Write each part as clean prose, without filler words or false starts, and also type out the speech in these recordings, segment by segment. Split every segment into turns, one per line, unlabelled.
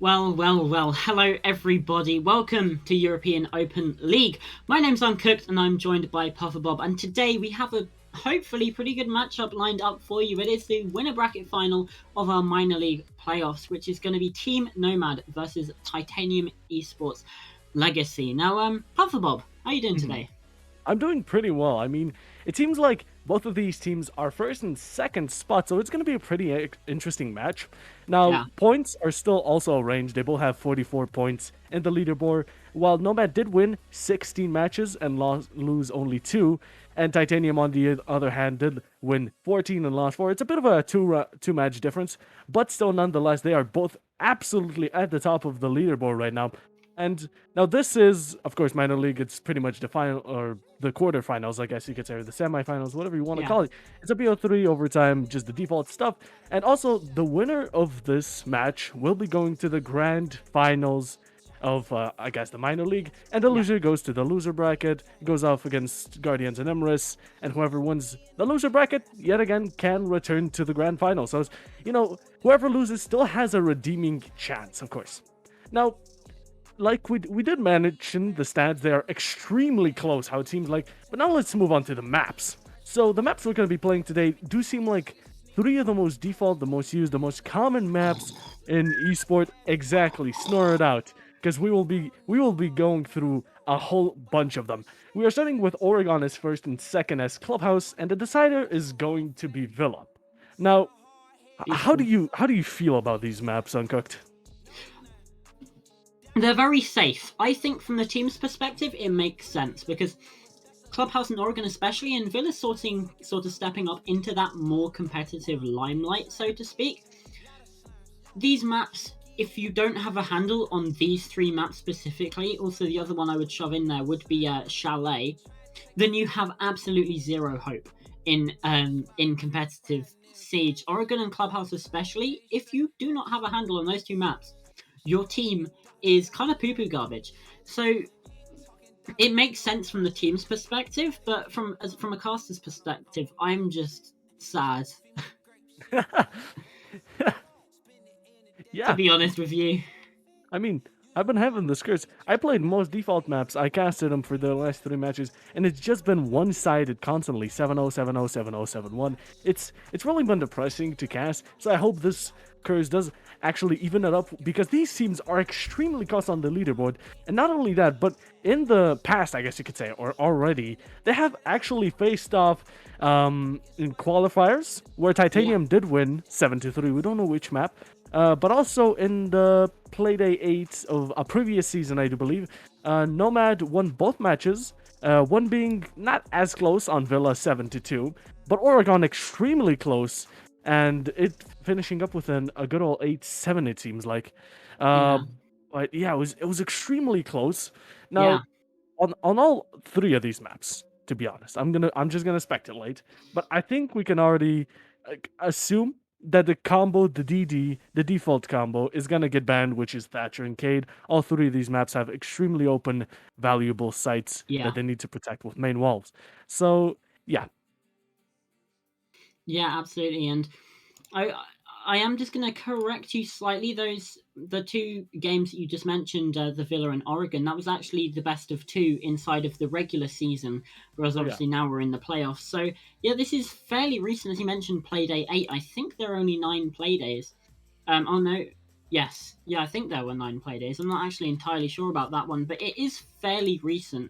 Well. Hello, everybody. Welcome to European Open League. My name's Uncooked, and I'm joined by Puffer Bob. And today we have a hopefully pretty good matchup lined up for you. It is the winner bracket final of our minor league playoffs, which is going to be Team Nomad versus Titanium eSports Legacy. Now, Puffer Bob, how are you doing
Mhm.
today?
I'm doing pretty well. I mean, it seems like both of these teams are first and second spot, so it's going to be a pretty interesting match. Now,
Yeah,
points are still also arranged. They both have 44 points in the leaderboard. While Nomad did win 16 matches and lose only 2, and Titanium, on the other hand, did win 14 and lost 4. It's a bit of a two match difference, but still, nonetheless, they are both absolutely at the top of the leaderboard right now. And now this is, of course, minor league. It's pretty much the final or the quarterfinals, I guess you could say, or the semifinals, whatever you want to
yeah.
call it. It's a BO3 overtime, just the default stuff. And also, the winner of this match will be going to the grand finals of, I guess, the minor league. And the
Yeah.
loser goes to the loser bracket, goes off against Guardians and Emrys, and whoever wins the loser bracket, yet again, can return to the grand final. So, whoever loses still has a redeeming chance, of course. Now, like we did mention the stats, they are extremely close, how it seems like. But now let's move on to the maps. So the maps we're going to be playing today do seem like three of the most default, the most used, the most common maps in esport. Exactly, snore it out, because we will be going through a whole bunch of them. We are starting with Oregon as first and second as Clubhouse, and the decider is going to be Villa. Now, how do
Beautiful.
you feel about these maps, Uncooked?
They're very safe. I think from the team's perspective, it makes sense because Clubhouse and Oregon especially, and Villa's sort of stepping up into that more competitive limelight, so to speak. These maps, if you don't have a handle on these three maps specifically, also the other one I would shove in there would be Chalet, then you have absolutely zero hope in competitive Siege. Oregon and Clubhouse especially, if you do not have a handle on those two maps, your team is kind of poo poo garbage. So it makes sense from the team's perspective, but from a caster's perspective, I'm just sad to
Yeah,
be honest with you.
I mean, I've been having the skirts. I played most default maps. I casted them for the last 3 matches, and it's just been one-sided constantly. 7-0, 7-0, 7-0, 7-1. It's really been depressing to cast, so I hope this curse does actually even it up, because these teams are extremely close on the leaderboard. And not only that, but in the past, I guess you could say, or already, they have actually faced off in qualifiers, where
Yeah,
Titanium did win 7-3. We don't know which map, but also in the Playday 8 of a previous season, I do believe, Nomad won both matches, one being not as close on Villa 7-2, but Oregon extremely close, and it finishing up with a good old 8-7, it seems like. Uh,
yeah,
but yeah, it was extremely close.
yeah.
Now, on all three of these maps, to be honest, I'm just gonna speculate, but I think we can already assume that the combo, the DD, the default combo, is gonna get banned, which is Thatcher and Cade. All three of these maps have extremely open, valuable sites
Yeah,
that they need to protect with main walls. So yeah,
yeah, absolutely. And I I am just going to correct you slightly. The two games that you just mentioned, the Villa and Oregon, that was actually the best of two inside of the regular season, whereas
oh yeah,
obviously now we're in the playoffs. So yeah, this is fairly recent, as you mentioned. Playday 8. I think there are only 9 playdays. Oh no, yes, yeah, I think there were 9 playdays. I'm not actually entirely sure about that one, but it is fairly recent.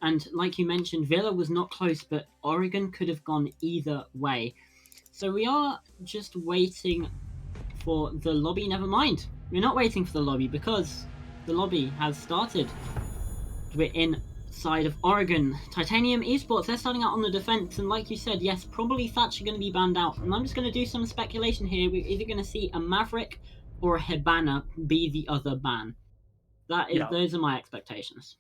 And like you mentioned, Villa was not close, but Oregon could have gone either way. So we are just waiting for the lobby. Never mind. We're not waiting for the lobby because the lobby has started. We're inside of Oregon. Titanium eSports, they're starting out on the defense. And like you said, yes, probably Thatcher going to be banned out. And I'm just going to do some speculation here. We're either going to see a Maverick or a Hibana be the other ban.
yeah.
Those are my expectations.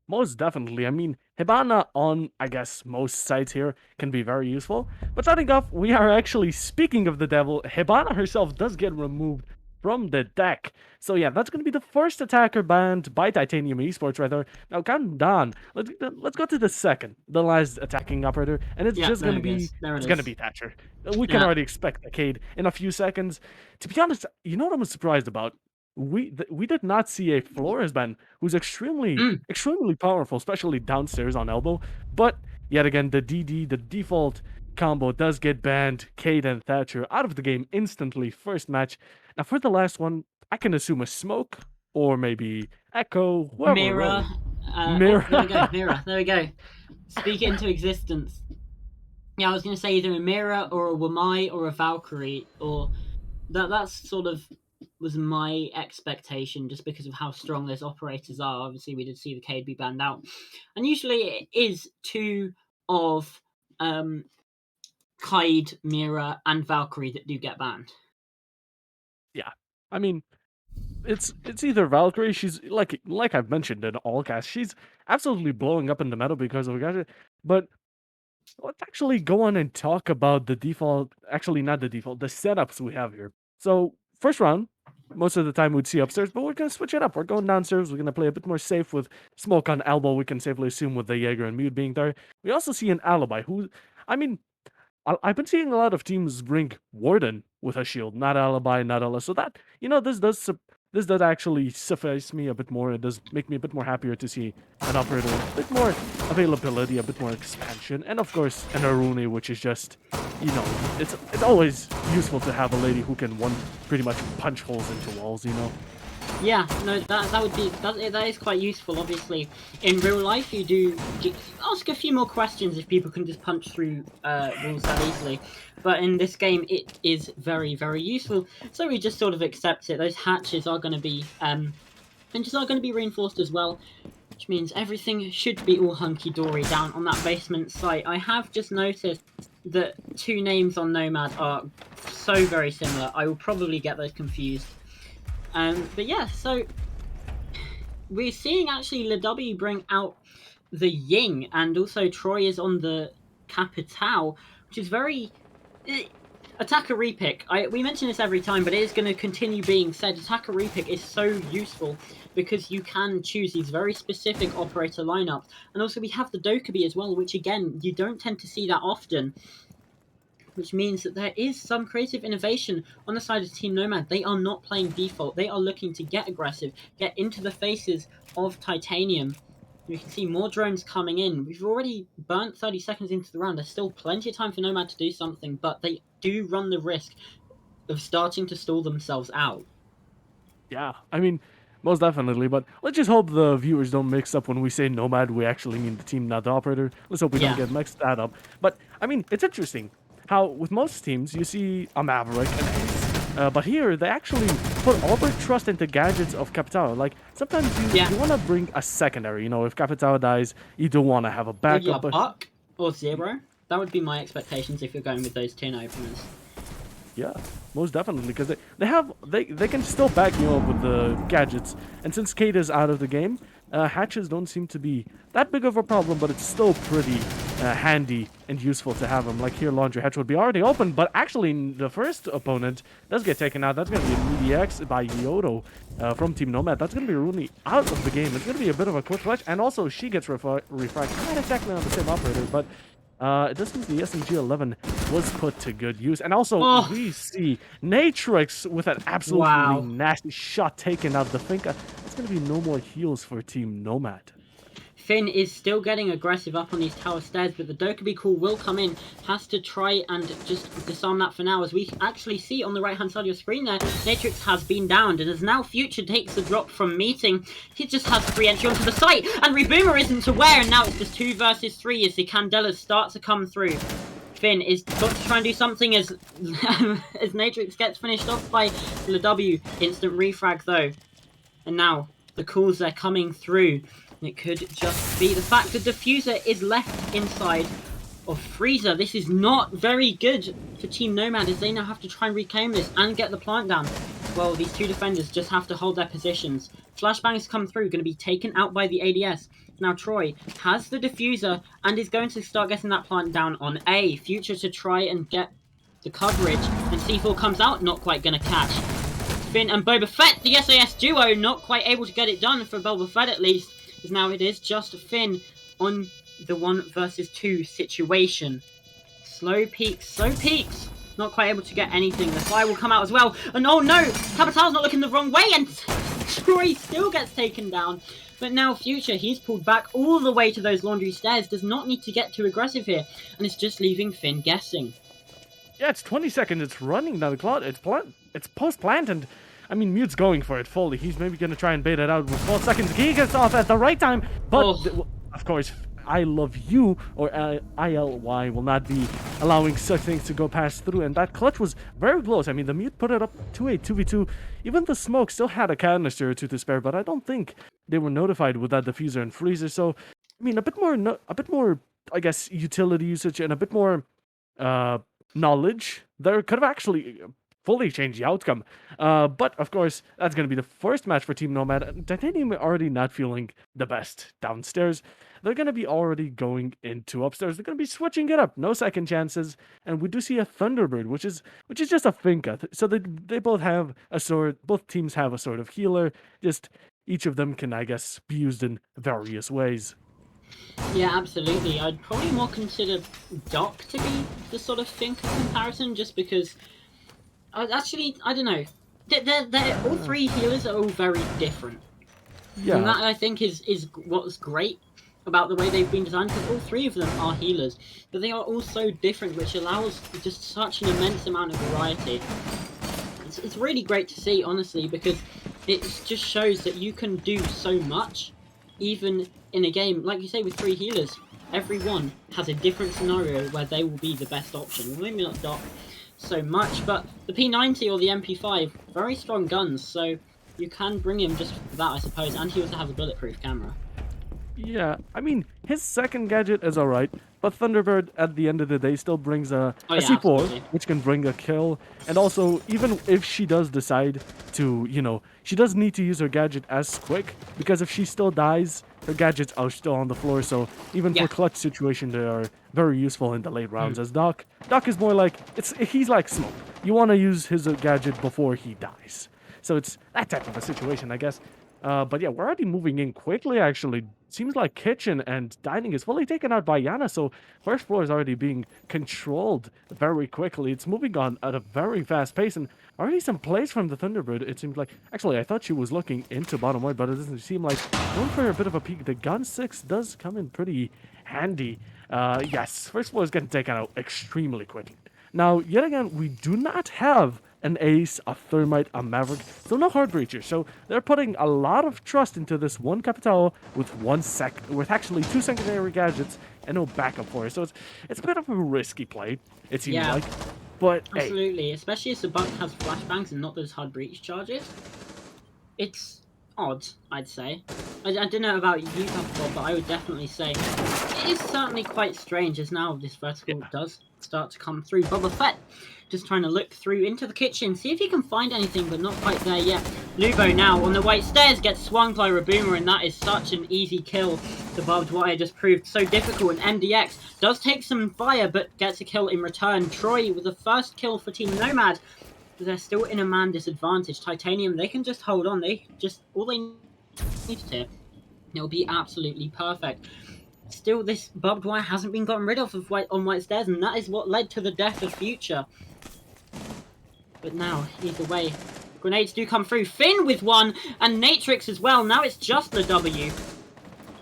Most definitely. I mean, Hibana on, I guess, most sites here can be very useful. But starting off, we are actually, speaking of the devil, Hibana herself does get removed from the deck. So yeah, that's going to be the first attacker banned by Titanium Esports right there. Now, counting down, let's go to the second, the last attacking operator, and it's
Yeah,
just going
there
to
it
be,
is. There it
it's going to
is.
be Thatcher. We can
Yeah.
already expect a Cade in a few seconds. To be honest, you know what I'm surprised about? we did not see a Flores ban who's extremely
Mm.
extremely powerful, especially downstairs on elbow. But yet again, the DD, the default combo, does get banned. Cade and Thatcher out of the game instantly. First match. Now for the last one, I can assume a smoke or maybe Echo, whoever
Mirror.
really.
Oh,
Mirror.
there we go. Mirror. There we go. Speak it into existence. Yeah, I was going to say either a Mirror or a Wamai or a Valkyrie, or that's sort of was my expectation just because of how strong those operators are. Obviously, we did see the Cade be banned out, and usually it is two of Kaid, Mira, and Valkyrie that do get banned.
Yeah. I mean, it's either Valkyrie. She's like I've mentioned in all casts, she's absolutely blowing up in the meta because of gadget. But let's actually go on and talk about the default. Actually, not the default. The setups we have here. So first round, most of the time we'd see upstairs, but we're gonna switch it up. We're going downstairs. We're gonna play a bit more safe with smoke on elbow. We can safely assume with the Jaeger and Mute being there. We also see an alibi. Who, I mean, I've been seeing a lot of teams bring Warden with a shield, not Alibi, not Ella. So that this does actually suffice me a bit more. It does make me a bit more happier to see an operator with a bit more availability, a bit more expansion, and of course an Aruni, which is just, it's always useful to have a lady who can pretty much punch holes into walls.
Yeah, no, that would be that is quite useful. Obviously, in real life, you do ask a few more questions if people can just punch through walls that easily. But in this game, it is very, very useful. So we just sort of accept it. Those hatches are going to be just are going to be reinforced as well, which means everything should be all hunky dory down on that basement site. I have just noticed that two names on Nomad are so very similar. I will probably get those confused. But yeah, so we're seeing actually LeW bring out the Ying, and also Troy is on the Capital, which is very attacker repick. We mention this every time, but it is going to continue being said. Attacker repick is so useful because you can choose these very specific operator lineups, and also we have the Dokkaebi as well, which again you don't tend to see that often. Which means that there is some creative innovation on the side of Team Nomad. They are not playing default. They are looking to get aggressive, get into the faces of Titanium. You can see more drones coming in. We've already burnt 30 seconds into the round. There's still plenty of time for Nomad to do something, but they do run the risk of starting to stall themselves out.
Yeah, I mean, most definitely. But let's just hope the viewers don't mix up when we say Nomad. We actually mean the team, not the operator. Let's hope we don't
Yeah.
get mixed that up. But I mean, it's interesting how with most teams you see a Maverick and Ace, but here they actually put all their trust into gadgets of Capitao. Like sometimes you want to bring a secondary. If Capitao dies, you don't want to have a
Maybe a
backup.
Buck or Zero. That would be my expectations if you're going with those tin openers.
Yeah, most definitely, because they can still back you up with the gadgets, and since Kate is out of the game, hatches don't seem to be that big of a problem, but it's still pretty handy and useful to have them. Like here, Laundry Hatch would be already open, but actually the first opponent does get taken out. That's going to be an EDX by Yodo from Team Nomad. That's going to be really out of the game. It's going to be a bit of a quick clutch, and also she gets refract. Not exactly on the same operator, but it does seem the SMG-11 was put to good use. And also, we see Natrix with an absolutely nasty shot taken out the Finka. It's going to be no more heals for Team Nomad.
Finn is still getting aggressive up on these tower stairs, but the Dokkaebi call will come in. Has to try and just disarm that for now. As we actually see on the right-hand side of your screen there, Natrix has been downed, and as now Future takes the drop from Meeting, he just has free entry onto the site, and Reboomer isn't aware, and now it's just 2 versus 3 as the Candelas start to come through. Finn is got to try and do something as as Natrix gets finished off by LeW. Instant refrag though. And now the calls are coming through. It could just be the fact the diffuser is left inside of Freezer. This is not very good for Team Nomad as they now have to try and reclaim this and get the plant down. Well, these two defenders just have to hold their positions. Flashbangs come through, going to be taken out by the ADS. Now Troy has the diffuser and is going to start getting that plant down on A. Future to try and get the coverage. And C4 comes out, not quite going to catch. Finn and Boba Fett, the SAS duo, not quite able to get it done for Boba Fett at least. Because now it is just Finn on the 1 versus 2 situation. Slow peaks, not quite able to get anything. The fire will come out as well. And oh no, Capital's not looking the wrong way, and Troy still gets taken down. But now Future, he's pulled back all the way to those laundry stairs, does not need to get too aggressive here, and it's just leaving Finn guessing.
Yeah, it's 20 seconds. It's running down the clock. It's post-plant, and I mean, Mute's going for it fully. He's maybe going to try and bait it out with 12 seconds. He gets off at the right time, but of course, I Love You, or ILY, will not be allowing such things to go past through, and that clutch was very close. I mean, the Mute put it up to a 2v2. Even the Smoke still had a canister or two to spare, but I don't think they were notified with that diffuser and freezer. So, I mean, a bit more, I guess, utility usage and a bit more knowledge there could have actually fully changed the outcome. But of course, that's going to be the first match for Team Nomad. Titanium are already not feeling the best downstairs. They're going to be already going into upstairs. They're going to be switching it up. No second chances. And we do see a Thunderbird, which is just a Finka. So they both have a sword. Both teams have a sort of healer. Just each of them can, I guess, be used in various ways.
Yeah, absolutely. I'd probably more consider Doc to be the sort of Finka comparison, just because I don't know. They're all three healers are all very different. Yeah. And that, I think, is what's great about the way they've been designed, because all three of them are healers, but they are all so different, which allows just such an immense amount of variety. It's really great to see, honestly, because it just shows that you can do so much, even in a game, like you say, with three healers. Everyone has a different scenario where they will be the best option. Well, maybe not Doc so much, but the P90 or the MP5, very strong guns, so you can bring him just for that, I suppose, and he also has a bulletproof camera.
Yeah, I mean, his second gadget is alright, but Thunderbird, at the end of the day, still brings a C4, absolutely, which can bring a kill. And also, even if she does decide to, she does need to use her gadget as quick, because if she still dies, her gadgets are still on the floor, so even for clutch situation, they are very useful in the late rounds. As Doc is more like, he's like Smoke. You want to use his gadget before he dies. So it's that type of a situation, I guess. But yeah, we're already moving in quickly, actually. Seems like kitchen and dining is fully taken out by Yana, so first floor is already being controlled very quickly. It's moving on at a very fast pace, and already some plays from the Thunderbird. It seems like, actually, I thought she was looking into bottom white, but it doesn't seem like going for a bit of a peek. The gun 6 does come in pretty handy. Yes, first floor is getting taken out extremely quickly. Now, yet again, we do not have an Ace, a Thermite, a Maverick, so no Heart Breacher. So they're putting a lot of trust into this one Capital with actually 2 secondary gadgets and no backup for it. So it's a bit of a risky play, it seems like. But
absolutely, especially if the Buck has flashbangs and not those Hard Breach charges. It's odd, I'd say. I don't know about you, Capital, but I would definitely say it is certainly quite strange as now this vertical does start to come through. Boba Fett just trying to look through into the kitchen, see if he can find anything, but not quite there yet. Lubo now on the white stairs gets swung by Raboomer, and that is such an easy kill. The barbed wire just proved so difficult, and MDX does take some fire, but gets a kill in return. Troy with the first kill for Team Nomad. They're still in a man disadvantage. Titanium, they can just hold on. All they need to do, it'll be absolutely perfect. Still, this barbed wire hasn't been gotten rid of on white stairs, and that is what led to the death of Future. But now, either way, grenades do come through. Finn with one, and Natrix as well. Now it's just the W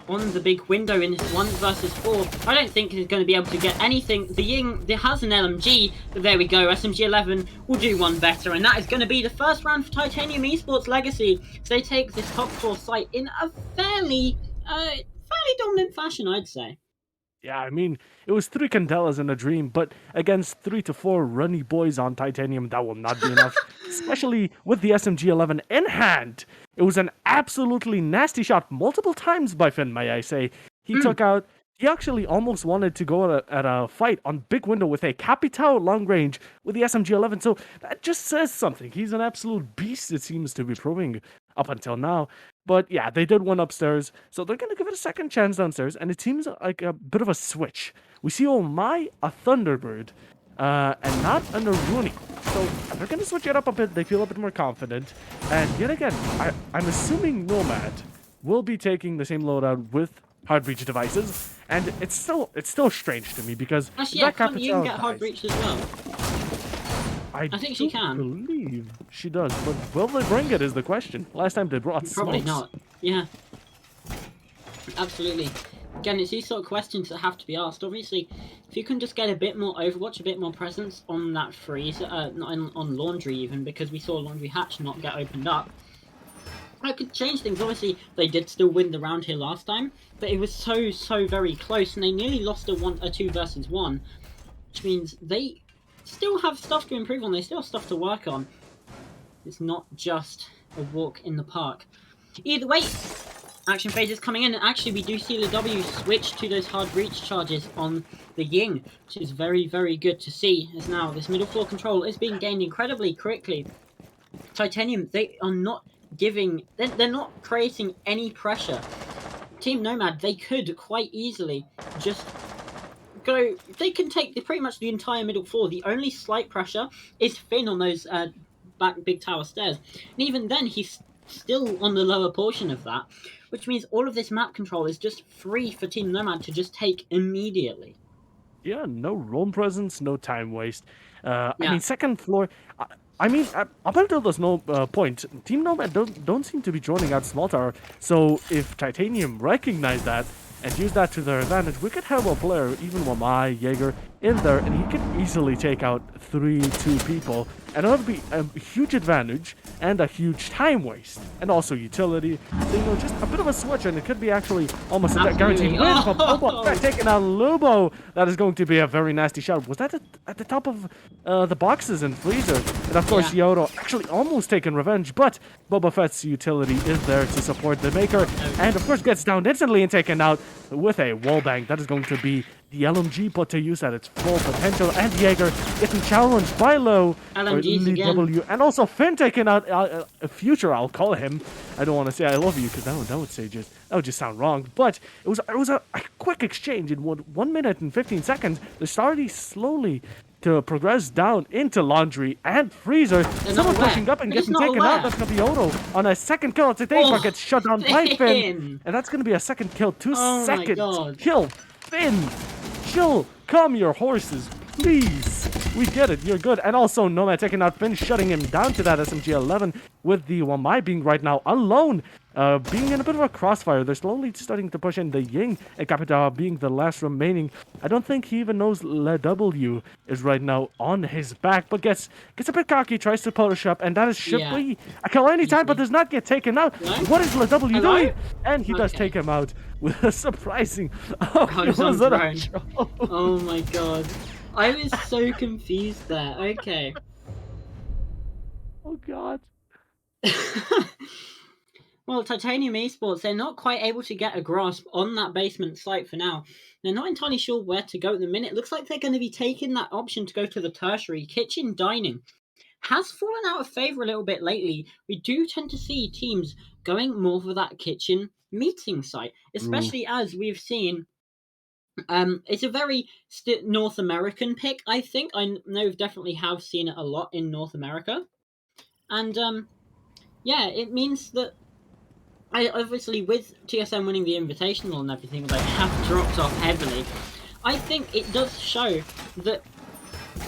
on the big window in 1 versus 4. I don't think he's going to be able to get anything. The Ying has an LMG, but there we go. SMG-11 will do one better, and that is going to be the first round for Titanium eSports Legacy. So they take this top 4 site in a fairly dominant fashion, I'd say.
Yeah, I mean, it was 3 Candelas in a dream, but against 3 to 4 runny boys on Titanium, that will not be enough, especially with the SMG-11 in hand. It was an absolutely nasty shot multiple times by Finn, may I say. He actually almost wanted to go at a fight on big window with a Capital long range with the SMG-11, so that just says something. He's an absolute beast, it seems to be proving up until now. But yeah, they did one upstairs, so they're going to give it a second chance downstairs, and it seems like a bit of a switch. We see a Thunderbird, and not a Rooney. So they're going to switch it up a bit. They feel a bit more confident. And yet again, I'm assuming Nomad will be taking the same loadout with Hard Breach devices, and it's still strange to me because
actually, yeah, can't you get Hard Breach as well?
I
think she
do
can.
believe she does, but will they bring it is the question. Last time they brought
Probably
smokes.
not. Yeah. Absolutely. Again, it's these sort of questions that have to be asked. Obviously, if you can just get a bit more Overwatch, a bit more presence on that freeze, not on Laundry even, because we saw Laundry Hatch not get opened up, that could change things. Obviously, they did still win the round here last time, but it was so very close, and they nearly lost a 2 versus 1, which means they still have stuff to improve on. They still have stuff to work on. It's not just a walk in the park. Either way, action phase is coming in, and actually we do see the W switch to those hard breach charges on the Ying, which is very good to see, as now this middle floor control is being gained incredibly quickly. Titanium, they are not giving, they're not creating any pressure. Team Nomad, they could quite easily just go, they can take pretty much the entire middle floor. The only slight pressure is Finn on those back big tower stairs, and even then he's still on the lower portion of that, which means all of this map control is just free for Team Nomad to just take immediately.
Yeah, no roam presence, no time waste. I
Yeah.
mean, second floor. I mean, up until there's no point, Team Nomad don't seem to be joining out small tower. So if Titanium recognize that and use that to their advantage, we could have a player, even Wamai, Jaeger, in there, and he could easily take out 3-2 people, and that would be a huge advantage and a huge time waste, and also utility. So, you know, just a bit of a switch, and it could be actually almost a guaranteed win for Boba Fett taking out Lubo. That is going to be a very nasty shot. Was that at the top of the boxes in Freezer? And of course, Yodo actually almost taken revenge, but Boba Fett's utility is there to support the Maker, and of course gets down instantly and taken out with a wallbang. That is going to be the LMG put to use at its full potential, and Jaeger getting challenged by Low,
LMGs
or
again.
W, and also Finn taking out a future. I'll call him. I don't want to say I love you because that would just sound wrong. But it was a quick exchange in 1 minute and 15 seconds. They're starting slowly to progress down into Laundry and Freezer. Someone pushing up and getting taken out. That's gonna be Odo on a second kill. It's a day gets shut down by Finn, and that's gonna be a second kill. 2 seconds kill. Finn, chill, calm your horses, please. We get it, you're good. And also Nomad taking out Finn, shutting him down to that SMG-11, with the Wamai being right now alone, being in a bit of a crossfire. They're slowly starting to push in the Ying, and Capita being the last remaining. I don't think he even knows Le W is right now on his back, but gets a bit cocky, tries to push up, and that should be a kill anytime, but does not get taken out. No? What is Le W doing? And he does take him out with a surprising... Oh
my god. I was so confused there. Okay.
Oh god.
Well, Titanium eSports, they're not quite able to get a grasp on that basement site for now. They're not entirely sure where to go at the minute. Looks like they're going to be taking that option to go to the tertiary. Kitchen dining has fallen out of favour a little bit lately. We do tend to see teams going more for that kitchen meeting site, especially as we've seen. It's a very North American pick, I think. I know we definitely have seen it a lot in North America. And, yeah, it means that obviously with TSM winning the Invitational and everything, they have dropped off heavily. I think it does show that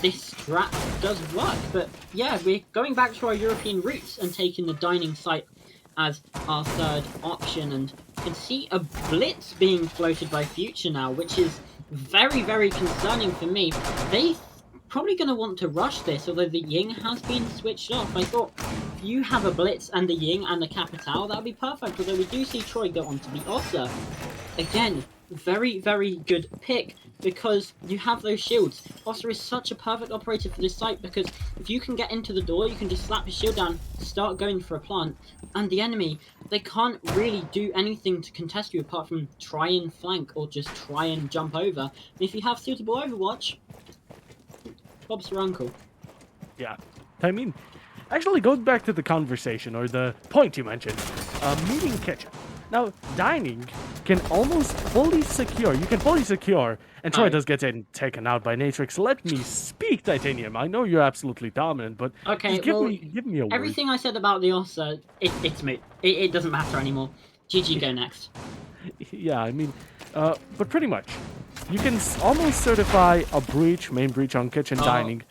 this strat does work. But, yeah, we're going back to our European roots and taking the dining site as our third option, and you can see a blitz being floated by Future now, which is very concerning for me. They probably going to want to rush this, although the Ying has been switched off. I thought if you have a blitz and the Ying and the Capitao, that would be perfect, although we do see Troy go onto the Ossa. Again, very good pick, because you have those shields. Ossa is such a perfect operator for this site, because if you can get into the door, you can just slap your shield down, start going for a plant, and the enemy, they can't really do anything to contest you apart from try and flank or just try and jump over. And if you have suitable Overwatch, Bob's your uncle.
Yeah, I mean, actually going back to the conversation, or the point you mentioned, meeting kitchen. Now, dining can almost fully secure. You can fully secure, and Troy does get taken out by Natrix. Let me speak, Titanium. I know you're absolutely dominant, but
okay,
give me a word.
Everything I said about the Ossa, it's moot. It doesn't matter anymore. GG, go next.
Yeah, I mean, but pretty much. You can almost certify a breach, main breach on kitchen dining.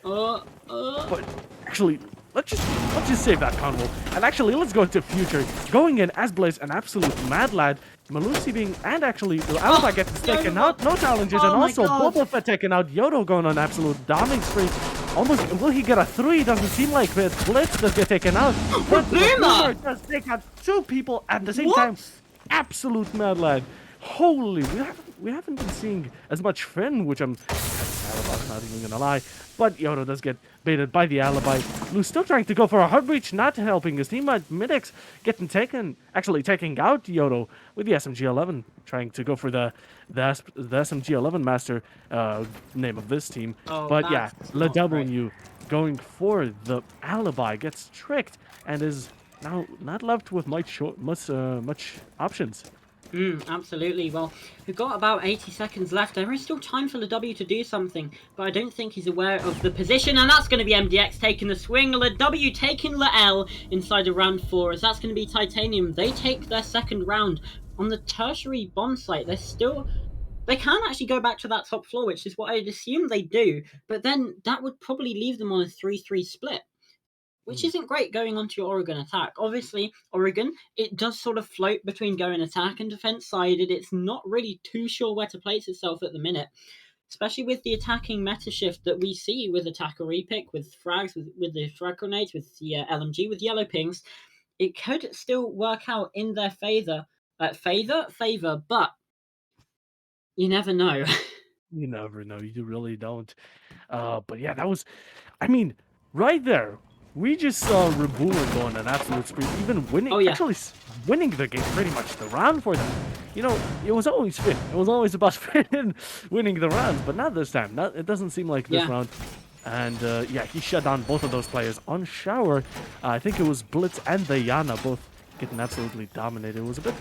actually, let's just save that convo. And actually, let's go into future. Going in as Blaze, an absolute mad lad. Malusi being, and actually, Alibi gets taken out, no challenges, and also Boba Fett taken out. Yodo going on absolute dominating spree. Almost, will he get a 3? Doesn't seem like it. Blitz does get taken out. But Boomer does take out 2 people at the same time. Absolute mad lad. Holy, we haven't been seeing as much Finn, which I'm kind of sad about, not even gonna lie. But Yodo does get baited by the Alibi. Lou's still trying to go for a hard breach, not helping his teammate. Midix getting taken, actually taking out Yodo with the SMG-11, trying to go for the SMG-11 master name of this team. But yeah, LeW going for the Alibi gets tricked and is now not left with much options.
Absolutely. Well, we've got about 80 seconds left. There is still time for the W to do something, but I don't think he's aware of the position, and that's going to be MDX taking the swing. The W taking the L inside of round 4, as that's going to be Titanium. They take their second round on the tertiary bomb site. They can actually go back to that top floor, which is what I'd assume they do, but then that would probably leave them on a 3-3 split, which isn't great going onto your Oregon attack. Obviously, Oregon, it does sort of float between going attack and defense-sided. It's not really too sure where to place itself at the minute, especially with the attacking meta shift that we see with attacker repick, with frags, with the frag grenades, with the LMG, with yellow pings. It could still work out in their favor, but you never know.
You never know. You really don't. But yeah, that was, I mean, right there, we just saw Rabula go on an absolute spree, even winning, actually winning the game pretty much the round for them. You know, it was always Finn. It was always about Finn winning the rounds, but not this time. It doesn't seem like this round. And yeah, he shut down both of those players on Shower. I think it was Blitz and the Yana both getting absolutely dominated. It was a bit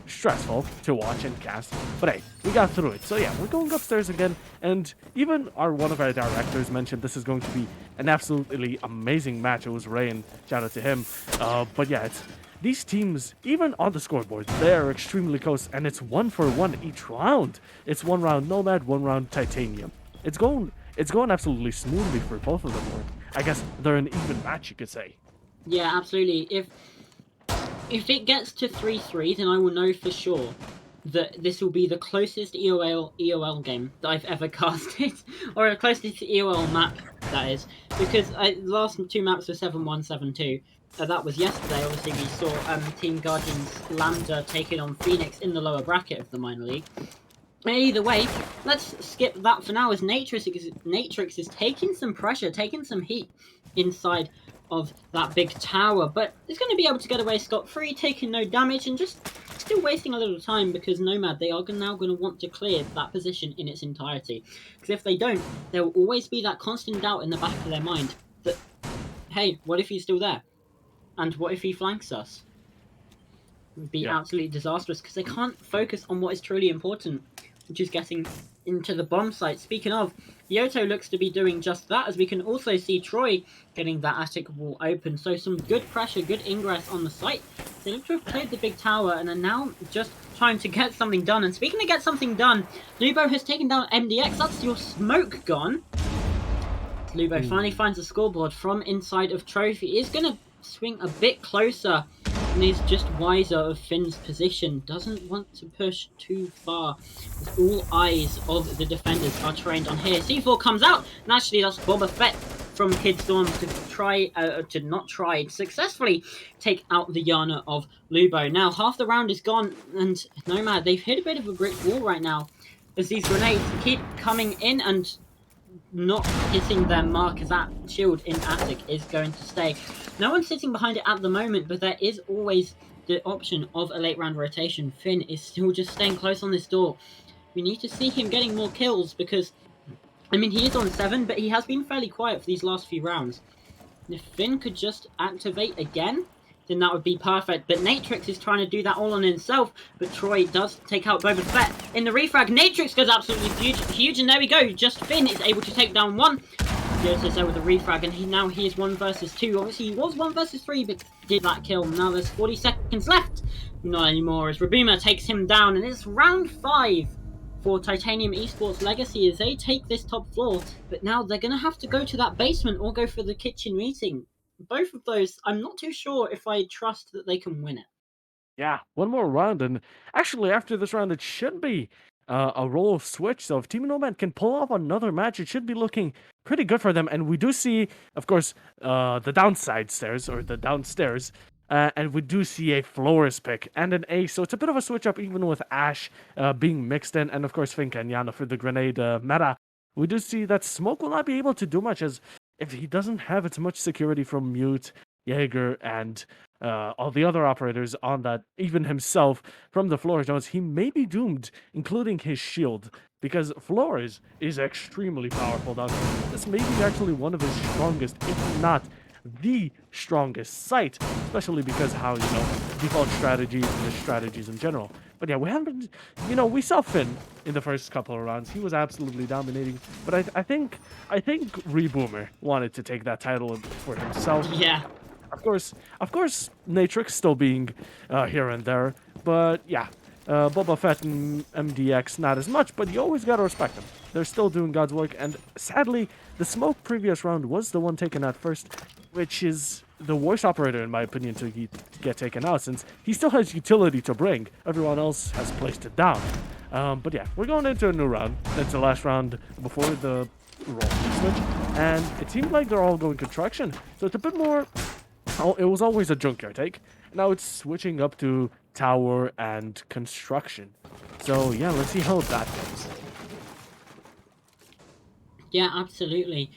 stressful to watch and cast, but hey, we got through it. So yeah, we're going upstairs again, and even one of our directors mentioned this is going to be an absolutely amazing match. It was Ray, and shout out to him. But yeah, it's these teams, even on the scoreboard, they're extremely close, and it's 1-for-1 each round. It's 1 round Nomad, 1 round Titanium. It's going absolutely smoothly for both of them. Or I guess they're an even match, you could say.
Yeah, absolutely. If it gets to 3-3, then I will know for sure that this will be the closest EOL game that I've ever casted, or the closest EOL map, that is, because the last 2 maps were 7-1, 7-2. That was yesterday. Obviously, we saw Team Guardians Lambda taking on Phoenix in the lower bracket of the minor league. Either way, let's skip that for now, as Natrix is taking some pressure, taking some heat inside of that big tower, but is going to be able to get away scot-free, taking no damage, and just still wasting a little time, because Nomad, they are now going to want to clear that position in its entirety. Because if they don't, there will always be that constant doubt in the back of their mind that, hey, what if he's still there? And what if he flanks us? It would be absolutely disastrous, because they can't focus on what is truly important, which is getting into the bomb site. Speaking of, Yoto looks to be doing just that, as we can also see Troy getting that attic wall open. So some good pressure, good ingress on the site. They look to have cleared the big tower and are now just trying to get something done. And speaking of get something done, Lubo has taken down MDX. That's your smoke gone. Lubo finally finds a scoreboard from inside of Trophy. He's going to swing a bit closer, and he's just wiser of Finn's position. Doesn't want to push too far, as all eyes of the defenders are trained on here. C4 comes out, and actually that's Boba Fett from Kid Storm to successfully take out the Yana of Lubo. Now half the round is gone, and Nomad, they've hit a bit of a brick wall right now, as these grenades keep coming in and not hitting their mark, as that shield in attic is going to stay. No one's sitting behind it at the moment, but there is always the option of a late round rotation. Finn is still just staying close on this door. We need to see him getting more kills, because, I mean, he is on 7, but he has been fairly quiet for these last few rounds. And if Finn could just activate again, then that would be perfect. But Natrix is trying to do that all on himself, but Troy does take out Boba Fett in the refrag. Natrix goes absolutely huge, and there we go. Just Finn is able to take down one. Yoto's there with the refrag, and now he is 1 versus 2. Obviously, he was 1 versus 3, but did that kill. Now there's 40 seconds left. Not anymore, as Rabuma takes him down, and it's round 5 for Titanium eSports Legacy is they take this top floor, but now they're going to have to go to that basement or go for the kitchen meeting. Both of those, I'm not too sure if I trust that they can win it.
Yeah, one more round, and actually after this round, it should be a role switch. So if Team Nomad can pull off another match, it should be looking pretty good for them. And we do see, of course, the downside stairs or the downstairs, and we do see a Flores pick and an ace. So it's a bit of a switch up, even with Ash being mixed in, and of course Finka and Yana for the grenade meta. We do see that Smoke will not be able to do much, as if he doesn't have as much security from Mute, Jaeger, and all the other operators on that, even himself from the Flores nodes, he may be doomed, including his shield, because Flores is extremely powerful down here. This may be actually one of his strongest, if not the strongest sight, especially because how, default strategies and his strategies in general. But yeah, we haven't, we saw Finn in the first couple of rounds. He was absolutely dominating, but I think Reboomer wanted to take that title for himself.
Yeah.
Of course, Natrix still being here and there, but yeah, Boba Fett and MDX not as much, but you always gotta respect them. They're still doing God's work, and sadly, the Smoke previous round was the one taken out first, which is the worst operator in my opinion to get taken out, since he still has utility to bring. Everyone else has placed it down. But yeah, we're going into a new round. That's the last round before the roll switch, and it seems like they're all going construction, so it's a bit more. Oh, it was always a junkyard take. Now it's switching up to tower and construction. So yeah, let's see how that goes.
Yeah, absolutely.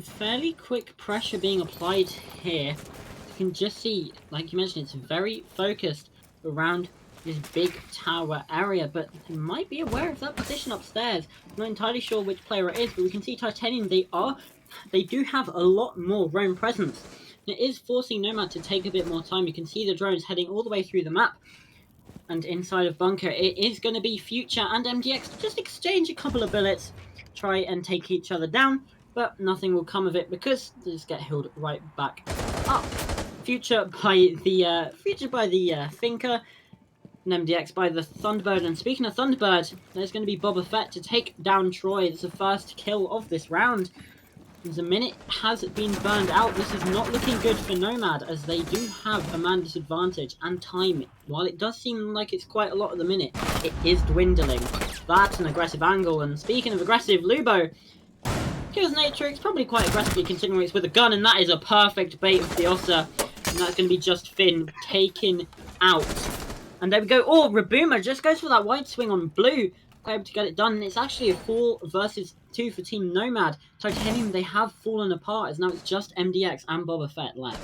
Fairly quick pressure being applied here. You can just see, like you mentioned, it's very focused around this big tower area, but they might be aware of that position upstairs. I'm not entirely sure which player it is, but we can see Titanium, they do have a lot more drone presence. It is forcing Nomad to take a bit more time. You can see the drones heading all the way through the map. And inside of Bunker, it is going to be Future and MDX to just exchange a couple of bullets, try and take each other down, but nothing will come of it because they just get healed right back up. Future by the Finker, and MDX by the Thunderbird. And speaking of Thunderbird, there's going to be Boba Fett to take down Troy. It's the first kill of this round. As a minute has been burned out, this is not looking good for Nomad, as they do have a man disadvantage and time. While it does seem like it's quite a lot at the minute, it is dwindling. That's an aggressive angle, and speaking of aggressive, Lubo kills Natrix, probably quite aggressively considering it's with a gun, and that is a perfect bait of the Ossa, and that's going to be just Finn taken out. And there we go. Oh, Reboomer just goes for that wide swing on blue. Able to get it done. And it's actually a 4 versus 2 for Team Nomad. Titanium, they have fallen apart, as now it's just MDX and Boba Fett left.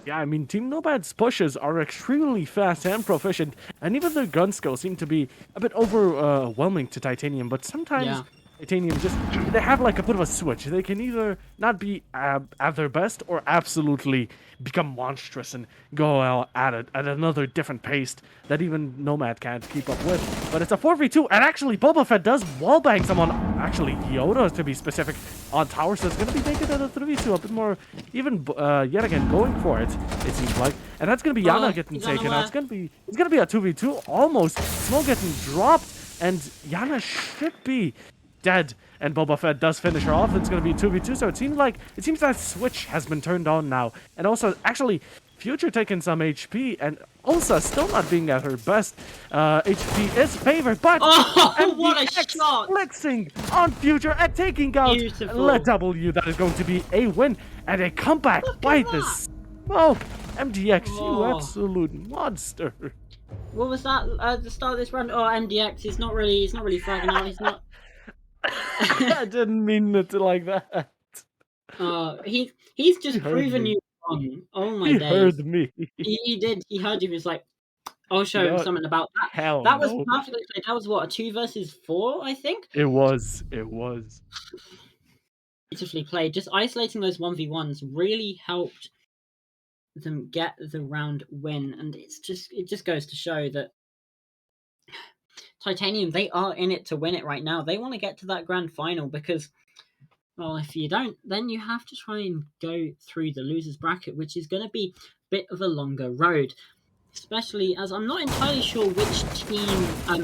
Yeah, I mean, Team Nomad's pushes are extremely fast and proficient, and even their gun skills seem to be a bit overwhelming to Titanium, but sometimes
Yeah.
Titanium just, they have like a bit of a switch. They can either not be at their best or absolutely become monstrous and go out at it at another different pace that even Nomad can't keep up with. But it's a 4v2, and actually Boba Fett does wallbang someone, actually Yoda to be specific, on tower, so it's going to be making it a 3v2, a bit more even, yet again, going for it seems like. And that's going to be Yana getting taken out. It's going to be a 2v2, almost. Smoke getting dropped, and Yana should be dead, and Boba Fett does finish her off. It's going to be 2v2, so it seems that switch has been turned on now. And also, actually, Future taking some HP, and Ulsa still not being at her best. HP is favored, but
What a shot!
Flexing on Future and taking out Le W. That is going to be a win and a comeback by this smoke. MDX, you absolute monster.
What was that at the start of this round? Oh, MDX is not really fragging out. He's not.
I didn't mean it like that.
He's just proven you wrong. Oh my days.
He heard me.
He did. He heard you. He was like, I'll show him something about that.
Hell
that was
no.
perfectly played. That was what, a 2 versus 4, I think?
It was.
Beautifully played. Just isolating those 1v1s really helped them get the round win, and it just goes to show that Titanium, they are in it to win it right now. They want to get to that grand final because, well, if you don't, then you have to try and go through the losers bracket, which is going to be a bit of a longer road. especially as I'm not entirely sure which team got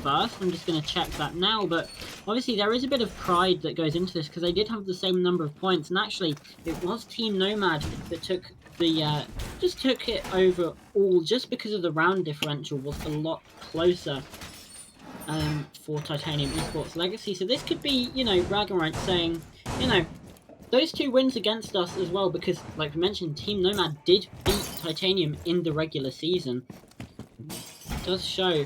first. I'm just going to check that now, but obviously there is a bit of pride that goes into this because they did have the same number of points, and actually it was Team Nomad that took the just took it over all, just because of the round differential was a lot closer for Titanium Esports Legacy. So this could be, you know, bragging rights, saying, you know, those 2 wins against us as well, because, like we mentioned, Team Nomad did beat Titanium in the regular season. It does show.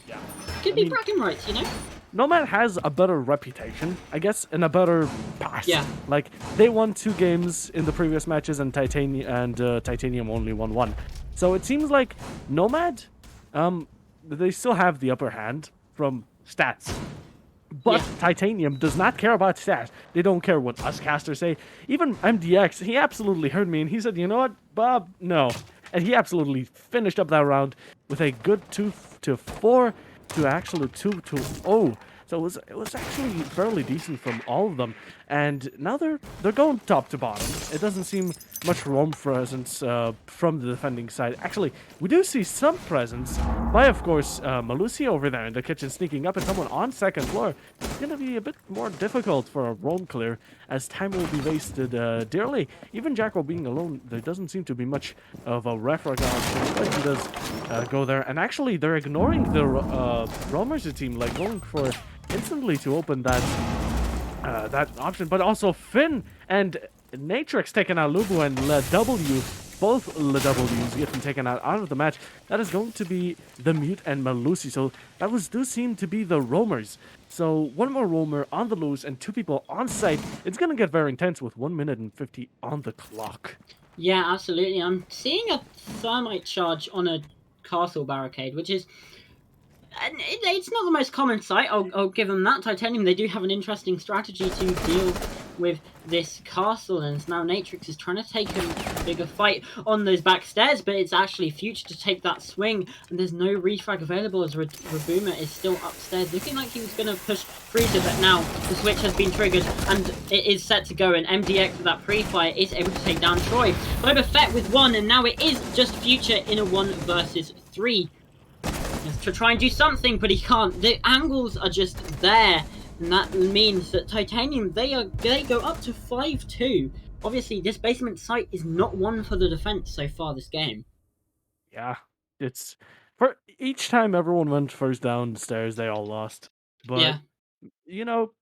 Yeah.
Could be bragging rights, you know?
Nomad has a better reputation, I guess, and a better past.
Yeah.
Like, they won 2 games in the previous matches, and Titanium only won 1. So it seems like Nomad, they still have the upper hand from stats. But
Yeah.
Titanium does not care about stats. They don't care what us casters say. Even MDX, he absolutely heard me, and he said, you know what, Bob, no. And he absolutely finished up that round with a good 2-4 to actually 2-0. So it was actually fairly decent from all of them. And now they're going top to bottom. It doesn't seem much roam presence from the defending side. Actually, we do see some presence by, of course, Malusi over there in the kitchen sneaking up, and someone on second floor. It's going to be a bit more difficult for a roam clear, as time will be wasted dearly. Even Jacko being alone, there doesn't seem to be much of a refrag option, but he does go there. And actually, they're ignoring the roamers team, like going for instantly to open that that option. But also Finn and Natrix taking out Lubu, and LW, both LWs getting taken out of the match. That is going to be the Mute and Malusi. So that do seem to be the roamers. So 1 more roamer on the loose and 2 people on site. It's going to get very intense with 1 minute and 50 on the clock.
Yeah, absolutely. I'm seeing a thermite charge on a castle barricade, which is... It's not the most common sight, I'll give them that. Titanium, they do have an interesting strategy to deal with this castle, and now Natrix is trying to take a bigger fight on those back stairs, but it's actually Future to take that swing, and there's no refrag available as Rabuma is still upstairs, looking like he was going to push Freezer, but now the switch has been triggered, and it is set to go, and MDX with that pre-fire is able to take down Troy. Boba Fett with 1, and now it is just Future in a 1 versus 3. To try and do something, but he can't. The angles are just there, and that means that Titanium, they go up to 5-2. Obviously, this basement site is not one for the defense so far this game.
Yeah, it's for each time everyone went first downstairs, they all lost. But
Yeah.
you know,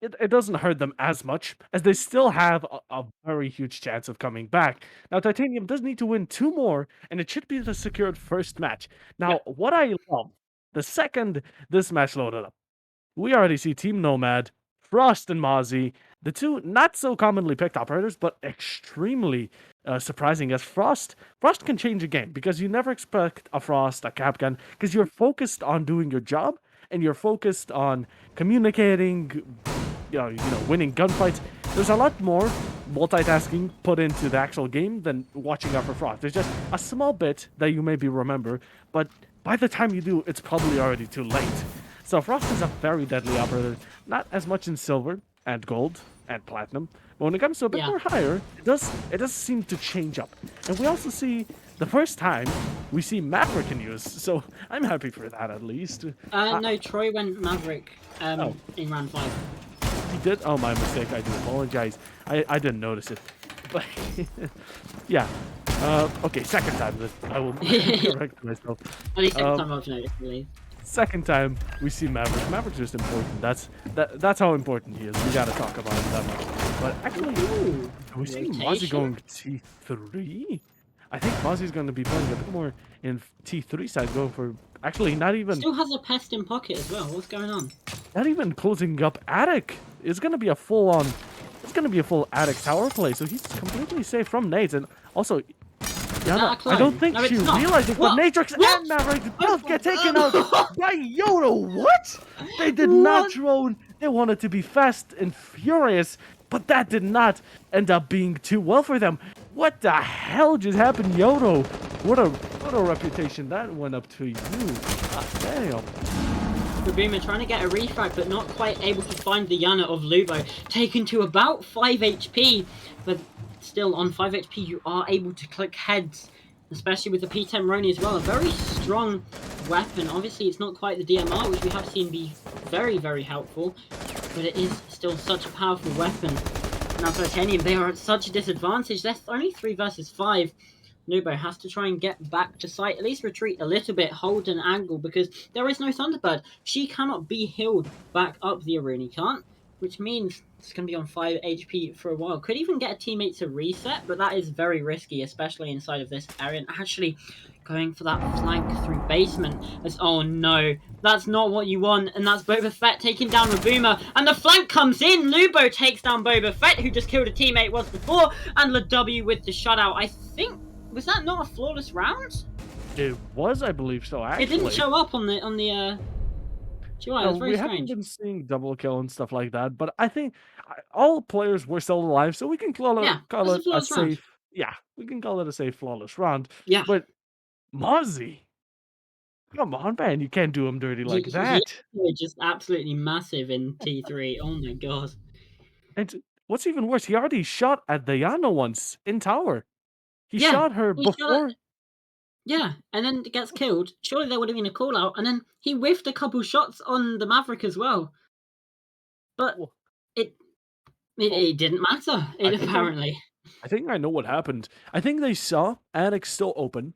it doesn't hurt them as much, as they still have a very huge chance of coming back. Now, Titanium does need to win 2 more, and it should be the secured first match. Now, what I love, the second this match loaded up, we already see Team Nomad, Frost and Mozzie, the 2 not so commonly picked operators, but extremely surprising, as Frost can change a game, because you never expect a Frost, a Capcan, because you're focused on doing your job, and you're focused on communicating, winning gunfights. There's a lot more multitasking put into the actual game than watching out for Frost. There's just a small bit that you maybe remember, but by the time you do, it's probably already too late. So Frost is a very deadly operator, not as much in silver and gold and platinum, but when it comes to a bit more higher, it does seem to change up. And we also see the first time we see Maverick in use, so I'm happy for that at least.
No, Troy went Maverick in round 5.
He did? Oh, my mistake. I do apologize. I didn't notice it. But yeah. Okay, second time that I will correct myself.
At least second time I've noticed, I believe.
Second time we see Maverick. Maverick's just important. That's how important he is. We gotta talk about him that much. But actually, we see Mozzie going T3. I think Mozzie's going to be playing a bit more in T3 side, going for actually not even.
Still has a pest in pocket as well. What's going on?
Not even closing up attic. It's going to be a full on. It's going to be a full attic tower play. So he's completely safe from nades, and also. Yeah, I don't think she realizes, but Natrix and Maverick both get taken out by Yodo. What? They did not drone. They wanted to be fast and furious, but that did not end up being too well for them. What the hell just happened, Yodo? What a reputation that went up to you. Damn.
Rabuma trying to get a refrag, but not quite able to find the Yana of Lubo. Taken to about 5 HP, but still on 5 HP you are able to click heads especially with the P10 Roni as well. A very strong weapon. Obviously, it's not quite the DMR, which we have seen be very, very helpful, but it is still such a powerful weapon. Now, Titanium, they are at such a disadvantage. They're only 3 versus 5. Nubo has to try and get back to site, at least retreat a little bit, hold an angle, because there is no Thunderbird. She cannot be healed back up the arena, can't, which means it's going to be on 5 HP for a while. Could even get a teammate to reset, but that is very risky, especially inside of this area. And actually going for that flank through basement. As, oh no, that's not what you want. And that's Boba Fett taking down Rabuma. And the flank comes in. Lubo takes down Boba Fett, who just killed a teammate once before. And LaW with the shutout. I think, was that not a flawless round?
It was, I believe so, actually.
It didn't show up on the GUI. That's very
we
strange.
haven't been seeing double kill and stuff like that, but I think all players were still alive, so we can call it a safe.
Round.
Yeah, we can call it a safe, flawless round.
Yeah.
But Mozzie, come on, man, you can't do him dirty like that.
They're just absolutely massive in T3. Oh my god.
And what's even worse, he already shot at Diana once in tower. He shot her before.
Yeah, and then gets killed. Surely there would have been a call out, and then he whiffed a couple shots on the Maverick as well. But it didn't matter. Apparently.
I think I know what happened. I think they saw Annex still open,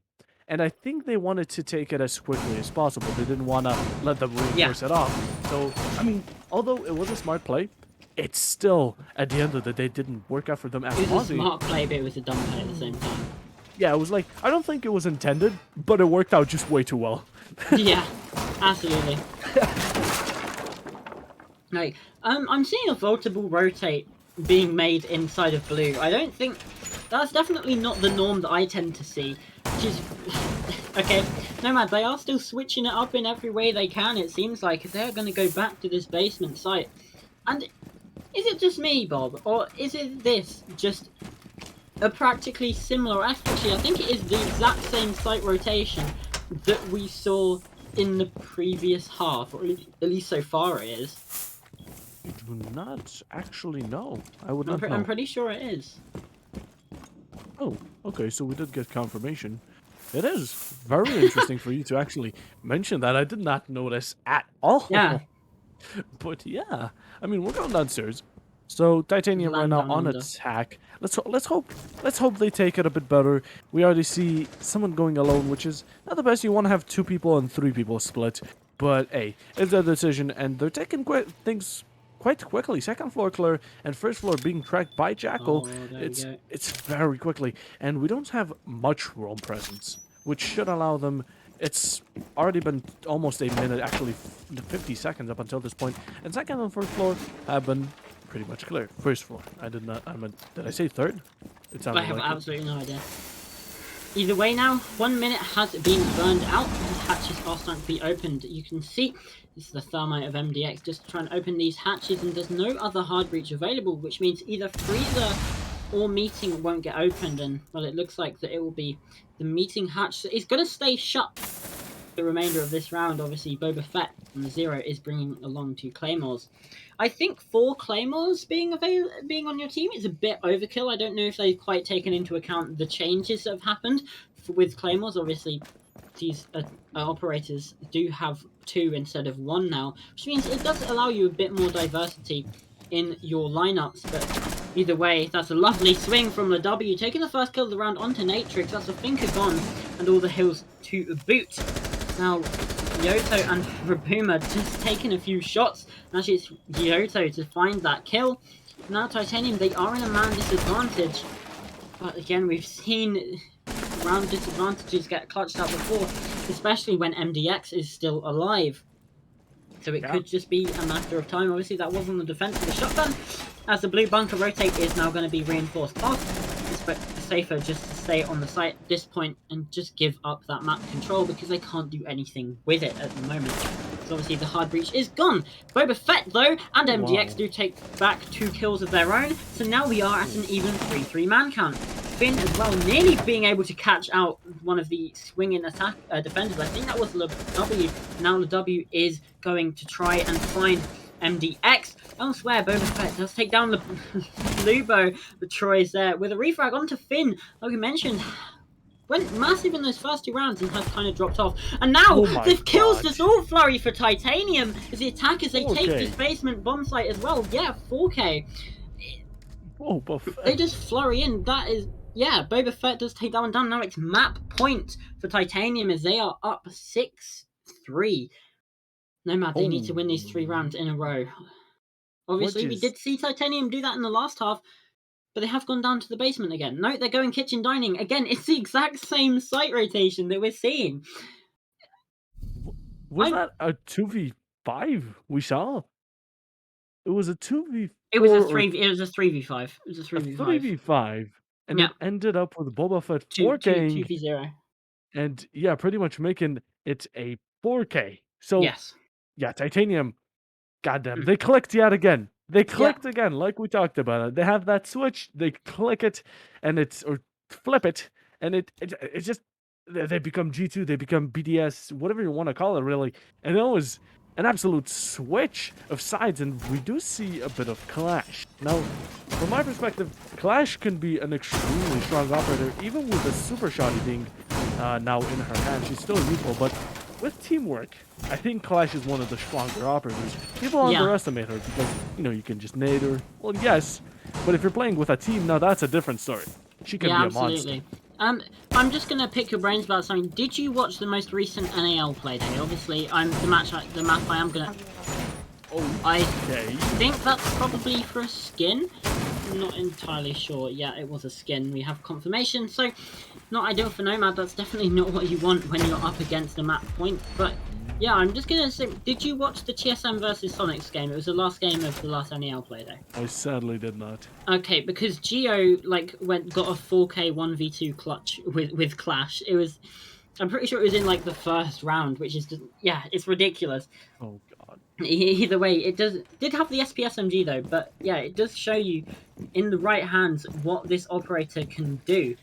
and I think they wanted to take it as quickly as possible. They didn't want to let them reinforce it off. So, I mean, although it was a smart play, it still, at the end of the day, didn't work out for them as
It was
Mozzie.
a smart play, but it was a dumb play at the same time.
Yeah, it was like, I don't think it was intended, but it worked out just way too well.
Yeah, absolutely. Like, I'm seeing a vaultable rotate being made inside of blue. I don't think that's definitely not the norm that I tend to see. Which is okay. Nomad, they are still switching it up in every way they can. It seems like if they're going to go back to this basement site, and is it just me, Bob, or is it this just a practically similar? Actually, I think it is the exact same site rotation that we saw in the previous half, or at least so far it is.
I do not actually know. I would not know.
I'm pretty sure it is.
Oh, okay, so we did get confirmation. It is very interesting for you to actually mention that. I did not notice at all.
Yeah.
But yeah, I mean, we're going downstairs. So Titanium right now on attack. Let's hope they take it a bit better. We already see someone going alone, which is not the best. You want to have 2 people and 3 people split. But hey, it's their decision, and they're taking things quite quickly. Second floor clear and first floor being tracked by Jackal. It's very quickly, and we don't have much roam presence, which should allow them. It's already been almost a minute, actually 50 seconds up until this point, and second and first floor have been pretty much clear. First floor, did I say third?
I have absolutely no idea. Either way now, 1 minute has been burned out. These hatches are starting to be opened. You can see this is the thermite of MDX just trying to open these hatches, and there's no other hard breach available, which means either freezer or meeting won't get opened, and well, it looks like that it will be the meeting hatch. So it's going to stay shut the remainder of this round. Obviously, Boba Fett on the 0 is bringing along 2 claymores. I think 4 claymores being on your team is a bit overkill. I don't know if they've quite taken into account the changes that have happened with claymores. Obviously, these operators do have 2 instead of 1 now, which means it does allow you a bit more diversity in your lineups. But either way, that's a lovely swing from LaW, taking the first kill of the round onto Natrix. That's a Finker gone, and all the hills to boot. Now, Yoto and Rabuma just taking a few shots. Actually, it's Yoto to find that kill. Now, Titanium, they are in a man disadvantage. But again, we've seen round disadvantages get clutched out before, especially when MDX is still alive. So it could just be a matter of time. Obviously, that was on the defense of the shotgun, as the blue bunker rotate is now going to be reinforced off. But safer just to stay on the site at this point and just give up that map control, because they can't do anything with it at the moment. So obviously the hard breach is gone. Boba Fett though and MDX do take back 2 kills of their own, so now we are at an even 3-3 man count. Finn as well, nearly being able to catch out one of the swinging attack defenders. I think that was LaW. Now LaW is going to try and find MDX. Elsewhere, Boba Fett does take down Lubo, but Troy's there with a refrag onto Finn. Like we mentioned, went massive in those first 2 rounds and has kind of dropped off. And now
Oh my
the kills
God.
just all flurry for Titanium as the attackers, they take
4K.
this basement bomb site as well. Yeah, 4K.
Oh, Buffett.
They just flurry in. That is, yeah, Boba Fett does take that one down. Now it's map point for Titanium as they are up 6-3. Nomad, they need to win these 3 rounds in a row. Obviously, we did see Titanium do that in the last half, but they have gone down to the basement again. No, they're going kitchen dining. Again, it's the exact same site rotation that we're seeing.
Was that a 2v5 we saw? It was a 2v4
It was a
or
3v5. It was a 3v5. It was a
a
3v5.
3v5, and
Yeah,
it ended up with Boba Fett 4King
2v0.
and, yeah, pretty much making it a 4K. So,
Yes.
yeah, Titanium, goddamn,
Mm.
they clicked yet again. They
Yeah.
clicked again, like we talked about it. They have that switch, they click it, and it's or flip it, and it's just they become G2, they become BDS, whatever you want to call it, really. And it was an absolute switch of sides, and we do see a bit of clash. Now, from my perspective, Clash can be an extremely strong operator, even with the super shoddy being now in her hand. She's still useful, but with teamwork, I think Clash is one of the stronger operators. People underestimate her because, you can just nade her. Well, yes, but if you're playing with a team, now that's a different story. She can be a monster.
I'm just gonna pick your brains about something. Did you watch the most recent NAL play day? Obviously, the map I am gonna. I think that's probably for a skin. I'm not entirely sure. Yeah, it was a skin. We have confirmation. So, not ideal for Nomad. That's definitely not what you want when you're up against a map point. But yeah, I'm just gonna say, did you watch the TSM versus Sonics game? It was the last game of the last NEL play day.
I sadly did not.
Okay, because Geo got a 4K 1v2 clutch with Clash. It was, I'm pretty sure it was in the first round, which is just, yeah, it's ridiculous.
Oh god.
Either way, it did have the SPSMG though, but yeah, it does show you in the right hands what this operator can do.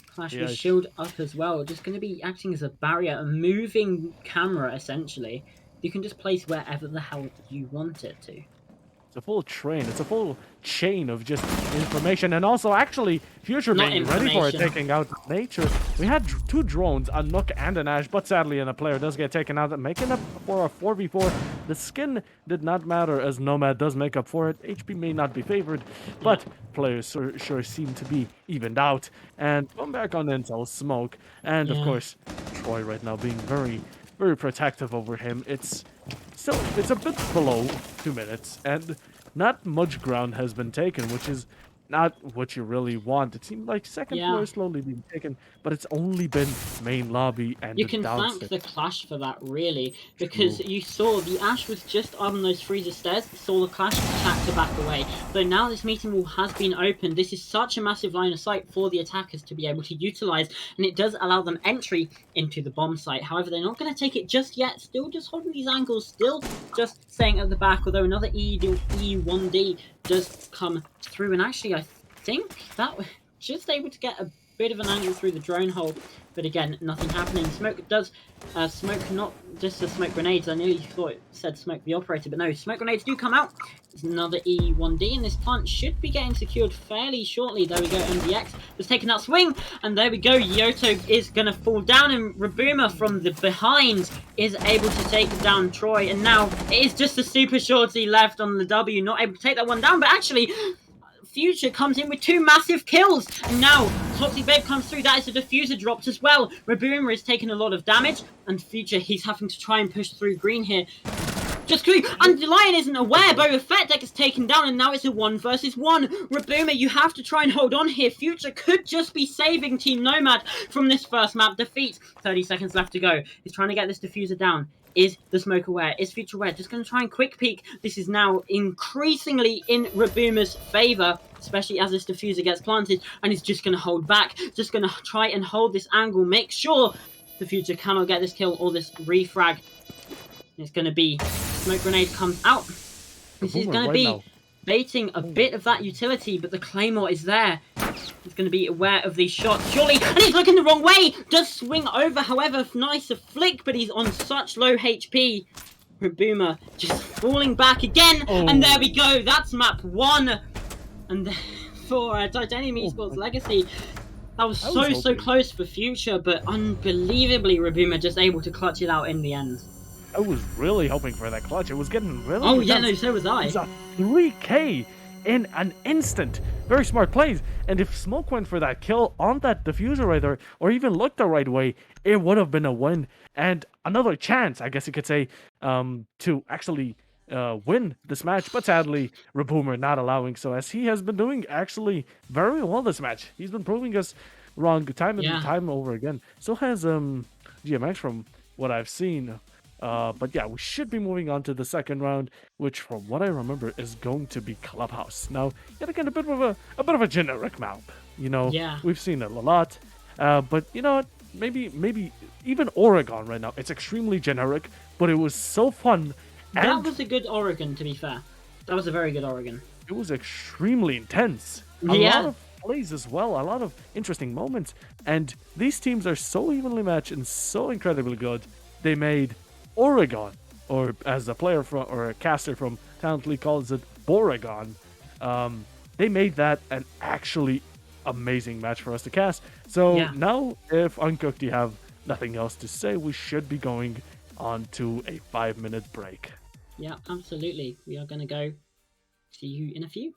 Clash with shield up as well, just going to be acting as a barrier, a moving camera essentially. You can just place wherever the hell you want it to.
It's a full train. It's a full chain of just information. And also, actually, Future being ready for it, taking out nature. We had 2 drones, a Nook and an Ash, but sadly, a player does get taken out, making up for a 4v4. The skin did not matter, as Nomad does make up for it. HP may not be favored, but players sure seem to be evened out. And going back on Intel, Smoke, and of course, Troy right now being very, very protective over him. It's a bit below 2 minutes, and not much ground has been taken, which is not what you really want. It seemed like second floor is slowly being taken, but it's only been main lobby and
you can thank the Clash for that, really, because you saw the Ash was just on those freezer stairs, saw the Clash attack to back away. But now this meeting wall has been opened. This is such a massive line of sight for the attackers to be able to utilize, and it does allow them entry into the bomb site. However, they're not going to take it just yet. Still just holding these angles, still just staying at the back, although another E1D does come through, and actually I think that was just able to get a bit of an angle through the drone hole, but again, nothing happening. Smoke does smoke, not just the smoke grenades. I nearly thought it said smoke the operator, but no, smoke grenades do come out. There's another E1D, and this plant should be getting secured fairly shortly. There we go, MDX was taking that swing, and there we go. Yoto is going to fall down, and Rabuma from the behind is able to take down Troy, and now it is just a super shorty left on the W, not able to take that one down, but actually Future comes in with 2 massive kills. And now Toxic Babe comes through. That is a diffuser dropped as well. Rabuma is taking a lot of damage, and Future, he's having to try and push through green here. Just green, and the Lion isn't aware. Boba Fett deck is taken down, and now it's a 1 versus 1. Rabuma, you have to try and hold on here. Future could just be saving Team Nomad from this first map defeat. 30 seconds left to go. He's trying to get this diffuser down. Is the smoke aware? Is Future aware? Just going to try and quick peek. This is now increasingly in Rabuma's favor, especially as this diffuser gets planted, and he's just going to hold back. Just going to try and hold this angle. Make sure the Future cannot get this kill or this refrag. It's going to be smoke grenade comes out. This is going to be baiting a bit of that utility, but the Claymore is there. He's going to be aware of these shots, surely, and he's looking the wrong way! Does swing over, however, nice a flick, but he's on such low HP. Rabuma just falling back again, and there we go, that's map 1. And for Titanium eSports Legacy, That was
I was
so
hoping.
close for Future, but unbelievably, Rabuma just able to clutch it out in the end.
I was really hoping for that clutch. It was getting really
Oh yeah,
intense.
no, so was
It
I.
was a 3K in an instant. Very smart plays. And if Smoke went for that kill on that diffuser right there, or even looked the right way, it would have been a win. And another chance, I guess you could say, to actually win this match. But sadly, Raboomer not allowing so, as he has been doing actually very well this match. He's been proving us wrong time and
Yeah,
time over again. So has GMX from what I've seen. But yeah, we should be moving on to the second round, which, from what I remember, is going to be Clubhouse. Now, yet again, a bit of a generic map. You know,
yeah.
we've seen it a lot, but you know what? Maybe even Oregon right now. It's extremely generic, but it was so fun,
That
and
was a good Oregon, to be fair. That was a very good Oregon.
it was extremely intense. A lot
Yeah,
of plays as well, a lot of interesting moments, and these teams are so evenly matched and so incredibly good. They made Oregon, or as a player from or a caster from Talent League calls it, Boregon. They made that an actually amazing match for us to cast. So
yeah,
now, if Uncooked, you have nothing else to say, we should be going on to a 5-minute break.
yeah, absolutely. We are gonna go. See you in a few.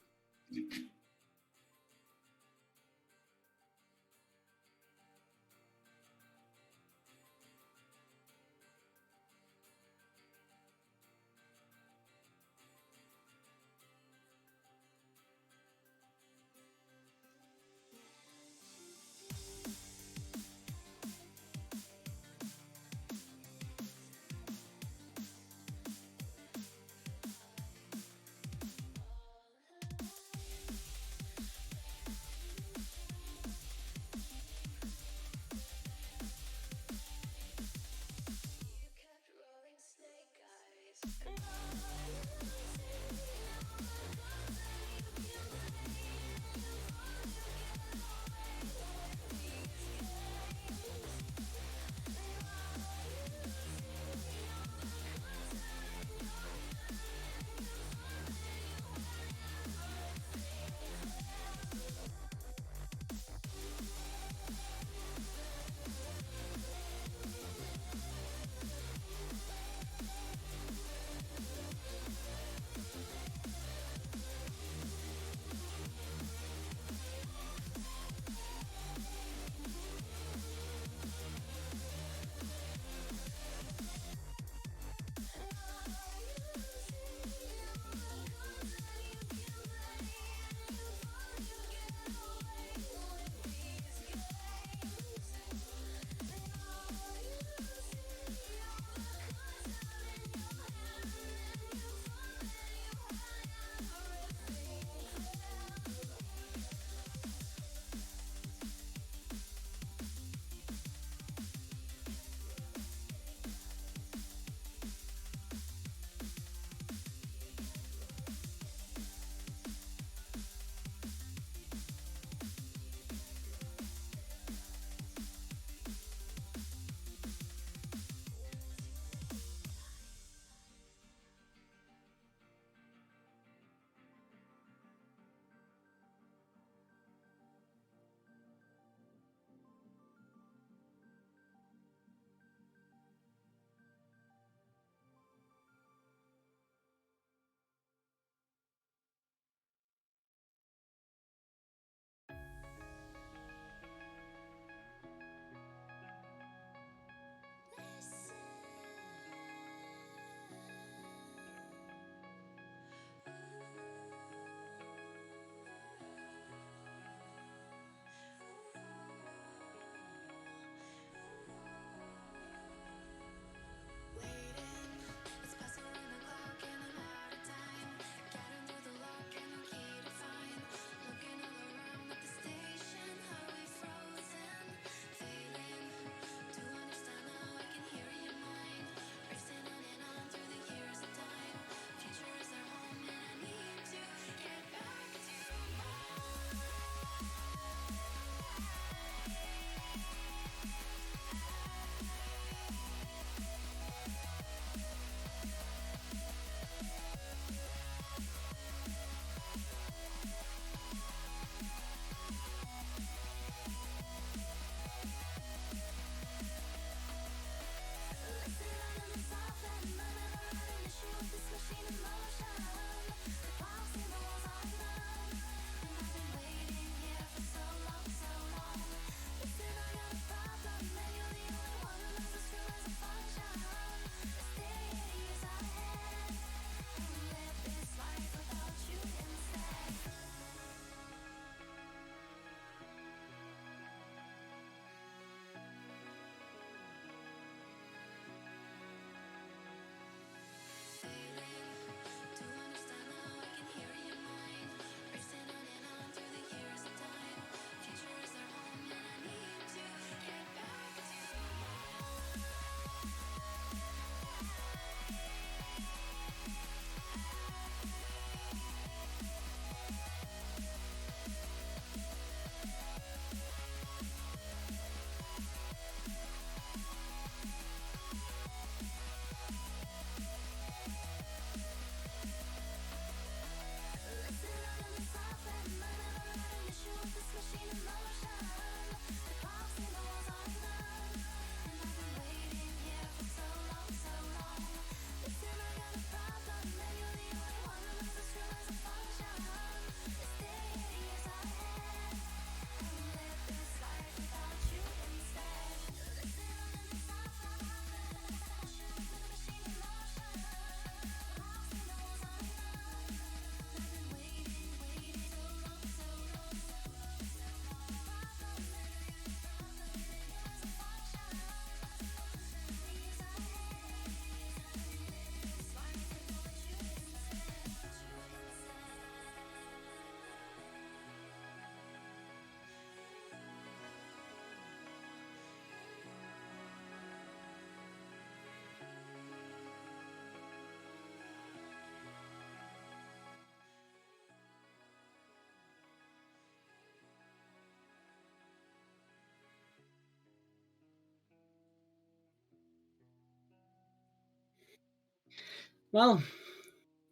Well,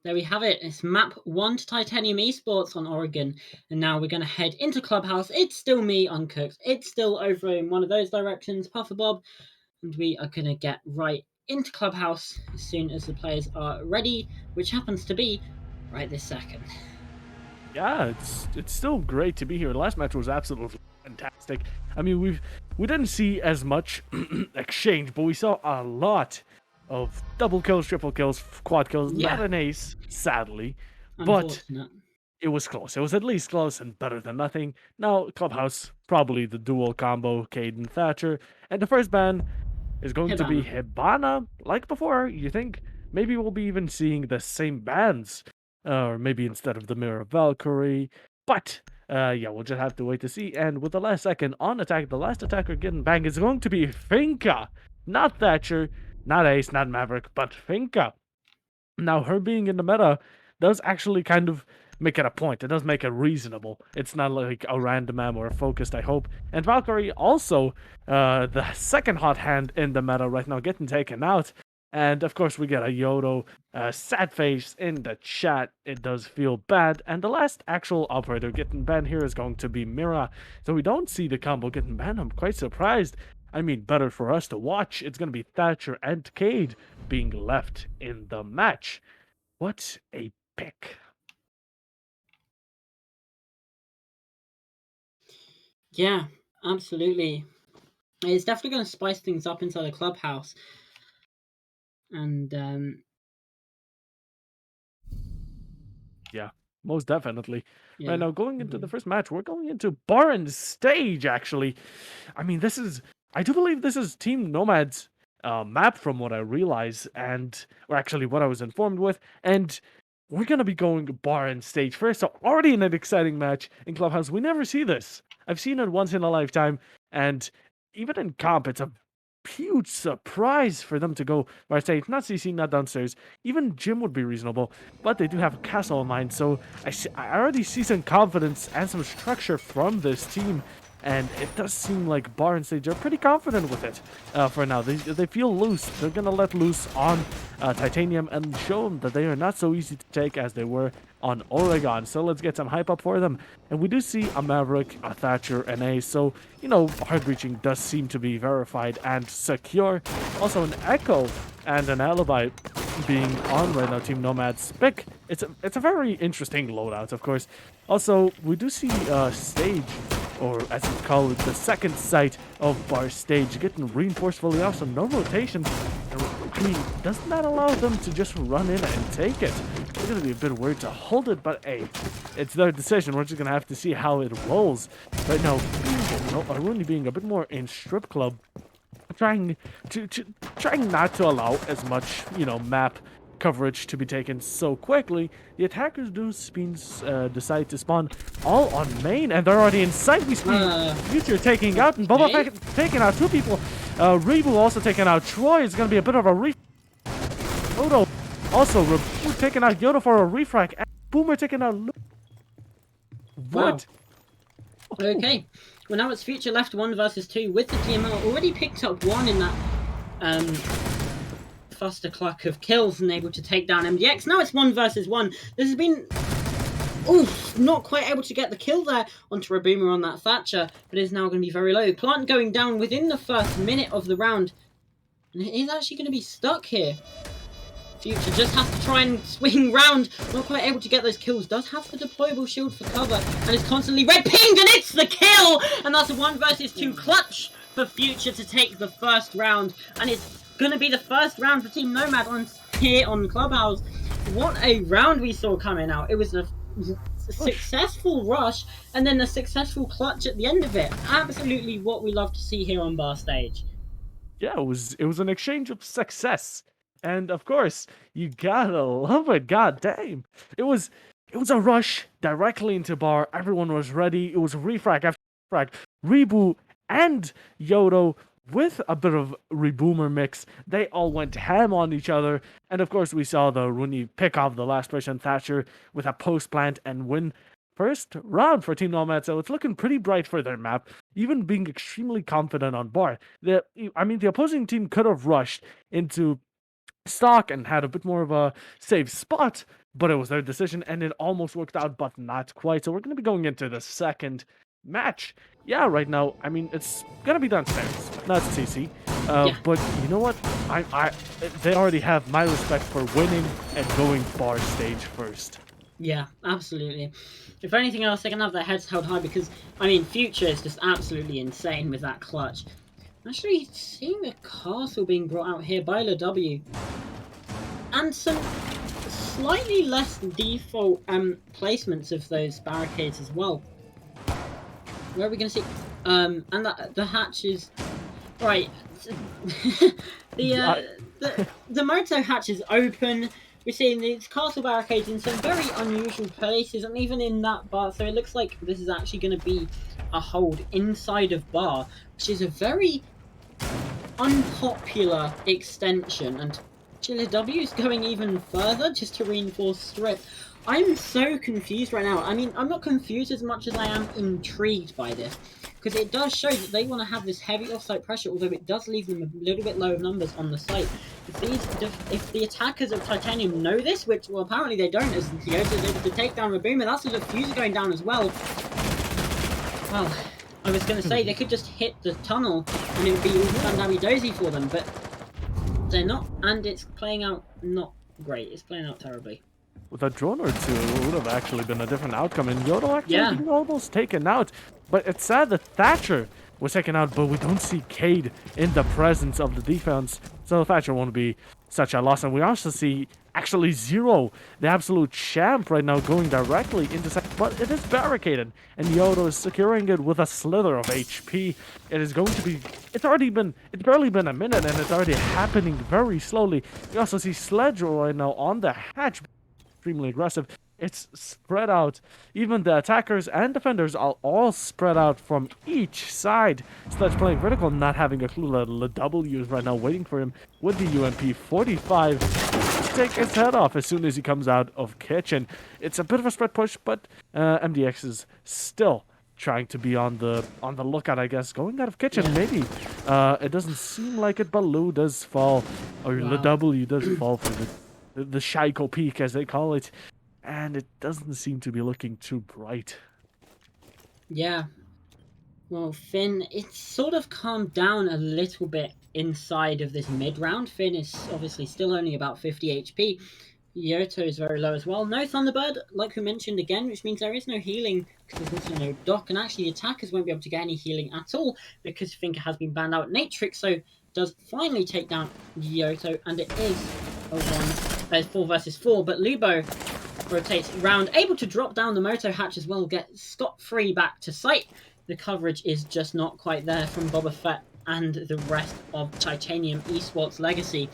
there we have it. It's map 1 to Titanium Esports on Oregon. And now we're going to head into Clubhouse. It's still me, Uncooked. It's still over in one of those directions, Puffer Bob. And we are going to get right into Clubhouse as soon as the players are ready, which happens to be right this second.
Yeah, it's still great to be here. The last match was absolutely fantastic. I mean, we didn't see as much exchange, but we saw a lot of double kills, triple kills, quad kills.
Yeah.
Not an ace, sadly, but
Unfortunate.
it was close. It was at least close and better than nothing. Now, Clubhouse, probably the dual combo, Cade and Thatcher. And the first ban is going to be Hibana. Like before, you think maybe we'll be even seeing the same bans. Or maybe instead of the Mirror Valkyrie. But, yeah, we'll just have to wait to see. And with the last second on attack, the last attacker getting banged is going to be Finka. Not Thatcher, not Ace, not Maverick, but Finka. Now, her being in the meta does actually kind of make it a point. It does make it reasonable. It's not like a random am or a focused, I hope. And Valkyrie also, the second hot hand in the meta right now, getting taken out. And of course, we get a Yodo sad face in the chat. It does feel bad. And the last actual operator getting banned here is going to be Mira. So we don't see the combo getting banned. I'm quite surprised. I mean, better for us to watch. It's going to be Thatcher and Cade being left in the match. What a pick.
Yeah, absolutely. It's definitely going to spice things up inside the Clubhouse. And
yeah, most definitely.
yeah.
Right now, going into the first match, we're going into Baron's stage, actually. I mean, I do believe this is Team Nomad's map from what I realize, or actually what I was informed with, and we're going to be going Baron stage first, so already in an exciting match in Clubhouse. We never see this. I've seen it once in a lifetime, and even in comp, it's a huge surprise for them to go right stage, not CC, not downstairs. Even gym would be reasonable, but they do have a castle in mind, so I already see some confidence and some structure from this team. And it does seem like Bar and Stage are pretty confident with it for now. They feel loose. They're going to let loose on Titanium and show them that they are not so easy to take as they were on Oregon. So let's get some hype up for them. And we do see a Maverick, a Thatcher, an Ace. So, you know, hard breaching does seem to be verified and secure. Also an Echo and an Alibi being on right now, Team Nomad's pick. It's a very interesting loadout, of course. Also, we do see Stage, or as we call it, the second site of Bar Stage, getting reinforced fully off, so no rotation. I mean, doesn't that allow them to just run in and take it? It's going to be a bit weird to hold it, but hey, it's their decision. We're just going to have to see how it rolls. Right now, Aruni being a bit more in strip club, trying not to allow as much, map coverage to be taken so quickly. The attackers do decide to spawn all on main, and they're already inside. We see Future taking out, and Boba taking out two people. Rebu also taking out Troy. It's going to be a bit of a Odo also taking out Yoda for a refract, and Boomer taking out What?
Wow. Okay. Well, now it's Future left 1 versus 2 with the TML. Already picked up 1 in that faster cluck of kills and able to take down MDX. Now it's 1 versus 1. This has been... Oof, not quite able to get the kill there onto a Boomer on that Thatcher, but is now going to be very low. Plant going down within the first minute of the round. And it is actually going to be stuck here. Future just has to try and swing round. Not quite able to get those kills. Does have the deployable shield for cover. And is constantly red pinged. And it's the kill! And that's a 1 versus 2 clutch for Future to take the first round. And it's going to be the first round for Team Nomad here on Clubhouse. What a round we saw coming out. It was a successful rush. And then a successful clutch at the end of it. Absolutely what we love to see here on Bar Stage.
Yeah, it was an exchange of success. And of course, you gotta love it. God damn. It was a rush directly into Bar. Everyone was ready. It was refrag after refrag. Rebu and Yodo with a bit of Reboomer mix. They all went ham on each other. And of course, we saw the Rooney pick off the last person, Thatcher, with a post plant and win first round for Team Nomad, so it's looking pretty bright for their map, even being extremely confident on Bar. The opposing team could have rushed into stock and had a bit more of a safe spot, but it was their decision and it almost worked out, but not quite. So we're going to be going into the second match. Yeah, right now, I mean, it's going to be downstairs. That's TC.
Yeah.
But you know what? They already have my respect for winning and going bar stage first.
Yeah, absolutely. If anything else, they can have their heads held high because, I mean, Future is just absolutely insane with that clutch. Actually, seeing the castle being brought out here by LW and some slightly less default placements of those barricades as well. Where are we going to see? And the hatches, right? The moto hatch is open. We're seeing these castle barricades in some very unusual places, and even in that bar. So it looks like this is actually going to be a hold inside of bar, which is a very unpopular extension. And Chiller W is going even further just to reinforce strip. I'm so confused right now. I mean, I'm not confused as much as I am intrigued by this, because it does show that they want to have this heavy off-site pressure, although it does leave them a little bit low of numbers on the site. If the attackers of Titanium know this, which, well, apparently they don't, as Yota's able to take down Raboomer, that's the diffuser going down as well. Well, I was going to say they could just hit the tunnel and it would be all fandawi-dozy for them, but they're not, and it's playing out not great. It's playing out terribly.
With a drone or two, it would have actually been a different outcome, and Yodo actually being almost taken out. But it's sad that Thatcher was taken out, but we don't see Cade in the presence of the defense, so Thatcher won't be such a loss. And we also see actually Zero, the absolute champ right now, going directly into second, but it is barricaded, and Yodo is securing it with a slither of HP. It is going to be, it's barely been a minute, and it's already happening very slowly. We also see Sledge right now on the hatch, extremely aggressive. It's spread out. Even the attackers and defenders are all spread out from each side. Sledge playing vertical, not having a clue. LW is right now waiting for him with the UMP 45 to take his head off as soon as he comes out of kitchen. It's a bit of a spread push, but MDX is still trying to be on the lookout, I guess. Going out of kitchen, maybe. It doesn't seem like it, but Lou does fall, or LW does fall for the Shaiko peak, as they call it, and it doesn't seem to be looking too bright.
Yeah. Well, Finn, it's sort of calmed down a little bit inside of this mid-round. Finn is obviously still only about 50 HP. Yoto is very low as well. No Thunderbird, like we mentioned again, which means there is no healing because there's also no dock, and actually attackers won't be able to get any healing at all because Finka has been banned out. Natrix, so does finally take down Yoto, and it is a 4 versus 4, but Lubo rotates around, able to drop down the moto hatch as well, get scot-free back to site. The coverage is just not quite there from Boba Fett and the rest of Titanium eSports Legacy.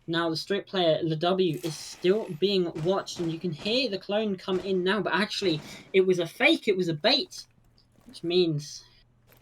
Now the strip player, LW, is still being watched, and you can hear the clone come in now, but actually it was a fake, it was a bait, which means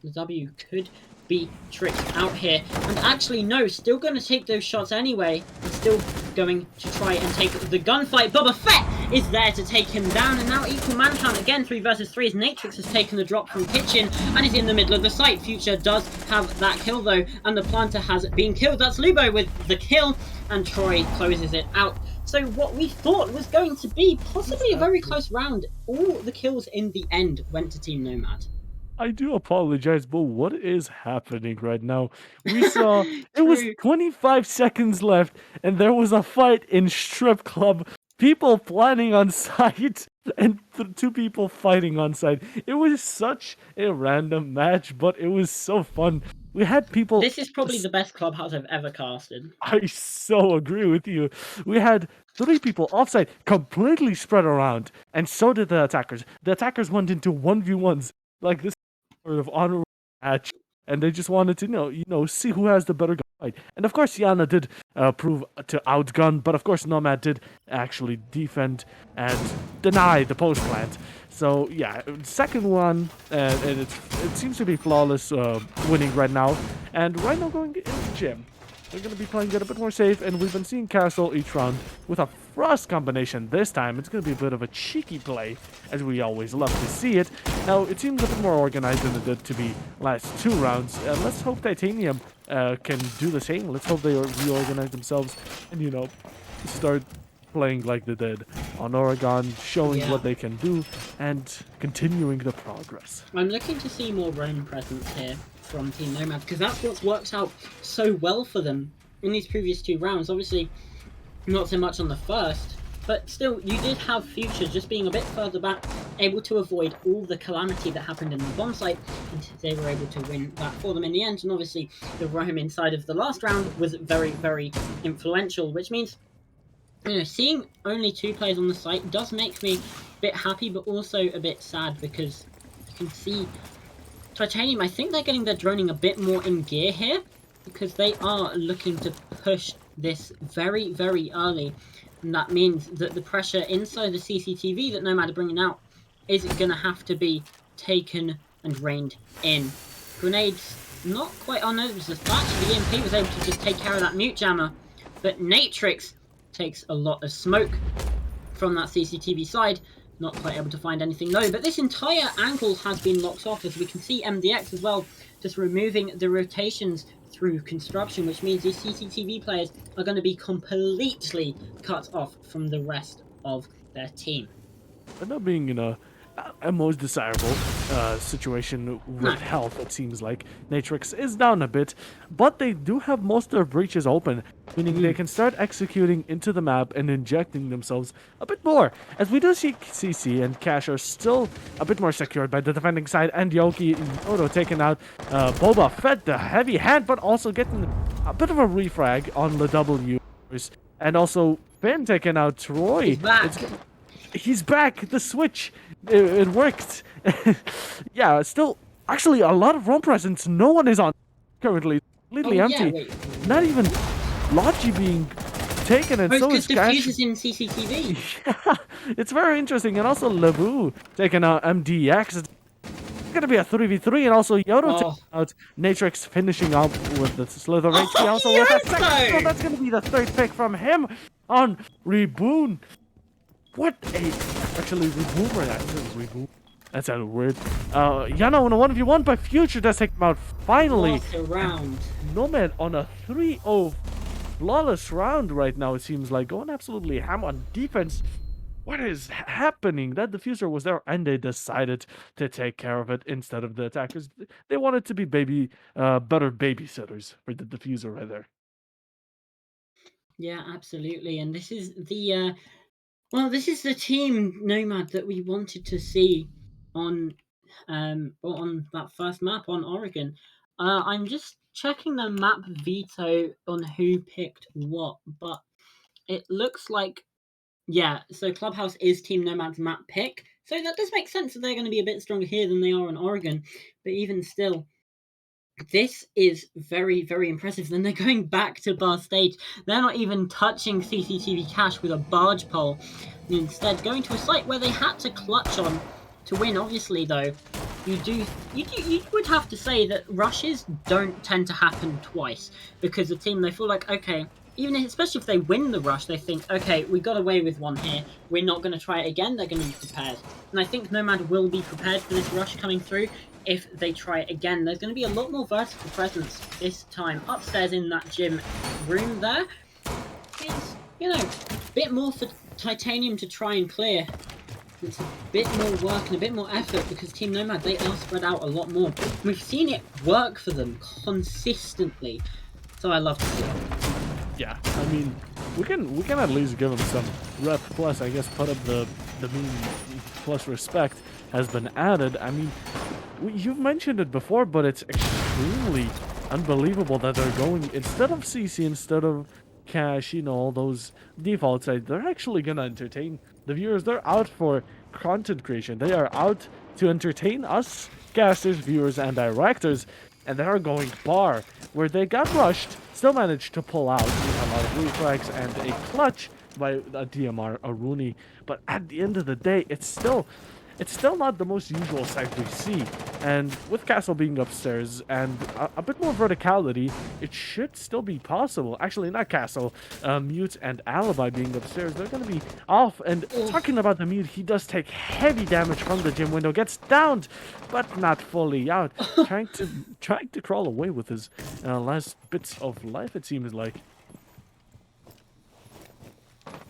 LW could be tricked out here. And actually, no, still going to take those shots anyway. And still going to try and take the gunfight. Boba Fett is there to take him down. And now equal man count again, 3 versus 3, as Natrix has taken the drop from Kitchen and is in the middle of the site. Future does have that kill, though, and the planter has been killed. That's Lubo with the kill, and Troy closes it out. So what we thought was going to be possibly a very close round, all the kills in the end went to Team Nomad.
I do apologize, but what is happening right now? We saw it was 25 seconds left, and there was a fight in strip club. People planning on site, and 2 people fighting on site. It was such a random match, but it was so fun. We had people.
This is probably the best clubhouse I've ever casted.
I so agree with you. We had 3 people offsite, completely spread around, and so did the attackers. The attackers went into 1v1s. Like this sort of honorable match, and they just wanted to see who has the better gunfight. And of course, Yana did prove to outgun, but of course, Nomad did actually defend and deny the post plant. So yeah, second one, and it seems to be flawless winning right now. And right now going into gym. They're going to be playing it a bit more safe, and we've been seeing Castle each round with a Frost combination. This time, it's going to be a bit of a cheeky play, as we always love to see it. Now, it seems a bit more organized than it did to be last 2 rounds. Let's hope Titanium can do the same. Let's hope they reorganize themselves and, you know, start playing like they did on Oregon, showing
Yeah.
what they can do and continuing the progress.
I'm looking to see more Roam presence here from Team Nomad because that's what's worked out so well for them in these previous 2 rounds. Obviously, not so much on the first, but still, you did have Future just being a bit further back, able to avoid all the calamity that happened in the bomb site, and they were able to win that for them in the end. And obviously, the Roam inside of the last round was very, very influential, which means, you know, seeing only 2 players on the site does make me a bit happy, but also a bit sad because you can see Titanium, I think they're getting their droning a bit more in gear here because they are looking to push this very, very early. And that means that the pressure inside the CCTV that Nomad are bringing out is going to have to be taken and reined in. Grenades, not quite. Oh no, it was the Thatcher. The EMP was able to just take care of that mute jammer. But Natrix takes a lot of smoke from that CCTV side. Not quite able to find anything though, but this entire angle has been locked off, as we can see MDX as well, just removing the rotations through construction, which means these CCTV players are going to be completely cut off from the rest of their team.
End up being in a most desirable situation with health, it seems like. Natrix is down a bit, but they do have most of their breaches open, meaning they can start executing into the map and injecting themselves a bit more. As we do see CC and Cash are still a bit more secured by the defending side, and Yoki Odo taking out Boba Fett, the heavy hand, but also getting a bit of a refrag on the W. And also Finn taking out Troy.
He's back.
He's back. The switch, it worked. Yeah, still, actually, a lot of roam presence. No one is on currently. Completely empty.
Yeah,
not even Logi being taken, and so is Cash.
Diffuse is in CCTV.
Yeah, it's very interesting. And also Lebu taking out MDX. It's gonna be a 3v3, and also Yodo taking out Natrix, finishing up with the Slither HP. Also with a second, so that's gonna be the 3rd pick from him on Reboon. What a... Actually, Reboon right now. Reboon. That sounded weird. Yano on a 1v1, but Future does take him out finally.
What a round.
Nomad on a 3-0 flawless round right now, it seems like. Going absolutely ham on defense. What is happening? That diffuser was there, and they decided to take care of it instead of the attackers. They wanted to be better babysitters for the diffuser right there.
Yeah, absolutely. And this is the... Well, this is the team Nomad that we wanted to see on that first map on Oregon. I'm just checking the map veto on who picked what, but it looks like, yeah, so Clubhouse is Team Nomad's map pick. So that does make sense that they're going to be a bit stronger here than they are on Oregon. But even still, this is very, very impressive. Then they're going back to bar stage. They're not even touching CCTV Cash with a barge pole. Instead, going to a site where they had to clutch on to win. Obviously, though, you would have to say that rushes don't tend to happen twice because the team, they feel like, okay, especially if they win the rush, they think, okay, we got away with one here. We're not going to try it again. They're going to be prepared. And I think Nomad will be prepared for this rush coming through. If they try it again, there's going to be a lot more vertical presence this time upstairs in that gym room there. It's, you know, a bit more for Titanium to try and clear. It's a bit more work and a bit more effort because Team Nomad, they are spread out a lot more. We've seen it work for them consistently. So I love to see it.
Yeah, I mean, we can at least give them some rep plus, I guess, put up the mean plus respect has been added. I mean, you've mentioned it before, but it's extremely unbelievable that they're going, instead of CC, instead of Cash, you know, all those default sites, they're actually gonna entertain the viewers. They're out for content creation. They are out to entertain us, casters, viewers, and directors, and they are going bar, where they got rushed, still managed to pull out a lot of refrags and a clutch by a DMR, a Rooney. But at the end of the day, it's still it's still not the most usual sight we see. And with Castle being upstairs and a bit more verticality, it should still be possible. Actually, not Castle, Mute and Alibi being upstairs, they're going to be off. And talking about the Mute, he does take heavy damage from the gym window, gets downed, but not fully out. trying to crawl away with his last bits of life, it seems like.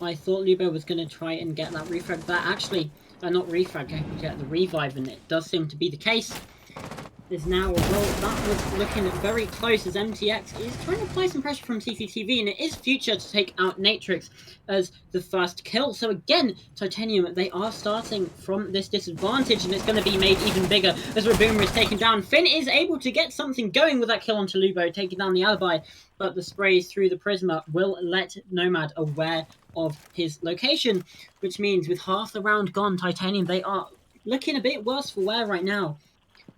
I thought Lubo was going to try and get that refrag. That actually, not refrag, get the revive, and it does seem to be the case. There's now a roll that was looking very close as MTX is trying to apply some pressure from CCTV, and it is Future to take out Natrix as the first kill. So again, Titanium, they are starting from this disadvantage, and it's going to be made even bigger as Raboomer is taken down. Finn is able to get something going with that kill onto Lubo, taking down the Alibi, but the sprays through the Prisma will let Nomad aware of his location, which means with half the round gone, Titanium, they are looking a bit worse for wear right now.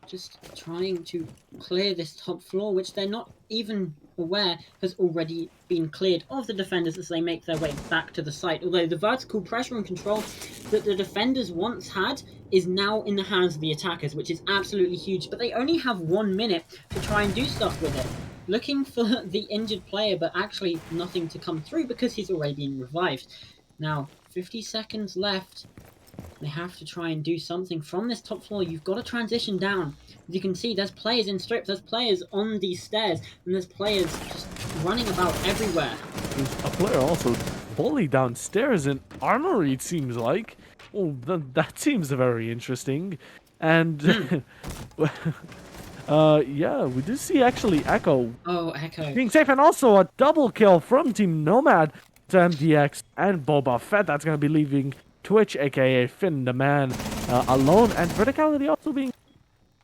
Just trying to clear this top floor, which they're not even aware has already been cleared of the defenders as they make their way back to the site. Although the vertical pressure and control that the defenders once had is now in the hands of the attackers, which is absolutely huge. But they only have 1 minute to try and do stuff with it. Looking for the injured player, but actually nothing to come through because he's already been revived. Now, 50 seconds left. They have to try and do something from this top floor. You've got to transition down. As you can see, there's players in strips, there's players on these stairs, and there's players just running about everywhere.
There's a player also fully downstairs in Armory, it seems like. Oh, that seems very interesting. And, yeah, we do see actually Echo.
Oh, Echo.
Being safe, and also a double kill from Team Nomad to MDX and Boba Fett. That's going to be leaving Twitch, aka Finn the Man, alone, and verticality also being.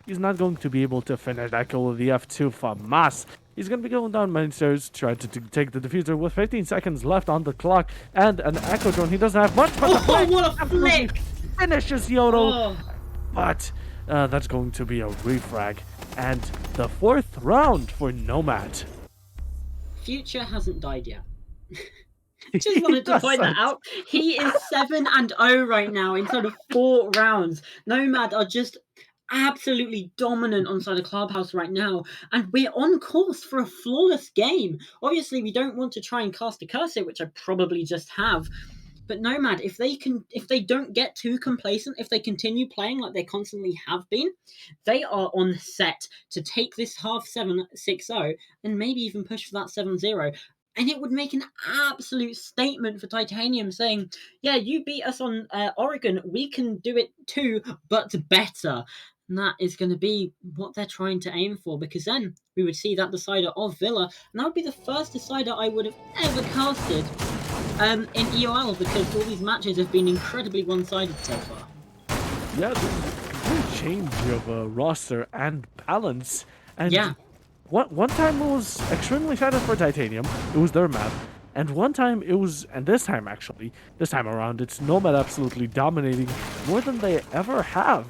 He's not going to be able to finish that kill with the F2 FAMAS. He's going to be going down main stairs, trying to take the diffuser with 15 seconds left on the clock, and an Echo drone. He doesn't have much, but
what a flick!
Finishes Yodel, but that's going to be a refrag, and the 4th round for Nomad.
Future hasn't died yet. Just wanted to point that out. He is 7-0 right now inside of 4 rounds. Nomad are just absolutely dominant inside the clubhouse right now, and we're on course for a flawless game. Obviously, we don't want to try and cast a curse here, which I probably just have. But Nomad, if they don't get too complacent, if they continue playing like they constantly have been, they are on set to take this half 7-6-0 and maybe even push for that 7-0. And it would make an absolute statement for Titanium saying, yeah, you beat us on Oregon, we can do it too, but better. And that is going to be what they're trying to aim for, because then we would see that decider of Villa, and that would be the first decider I would have ever casted in EOL, because all these matches have been incredibly one-sided so far.
Yeah, there's a complete change of roster and balance. And
yeah.
One time it was extremely excited for Titanium. It was their map. And one time it was, and this time around, it's Nomad absolutely dominating more than they ever have.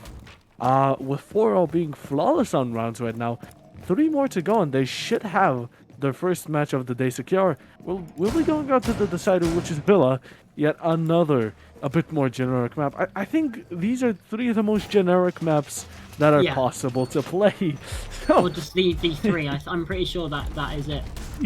With 4-0 being flawless on rounds right now. 3 more to go, and they should have their first match of the day secure. We'll be going out to the decider, which is Villa. Yet another, a bit more generic map. I think these are 3 of the most generic maps that are possible to play.
Or just the 3. I'm pretty sure that is it.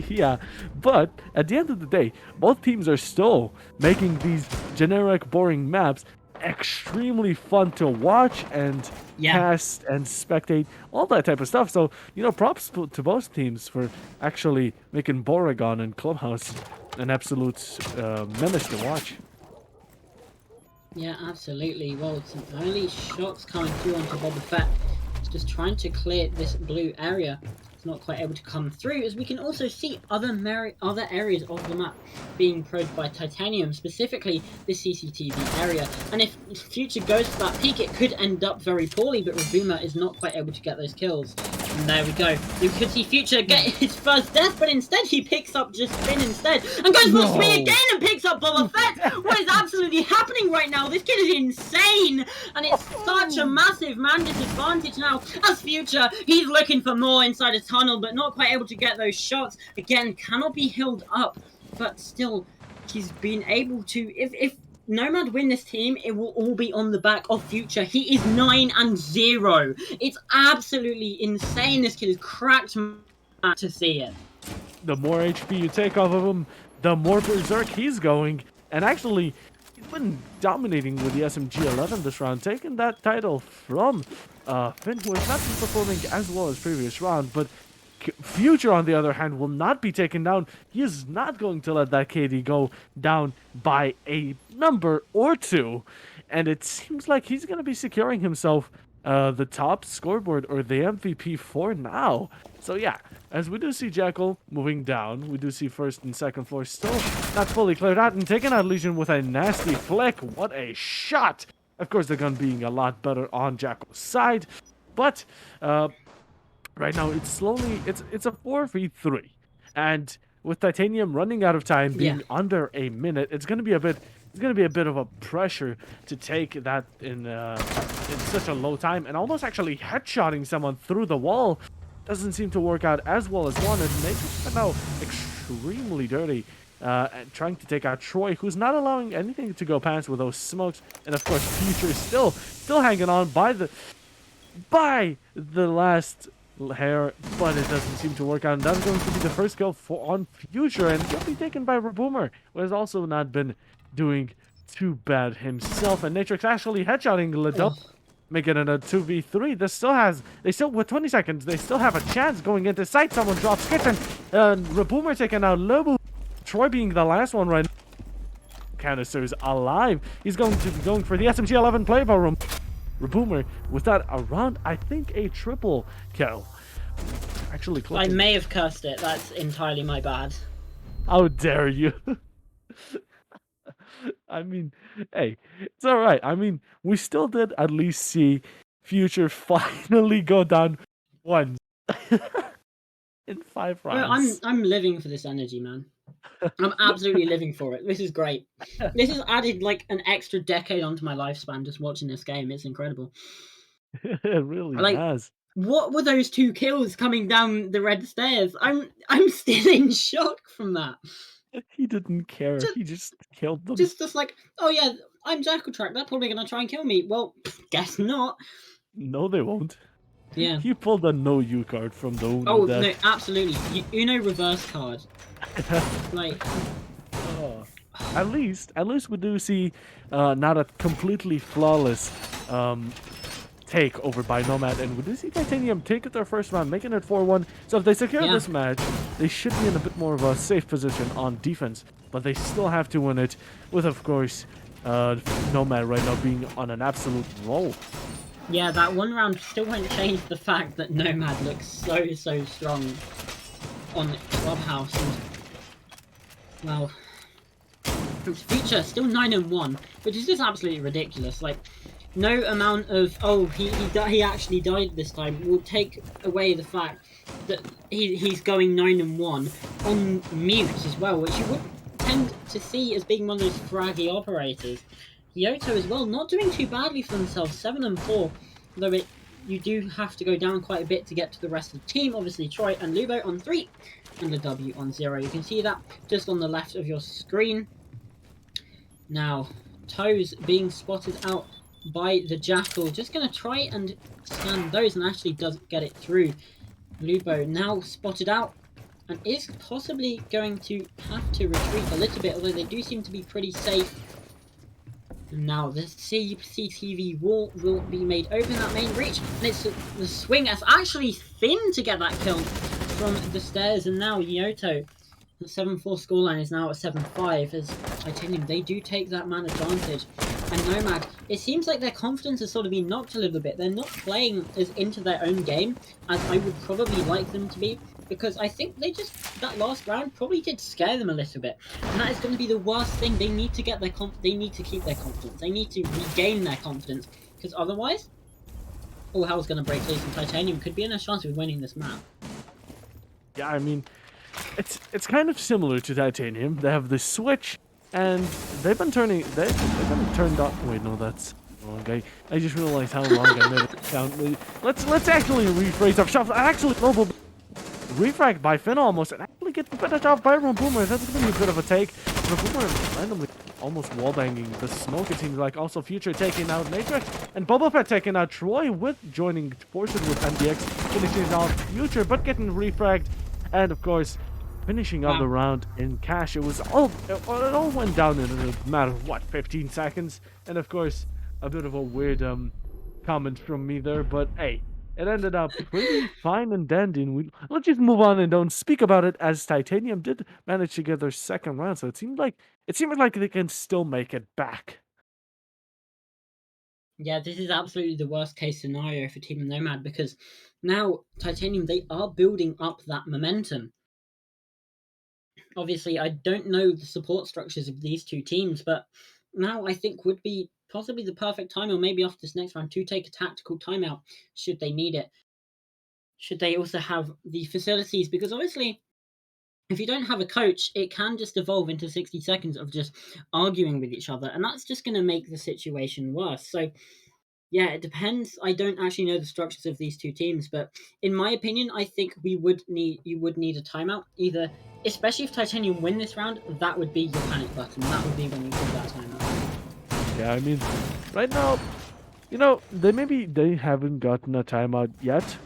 Yeah, but at the end of the day, both teams are still making these generic, boring maps extremely fun to watch and cast and spectate, all that type of stuff. So, props to both teams for actually making Boragon and Clubhouse an absolute menace to watch.
Yeah, absolutely. Well, some early shots coming through onto Boba Fett. It's just trying to clear this blue area. It's not quite able to come through, as we can also see other areas of the map being probed by Titanium, specifically the CCTV area. And if Future goes for that peak, it could end up very poorly, but Raboomer is not quite able to get those kills. And there we go. You could see Future get his first death, but instead he picks up just Finn instead. And goes for a swing again and picks up Boba Fett! What is absolutely happening right now? This kid is insane! And it's such a massive man disadvantage now. As Future, he's looking for more inside a tunnel, but not quite able to get those shots. Again, cannot be healed up. But still, he's been able to... If Nomad win this team, it will all be on the back of Future. He is 9-0. It's absolutely insane. This kid is cracked to see it.
The more HP you take off of him, the more berserk he's going. And actually, he's been dominating with the SMG-11 this round, taking that title from Finn, who has not been performing as well as previous round, but Future, on the other hand, will not be taken down. He is not going to let that KD go down by a number or two. And it seems like he's going to be securing himself the top scoreboard or the MVP for now. So yeah, as we do see Jekyll moving down, we do see first and second floor still not fully cleared out and taking out Legion with a nasty flick. What a shot! Of course, the gun being a lot better on Jekyll's side, but right now it's slowly it's a 4v3, and with Titanium running out of time, being under a minute, it's gonna be a bit of a pressure to take that in such a low time, and almost actually headshotting someone through the wall doesn't seem to work out as well as wanted. Matrix are now extremely dirty, and trying to take out Troy, who's not allowing anything to go past with those smokes, and of course Future is still hanging on by the last hair, but it doesn't seem to work out, and that's going to be the first kill on Future, and he'll be taken by Reboomer, who has also not been doing too bad himself. And Natrix actually headshotting Ladell, making it a 2v3. They still, with 20 seconds, they still have a chance going into sight. Someone drops Kitchen, and Reboomer taking out Lobu. Troy being the last one right now. Canisters alive. He's going to be going for the SMG-11 play room. Reboomer with that around, I think, a triple kill. Actually,
I may have cursed it. That's entirely my bad.
How dare you? I mean, hey, it's all right. I mean, we still did at least see Future finally go down once in 5 rounds.
I'm living for this energy, man. I'm absolutely living for it. This is great. This has added like an extra decade onto my lifespan just watching this game. It's incredible.
It really has.
What were those 2 kills coming down the red stairs? I'm still in shock from that.
He didn't care. He just killed them.
Just like, oh yeah, I'm Jackal Track. They're probably gonna try and kill me. Well, guess not.
No, they won't.
Yeah.
He pulled a no U card from the Uno.
Oh no, absolutely. Uno reverse card. Like.
At least we do see not a completely flawless take over by Nomad, and we do see Titanium take it their first round, making it 4-1. So if they secure this match, they should be in a bit more of a safe position on defense, but they still have to win it with, of course, Nomad right now being on an absolute roll.
Yeah, that one round still won't change the fact that Nomad looks so strong on Clubhouse. And, well, Future still 9-1, which is just absolutely ridiculous. Like, no amount of he actually died this time will take away the fact that he's going 9-1 on mute as well, which you would tend to see as being one of those fraggy operators. Yoto as well, not doing too badly for themselves, 7-4, though you do have to go down quite a bit to get to the rest of the team. Obviously Troy and Lubo on 3 and the W on 0. You can see that just on the left of your screen. Now, Toes being spotted out by the Jackal, just going to try and scan those, and actually does get it through. Lubo now spotted out and is possibly going to have to retreat a little bit, although they do seem to be pretty safe. And now the CCTV wall will be made open, that main breach, and it's the swing. That's actually Finn to get that kill from the stairs, and now Yoto. The 7-4 scoreline is now at 7-5 as Titanium, they do take that man advantage. And Nomad, it seems like their confidence has sort of been knocked a little bit. They're not playing as into their own game as I would probably like them to be, because I think that last round probably did scare them a little bit. And that is going to be the worst thing. They need to get they need to keep their confidence. They need to regain their confidence, because otherwise, all hell's going to break loose, and Titanium could be in a chance of winning this map.
Yeah, I mean, it's kind of similar to Titanium. They have the switch, and they've been turned on. Wait, no, that's wrong. I just realized how long I made it sound. Let's actually rephrase our stuff. Actually, global refrag by Finn almost, and actually getting finished off by Boomer. That's going to be a bit of a take. Boomer randomly almost wallbanging the smoke, it seems like. Also, Future taking out Matrix, and Boba Fett taking out Troy with joining forces with MDX, finishing off Future, but getting refragged. And of course, finishing up the
Wow.
round in cash. It all went down in a matter of what, 15 seconds. And of course, a bit of a weird comment from me there, but hey, it ended up pretty fine and dandy. And let's just move on and don't speak about it, as Titanium did manage to get their second round. So it seemed like they can still make it back.
Yeah, this is absolutely the worst case scenario for Team Nomad because now Titanium, they are building up that momentum. Obviously, I don't know the support structures of these two teams, but now I think would be possibly the perfect time, or maybe after this next round, to take a tactical timeout should they need it. Should they also have the facilities? Because obviously, if you don't have a coach, it can just evolve into 60 seconds of just arguing with each other, and that's just going to make the situation worse. So, yeah, it depends. I don't actually know the structures of these two teams, but in my opinion, I think you would need a timeout. Either, especially if Titanium win this round, that would be your panic button. That would be when you call that timeout.
Yeah, I mean, right now, they haven't gotten a timeout yet,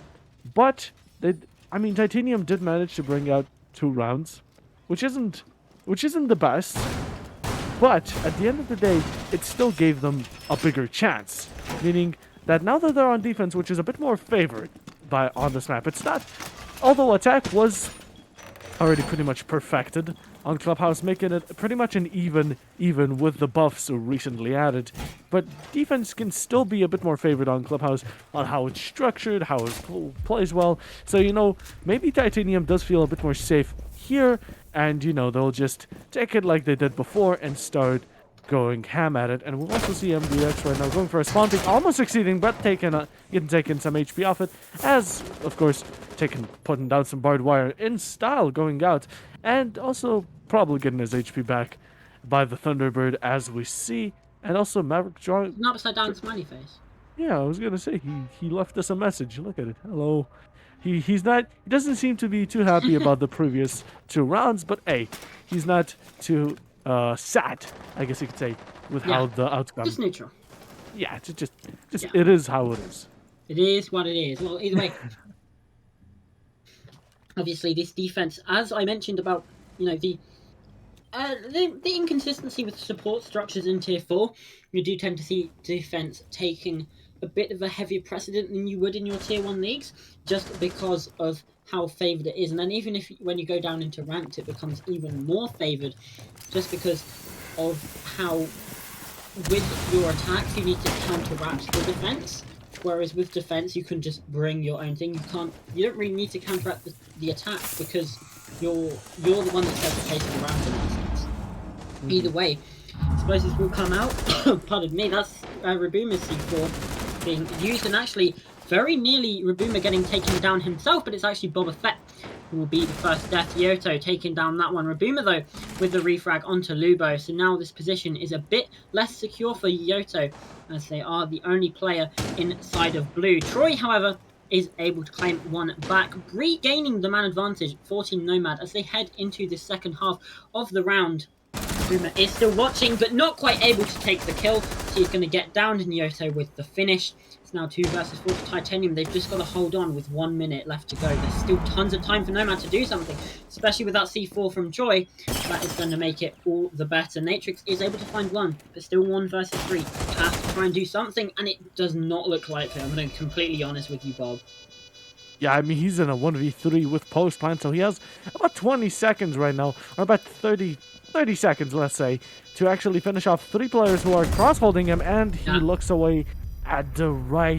but Titanium did manage to bring out 2 rounds, which isn't the best, but at the end of the day, it still gave them a bigger chance. Meaning that now that they're on defense, which is a bit more favored by on this map, it's not. Although attack was already pretty much perfected on Clubhouse, making it pretty much an even with the buffs recently added. But defense can still be a bit more favored on Clubhouse on how it's structured, how it plays well. So, maybe Titanium does feel a bit more safe here, and, they'll just take it like they did before and start going ham at it. And we'll also see MDX right now going for a spawn pick, almost succeeding, but getting taken some HP off it, as, of course, putting down some barbed wire in style going out, and also probably getting his HP back by the Thunderbird, as we see. And also Maverick
It's an upside down smiley face.
yeah, I was gonna say he left us a message. Look at it. Hello. He doesn't seem to be too happy about the previous 2 rounds, but hey, he's not too sad, I guess you could say, with
Yeah,
how the outcome.
just neutral.
Yeah, it's just
Yeah,
it is how it is.
it is what it is. Well, either way, obviously this defense, as I mentioned about, the the inconsistency with support structures in Tier 4, you do tend to see defense taking a bit of a heavier precedent than you would in your Tier 1 leagues, just because of how favoured it is. And then even if when you go down into ranked, it becomes even more favoured, just because of how, with your attacks, you need to counteract the defense. Whereas with defense, you can just bring your own thing. You don't really need to counteract the attack because you're the one that sets the pace of the round in that sense. Either way, explosives will come out. Pardon me, that's Rabuma's C4 being used, and actually very nearly Rabuma getting taken down himself, but it's actually Boba Fett who will be the first death. Yoto taking down that one. Rabuma, though, with the refrag onto Lubo, so now this position is a bit less secure for Yoto, as they are the only player inside of blue. Troy, however, is able to claim one back, regaining the man advantage for Team Nomad as they head into the second half of the round. Boomer is still watching, but not quite able to take the kill. So he's going to get down to Nyoto with the finish. It's now 2 versus 4 for Titanium. They've just got to hold on with 1 minute left to go. There's still tons of time for Nomad to do something, especially with that C4 from Joy. That is going to make it all the better. Natrix is able to find one, but still 1 versus 3. Has to try and do something, and it does not look likely. I'm going to be completely honest with you, Bob.
Yeah, I mean, he's in a 1v3 with post plant, so he has about 20 seconds right now, or about 30 seconds, let's say, to actually finish off 3 players who are cross-holding him, and he looks away at the wrong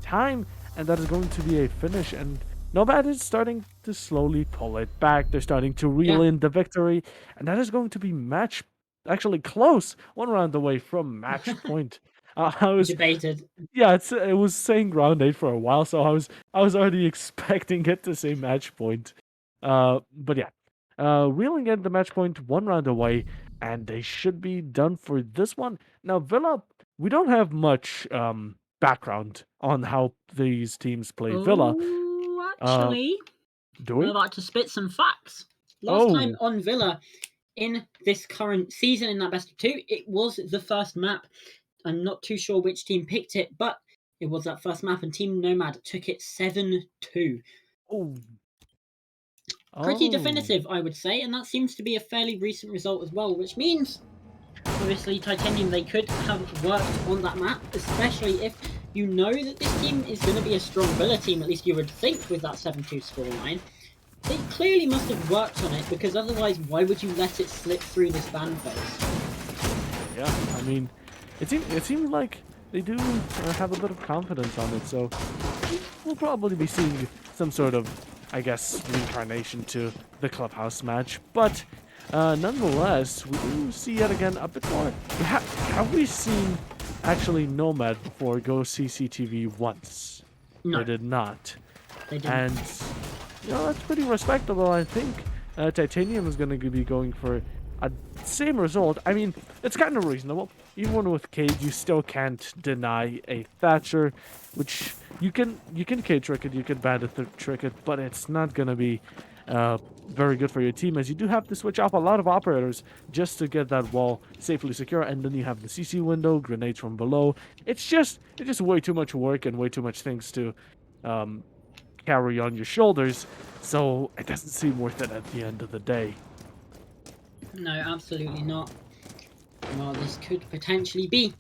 time, and that is going to be a finish, and Nomad is starting to slowly pull it back. They're starting to reel in the victory, and that is going to be actually close, 1 round away from match point. I was
Debated.
Yeah, it was saying round 8 for a while, so I was already expecting it to say match point. But yeah, reeling in the match point 1 round away, and they should be done for this one. Now, Villa, we don't have much background on how these teams play Villa.
Oh,
Uh,
actually.
Do
I'm
we?
about to spit some facts. Last time
Oh,
on Villa in this current season in that best of two, it was the first map. I'm not too sure which team picked it, but it was that first map, and Team Nomad took it 7-2.
oh,
Pretty
oh.
definitive, I would say, and that seems to be a fairly recent result as well, which means, obviously, Titanium, they could have worked on that map, especially if you know that this team is going to be a strong Villa team, at least you would think with that 7-2 scoreline. They clearly must have worked on it, because otherwise, why would you let it slip through this ban phase?
Yeah, I mean, it seems like they do have a bit of confidence on it, so we'll probably be seeing some sort of, I guess, reincarnation to the clubhouse match. But nonetheless, we do see yet again a bit more. Have we seen actually Nomad before go CCTV once? They
No,
did not,
they didn't.
and that's pretty respectable. I think Titanium is going to be going for a same result. I mean, it's kind of reasonable. Even with Cade, you still can't deny a Thatcher, which you can Cade trick it, you can Bandit trick it, but it's not going to be very good for your team, as you do have to switch off a lot of operators just to get that wall safely secure, and then you have the CC window, grenades from below. It's just way too much work and way too much things to um, carry on your shoulders, so it doesn't seem worth it at the end of the day.
No, absolutely not. Well, this could potentially be,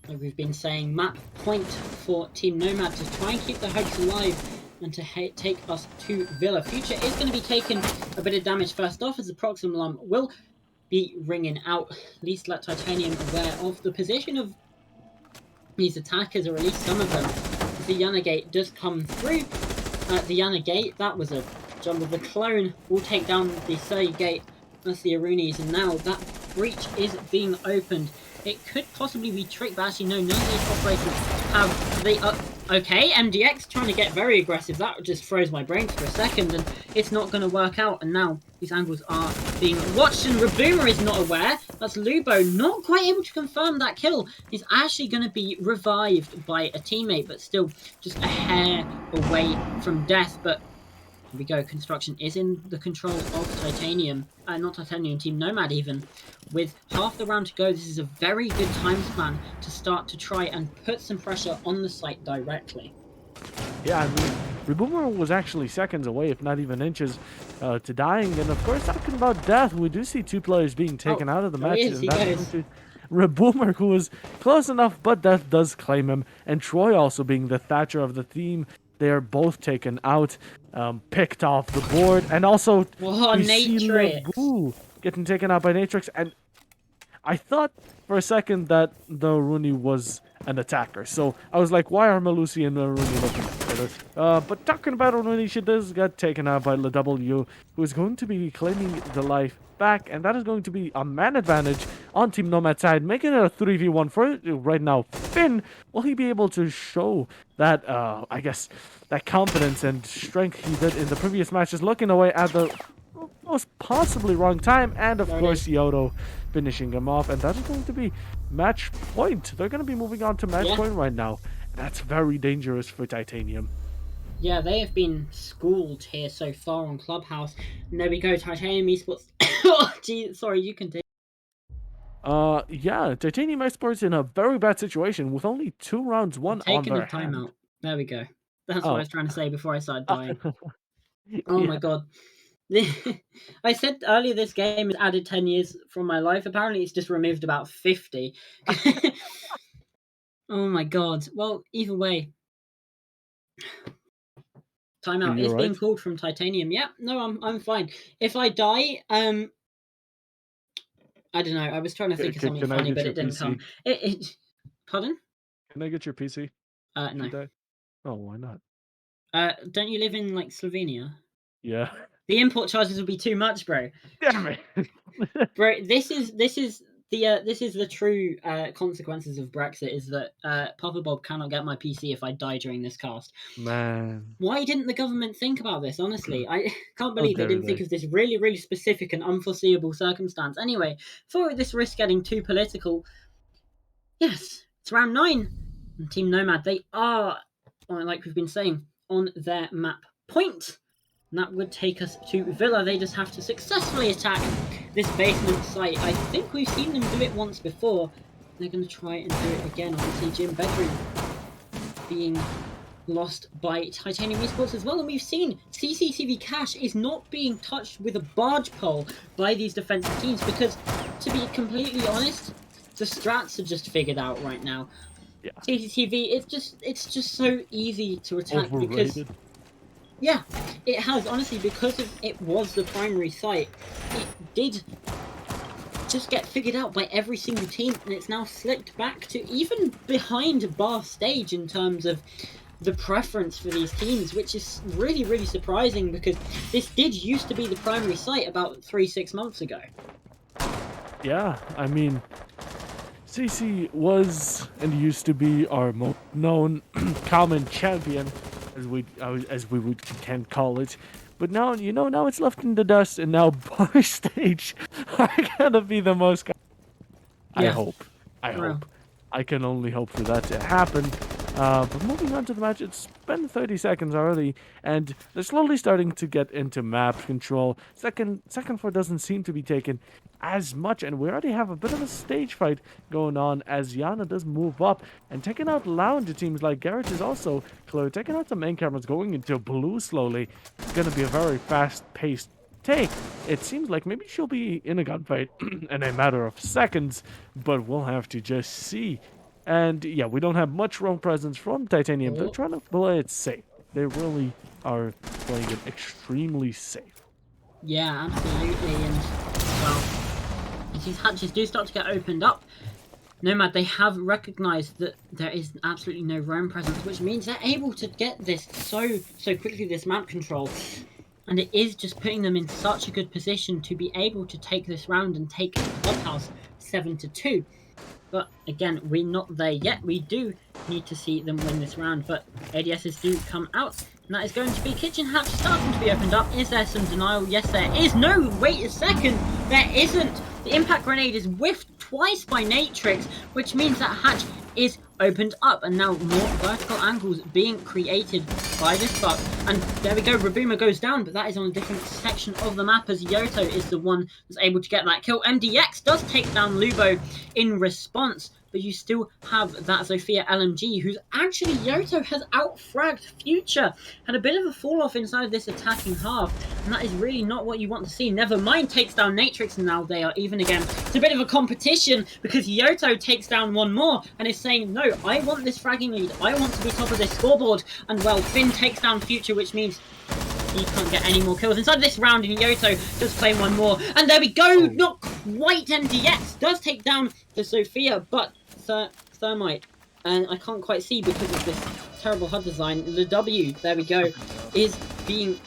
like we've been saying, map point for Team Nomad to try and keep the hopes alive and to take us to Villa. Future is going to be taking a bit of damage first off, as the Proxim alarm will be ringing out. At least let Titanium aware of the position of these attackers, or at least some of them. The Yana Gate does come through. The Yana Gate, that was a jumble. The clone will take down the Surrey Gate. That's the Arunis, and now that breach is being opened. It could possibly be tricked, but actually no, none of these operators have the... okay, MDX trying to get very aggressive. That just froze my brains for a second, and it's not going to work out. And now these angles are being watched, and Raboomer is not aware. That's Lubo, not quite able to confirm that kill. He's actually going to be revived by a teammate, but still just a hair away from death. But here we go. Construction is in the control of Titanium. Not Titanium, Team Nomad even. With half the round to go, this is a very good time span to start to try and put some pressure on the site directly.
Yeah, I mean, Reboomer was actually seconds away, if not even inches, to dying. And of course, talking about death, we do see two players being taken out of the match.
He goes.
Reboomer, who was close enough, but death does claim him. And Troy also being the Thatcher of the team. They are both taken out, picked off the board. And also, we see Lebu getting taken out by Natrix. And I thought for a second that the Rooney was an attacker. So I was like, why are Malusi and Rooney looking at each other? But talking about Rooney, she does get taken out by LeW, who is going to be claiming the life back, and that is going to be a man advantage on Team Nomad side, making it a 3v1 for right now. Finn, will he be able to show that, I guess, that confidence and strength he did in the previous matches, looking away at the most possibly wrong time, and of course Yodo finishing him off, and that is going to be match point. They're going to be moving on to match point right now. That's very dangerous for Titanium.
Yeah, they have been schooled here so far on Clubhouse. And there we go, Titanium eSports. Oh, geez, sorry, you can take.
Yeah, Titanium eSports in a very bad situation with only 2 rounds won on their hand.
Timeout. There we go. That's what I was trying to say before I started dying. Oh
yeah.
my god. I said earlier this game has added 10 years from my life. Apparently, it's just removed about 50. Oh my god. Well, either way, timeout is being called from Titanium. Yeah, no, I'm fine. If I die, I don't know. I was trying to think of something funny, but it didn't come. Pardon?
Can I get your PC?
No.
Oh, why not?
Don't you live in like Slovenia?
Yeah.
The import charges would be too much, bro.
Damn it.
Bro, this is the true consequences of Brexit, is that Papa Bob cannot get my PC if I die during this cast.
Man.
Why didn't the government think about this? Honestly, I can't believe they didn't think of this really, really specific and unforeseeable circumstance. Anyway, for this risk getting too political, yes, it's round 9. And Team Nomad, they are, like we've been saying, on their map point. And that would take us to Villa. They just have to successfully attack this basement site. I think we've seen them do it once before. They're going to try and do it again. Obviously, Gym Bedroom being lost by Titanium Esports as well. And we've seen CCTV Cash is not being touched with a barge pole by these defensive teams because, to be completely honest, the strats are just figured out right now.
Yeah.
CCTV, it's just so easy to attack because...
Overrated.
Yeah, it has, honestly, because it was the primary site, it did just get figured out by every single team, and it's now slipped back to even behind bar stage in terms of the preference for these teams, which is really, really surprising because this did used to be the primary site about 3-6 months ago.
Yeah, I mean, CC was and used to be our most known common champion, as we can call it. But now, now it's left in the dust, and now bar stage are gonna be the most. I hope. I can only hope for that to happen. But moving on to the match, it's been 30 seconds already, and they're slowly starting to get into map control. Second floor doesn't seem to be taken as much, and we already have a bit of a stage fight going on as Yana does move up and taking out lounge teams like Garrett is also clear. Taking out the main cameras, going into blue slowly. It's going to be a very fast-paced take. It seems like maybe she'll be in a gunfight in a matter of seconds, but we'll have to just see. And yeah, we don't have much roam presence from Titanium. They're trying to play it safe. They really are playing it extremely safe.
Yeah, absolutely. And, well, as these hatches do start to get opened up, Nomad, they have recognized that there is absolutely no roam presence, which means they're able to get this so quickly, this map control. And it is just putting them in such a good position to be able to take this round and take Clubhouse 7-2. But again, we're not there yet. We do need to see them win this round. But ADSs do come out. And that is going to be Kitchen Hatch starting to be opened up. Is there some denial? Yes, there is. No, wait a second. There isn't. The impact grenade is whiffed twice by Natrix, which means that Hatch is opened up. And now more vertical angles being created by this buck. And there we go. Rabuma goes down, but that is on a different section of the map as Yoto is the one that's able to get that kill. MDX does take down Lubo in response, but you still have that Zofia LMG, who's actually, Yoto has outfragged Future. Had a bit of a fall off inside this attacking half, and that is really not what you want to see. Nevermind takes down Natrix, and now they are even again. It's a bit of a competition because Yoto takes down one more and is saying, no, I want this fragging lead. I want to be top of this scoreboard. And well, Finn takes down Future, which means he can't get any more kills inside this round, and Yoto does claim one more. And there we go, not quite. MDX does take down the Sophia, but Thermite, and I can't quite see because of this terrible HUD design. The W, there we go, is being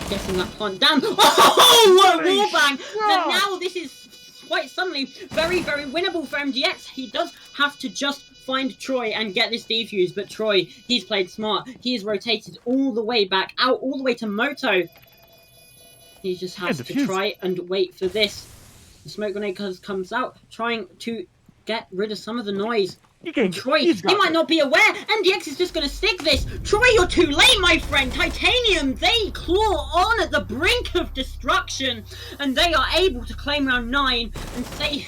getting that plant down. Oh, what a wallbang! But now this is quite suddenly very, very winnable for MDX. He does have to just find Troy and get this defuse, but Troy, he's played smart. He is rotated all the way back out, all the way to Moto. He just has to try and wait for this. The smoke grenade comes out, trying to get rid of some of the noise. Troy, they might not be aware. MDX is just going to stick this. Troy, you're too late, my friend. Titanium, they claw on at the brink of destruction, and they are able to claim round 9 and say,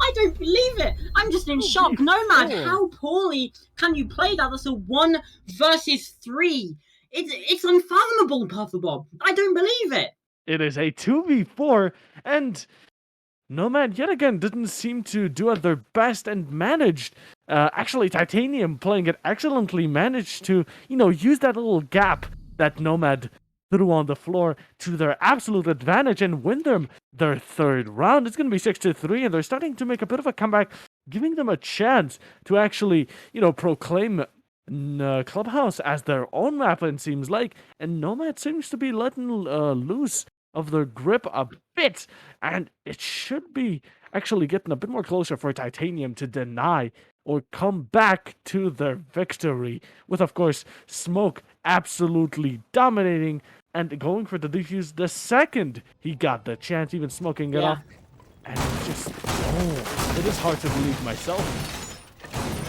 I don't believe it. I'm just in shock. Nomad, how poorly can you play that? That's a 1 versus 3. It's unfathomable, Puffer Bob. I don't believe it.
It is a 2v4, and Nomad yet again didn't seem to do at their best and managed, actually Titanium playing it excellently, managed to, use that little gap that Nomad threw on the floor to their absolute advantage and win them their third round. It's going to be 6-3, and they're starting to make a bit of a comeback, giving them a chance to actually, proclaim Clubhouse as their own map, it seems like, and Nomad seems to be letting loose of their grip a bit, and it should be actually getting a bit more closer for Titanium to deny or come back to their victory, with, of course, Smoke absolutely dominating and going for the defuse the second he got the chance, even smoking it off. And it's just, it is hard to believe myself.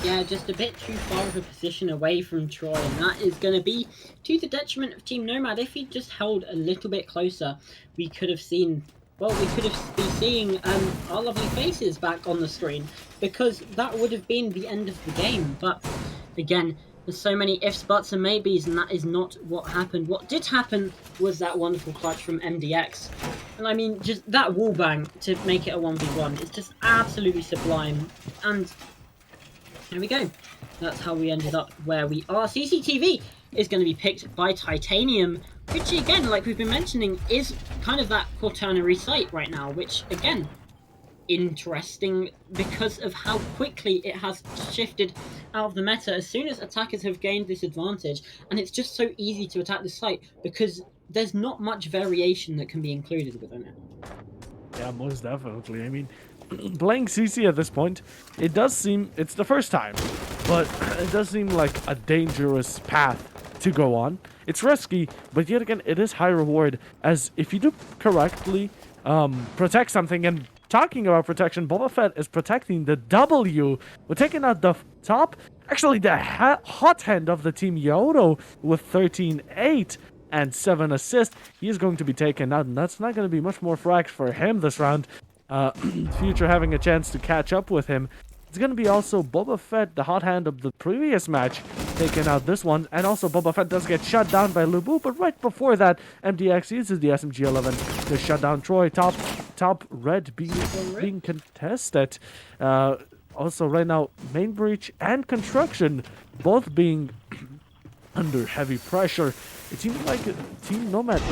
Yeah, just a bit too far of a position away from Troy, and that is going to be to the detriment of Team Nomad. If he just held a little bit closer, we could have seen, well, we could have been seeing our lovely faces back on the screen, because that would have been the end of the game. But again, there's so many ifs, buts, and maybes, and that is not what happened. What did happen was that wonderful clutch from MDX. And I mean, just that wall bang to make it a 1v1 is just absolutely sublime. And there we go. That's how we ended up where we are. CCTV is going to be picked by Titanium, which again, like we've been mentioning, is kind of that quaternary site right now, which again, interesting because of how quickly it has shifted out of the meta as soon as attackers have gained this advantage, and it's just so easy to attack this site because there's not much variation that can be included within it.
Yeah, most definitely. I mean, playing CC at this point, it does seem, it's the first time, but it does seem like a dangerous path to go on. It's risky, but yet again, it is high reward, as if you do correctly protect something. And talking about protection, Boba Fett is protecting the W. We're taking out the top, actually the hot hand of the team, Yodo, with 13-8 and 7 assists. He is going to be taken out, and that's not going to be much more frags for him this round. Future having a chance to catch up with him. It's going to be also Boba Fett, the hot hand of the previous match, taking out this one. And also Boba Fett does get shut down by Lubu, but right before that, MDX uses the SMG-11 to shut down Troy. Top red being contested. Also right now, main breach and construction both being under heavy pressure. It seems like Team Nomad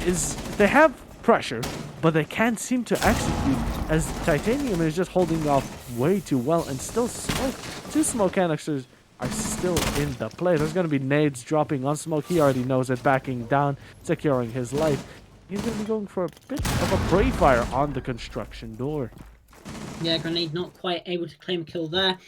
is they have pressure, but they can't seem to execute, as Titanium is just holding off way too well, and still Smoke. 2 smoke canisters are still in the play. There's going to be nades dropping on Smoke. He already knows it, backing down, securing his life. He's going to be going for a bit of a spray fire on the construction door.
Yeah, Grenade not quite able to claim a kill there.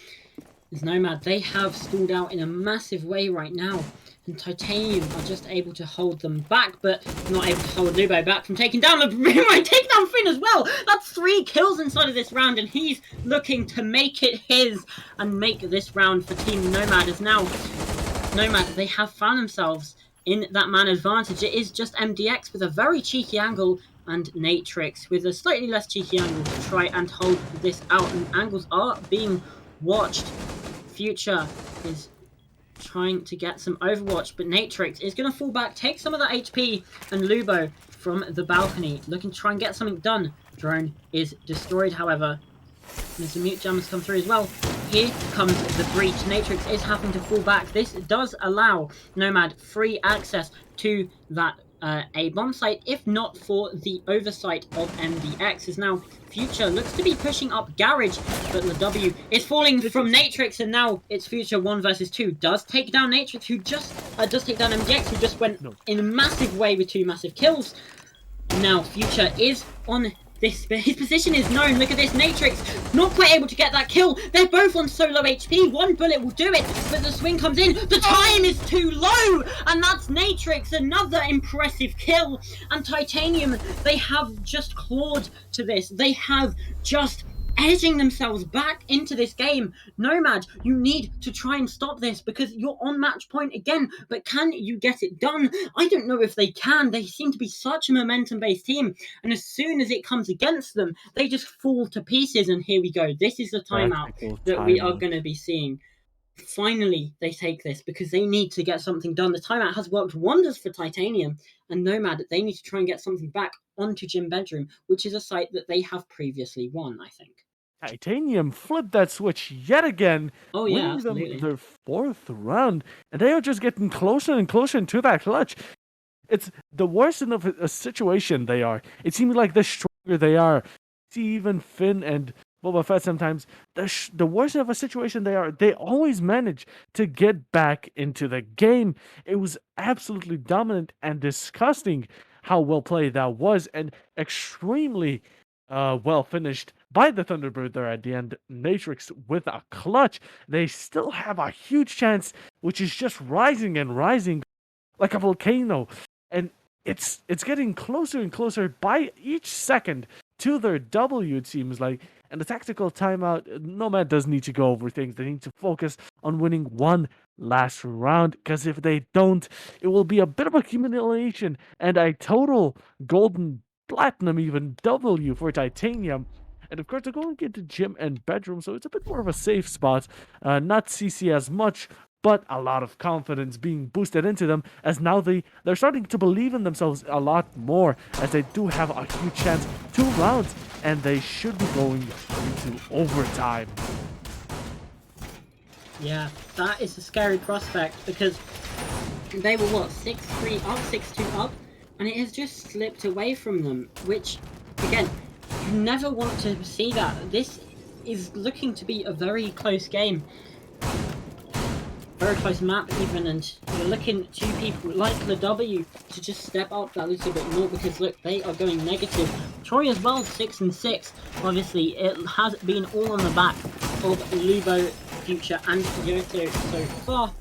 As Nomad, they have stalled out in a massive way right now. And Titanium are just able to hold them back, but not able to hold Lubo back from taking down the takedown Finn as well. That's 3 kills inside of this round, and he's looking to make it his and make this round for Team Nomad. As now, Nomad, they have found themselves in that man advantage. It is just MDX with a very cheeky angle, and Natrix with a slightly less cheeky angle to try and hold this out. And angles are being watched. Future is trying to get some Overwatch, but Natrix is going to fall back, take some of that HP, and Lubo from the balcony, looking to try and get something done. Drone is destroyed, however. There's some mute jammers come through as well. Here comes the breach. Natrix is having to fall back. This does allow Nomad free access to that A-bomb site, if not for the oversight of MDX. As now Future looks to be pushing up Garage, but the W is falling from Natrix, and now it's Future 1 versus 2. Does take down Natrix, who just does take down MDX, who just went in a massive way with 2 massive kills. Now Future is on this, his position is known. Look at this, Natrix not quite able to get that kill. They're both on so low HP. 1 bullet will do it, but the swing comes in. The time is too low, and that's Natrix. Another impressive kill. And Titanium, they have just clawed to this. They have just edging themselves back into this game. Nomad, you need to try and stop this because you're on match point again, but can you get it done? I don't know if they can. They seem to be such a momentum-based team, and as soon as it comes against them, they just fall to pieces, and here we go. This is the timeout that we are going to be seeing. Finally, they take this because they need to get something done. The timeout has worked wonders for Titanium, and Nomad, they need to try and get something back onto Gym Bedroom, which is a site that they have previously won, I think.
Titanium flipped that switch yet again, winning them their 4th round, and they are just getting closer and closer into that clutch. It's the worse of a situation they are. It seems like the stronger they are. See, even Finn and Boba Fett sometimes, the worse of a situation they are, they always manage to get back into the game. It was absolutely dominant and disgusting how well played that was, and extremely well finished by the Thunderbird there at the end. Natrix with a clutch. They still have a huge chance, which is just rising and rising like a volcano. And it's getting closer and closer by each second to their W, it seems like. And the tactical timeout, Nomad does need to go over things. They need to focus on winning one last round, because if they don't, it will be a bit of accumulation and a total golden platinum, even W for titanium. And of course, they're going into gym and bedroom, so it's a bit more of a safe spot. Not CC as much, but a lot of confidence being boosted into them, as now they're starting to believe in themselves a lot more, as they do have a huge chance. 2 rounds, and they should be going into overtime.
Yeah, that is a scary prospect, because they were, what, 6-3 up, 6-2 up, and it has just slipped away from them, which, again, you never want to see that. This is looking to be a very close game. Very close map even, and you're looking to people like the W to just step up that little bit more, because look, they are going negative. Troy as well, 6-6. Obviously, it has been all on the back of Lubo, Future, and Yoto so far.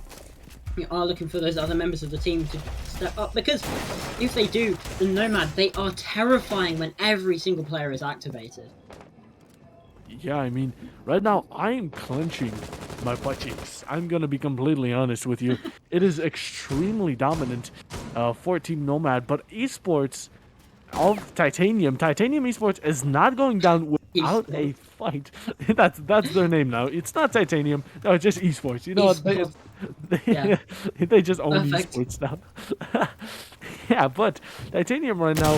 You are looking for those other members of the team to step up, because if they do, the Nomad, they are terrifying when every single player is activated.
Yeah, I mean, right now I'm clenching my butt cheeks. I'm gonna be completely honest with you. It is extremely dominant for Team Nomad, but esports of Titanium esports is not going down without a fight. That's their name now. It's not Titanium. No, it's just esports. You know what?
Yeah.
They just own
Perfect.
esports now. Yeah, but Titanium right now,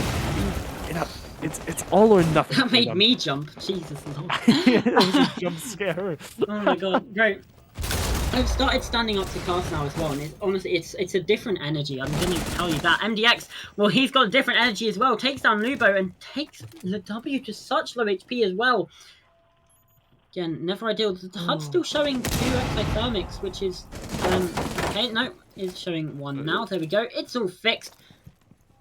you know, it's all or nothing.
That made me jump. Jesus Lord.
It was a jump scare.
Oh my god, great. I've started standing up to cast now as well, and honestly, it's a different energy. I'm going to tell you that. MDX, well, he's got a different energy as well. Takes down Lubo and takes the W to such low HP as well. Again, never ideal. The HUD's still showing 2 exothermics, which is okay. No, it's showing 1 now. There we go. It's all fixed.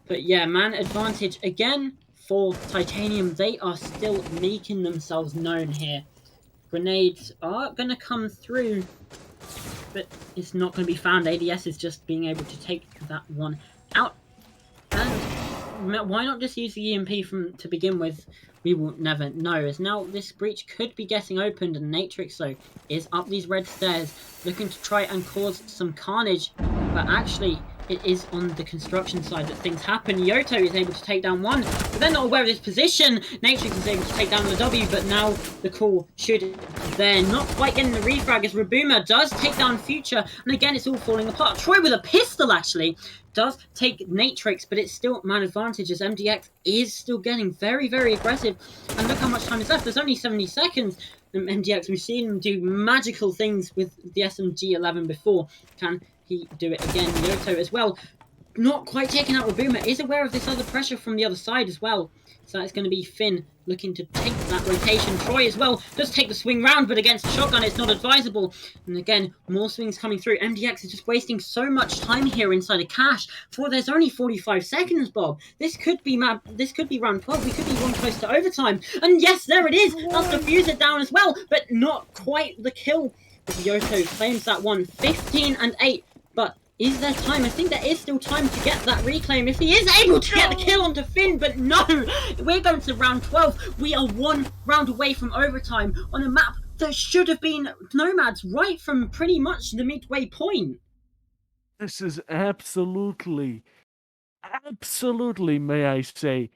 But yeah, man, advantage again for Titanium. They are still making themselves known here. Grenades are going to come through, but it's not going to be found. ADS is just being able to take that one out. And why not just use the EMP to begin with? We will never know, as now this breach could be getting opened, and Natrix though is up these red stairs looking to try and cause some carnage, but actually it is on the construction side that things happen. Yoto is able to take down 1, but they're not aware of this position. Natrix is able to take down the W, but now the call should there. Not quite getting the refrag, as Rabuma does take down Future, and again it's all falling apart. Troy with a pistol actually does take Natrix, but it's still man advantage, as MDX is still getting very, very aggressive. And look how much time is left. There's only 70 seconds. MDX, we've seen him do magical things with the SMG-11 before. Can he do it again? Yoto as well, not quite taking out Rabuma, is aware of this other pressure from the other side as well. So it's going to be Finn looking to take that rotation. Troy as well does take the swing round, but against the shotgun it's not advisable. And again, more swings coming through. MDX is just wasting so much time here inside a cache. For there's only 45 seconds, Bob. This could be round 12. We could be one close to overtime. And yes, there it is. That's defuse it down as well, but not quite the kill. Yoto claims that one, 15-8. But is there time? I think there is still time to get that reclaim if he is able to get the kill onto Finn, but no! We're going to round 12. We are 1 round away from overtime on a map that should have been Nomads right from pretty much the midway point.
This is absolutely, may I say,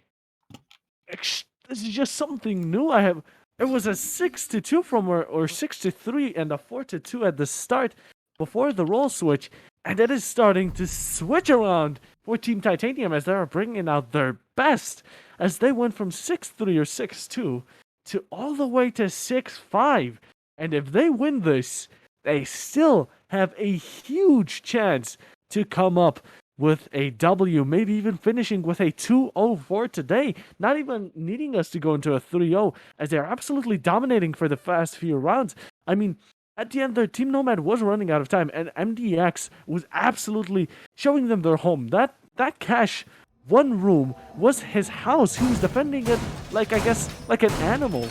this is just something new. It was a 6-2 from or 6-3 and a 4-2 at the start before the role switch. And it is starting to switch around for Team Titanium, as they are bringing out their best, as they went from 6-3 or 6-2 to all the way to 6-5. And if they win this, they still have a huge chance to come up with a W, maybe even finishing with a 2-0 for today, not even needing us to go into a 3-0, as they're absolutely dominating for the past few rounds. I mean, at the end, their Team Nomad was running out of time, and MDX was absolutely showing them their home. That cache, one room, was his house. He was defending it like, I guess, like an animal.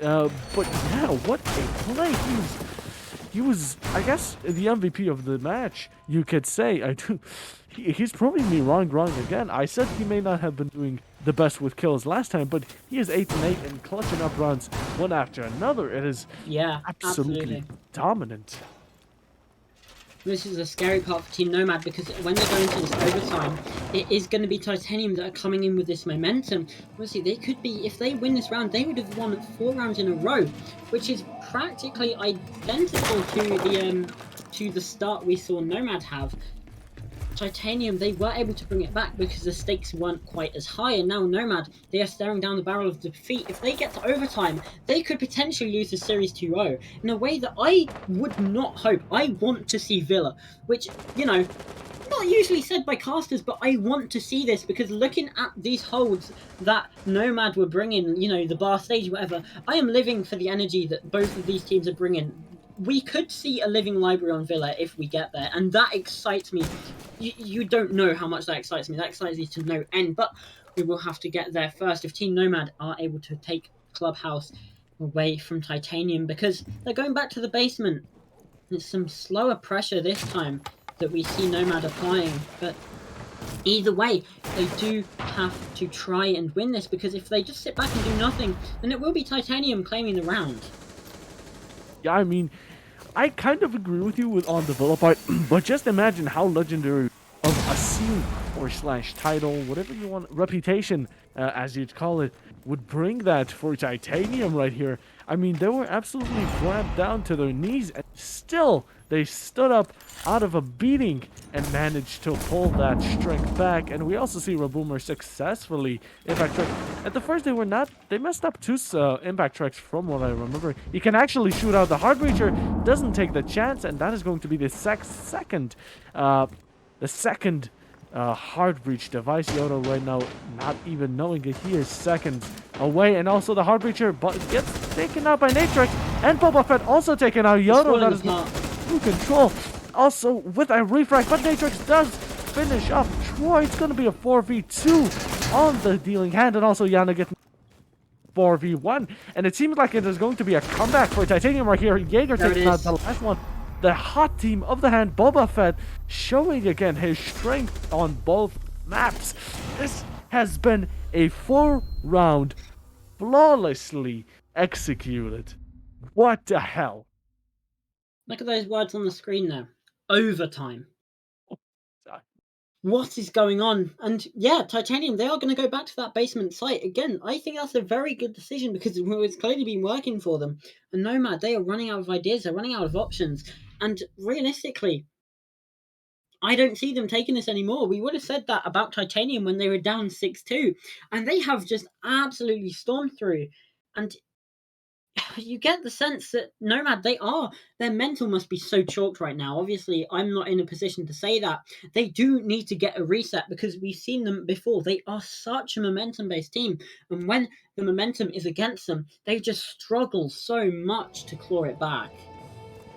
But yeah, what a play! He was, I guess, the MVP of the match, you could say. He's proving me wrong again. I said he may not have been doing the best with kills last time, but he is 8-8 and clutching up rounds one after another. It is
Yeah,
absolutely
absolutely.
dominant.
This is a scary part for Team Nomad because when they go into this overtime, it is going to be Titanium that are coming in with this momentum. Obviously, they could be, if they win this round, they would have won 4 rounds in a row, which is practically identical to the start we saw Nomad have. Titanium, they were able to bring it back because the stakes weren't quite as high, and now Nomad, they are staring down the barrel of defeat. If they get to overtime, they could potentially lose the series 2-0 in a way that I would not hope. I want to see Villa, which, you know, not usually said by casters, but I want to see this because looking at these holds that Nomad were bringing, you know, the bar stage, whatever, I am living for the energy that both of these teams are bringing. We could see a living library on Villa if we get there, and that excites me. You don't know how much that excites me. That excites me to no end, but we will have to get there first. If Team Nomad are able to take Clubhouse away from Titanium, because they're going back to the basement. It's some slower pressure this time that we see Nomad applying, but either way, they do have to try and win this, because if they just sit back and do nothing, then it will be Titanium claiming the round.
Yeah, I mean, I kind of agree with you on the Villa part, but just imagine how legendary of a scene or slash title, whatever you want, reputation, as you'd call it, would bring that for Titanium right here. I mean, they were absolutely clamped down to their knees, and still they stood up out of a beating and managed to pull that strength back. And we also see Raboomer successfully impact track. At the first, they messed up 2 impact tracks from what I remember. He can actually shoot out the hard reacher, doesn't take the chance, and that is going to be the second hard breach device. Yodo right now not even knowing it. He is seconds away, and also the hard breacher but gets taken out by Natrix, and Boba Fett also taken out. Yodo that is not through control. Also with a refract, but Natrix does finish off Troy. It's going to be a 4v2 on the dealing hand, and also Yana gets 4v1, and it seems like it is going to be a comeback for Titanium right here. Jaeger taking out the last one. The hot team of the hand, Boba Fett, showing again his strength on both maps. This has been a 4-round flawlessly executed. What the hell?
Look at those words on the screen there. Overtime. What is going on? And yeah, Titanium, they are going to go back to that basement site. Again, I think that's a very good decision because it's clearly been working for them. And Nomad, they are running out of ideas. They're running out of options. And realistically, I don't see them taking this anymore. We would have said that about Titanium when they were down 6-2. And they have just absolutely stormed through. And you get the sense that Nomad, their mental must be so chalked right now. Obviously, I'm not in a position to say that. They do need to get a reset because we've seen them before. They are such a momentum-based team. And when the momentum is against them, they just struggle so much to claw it back.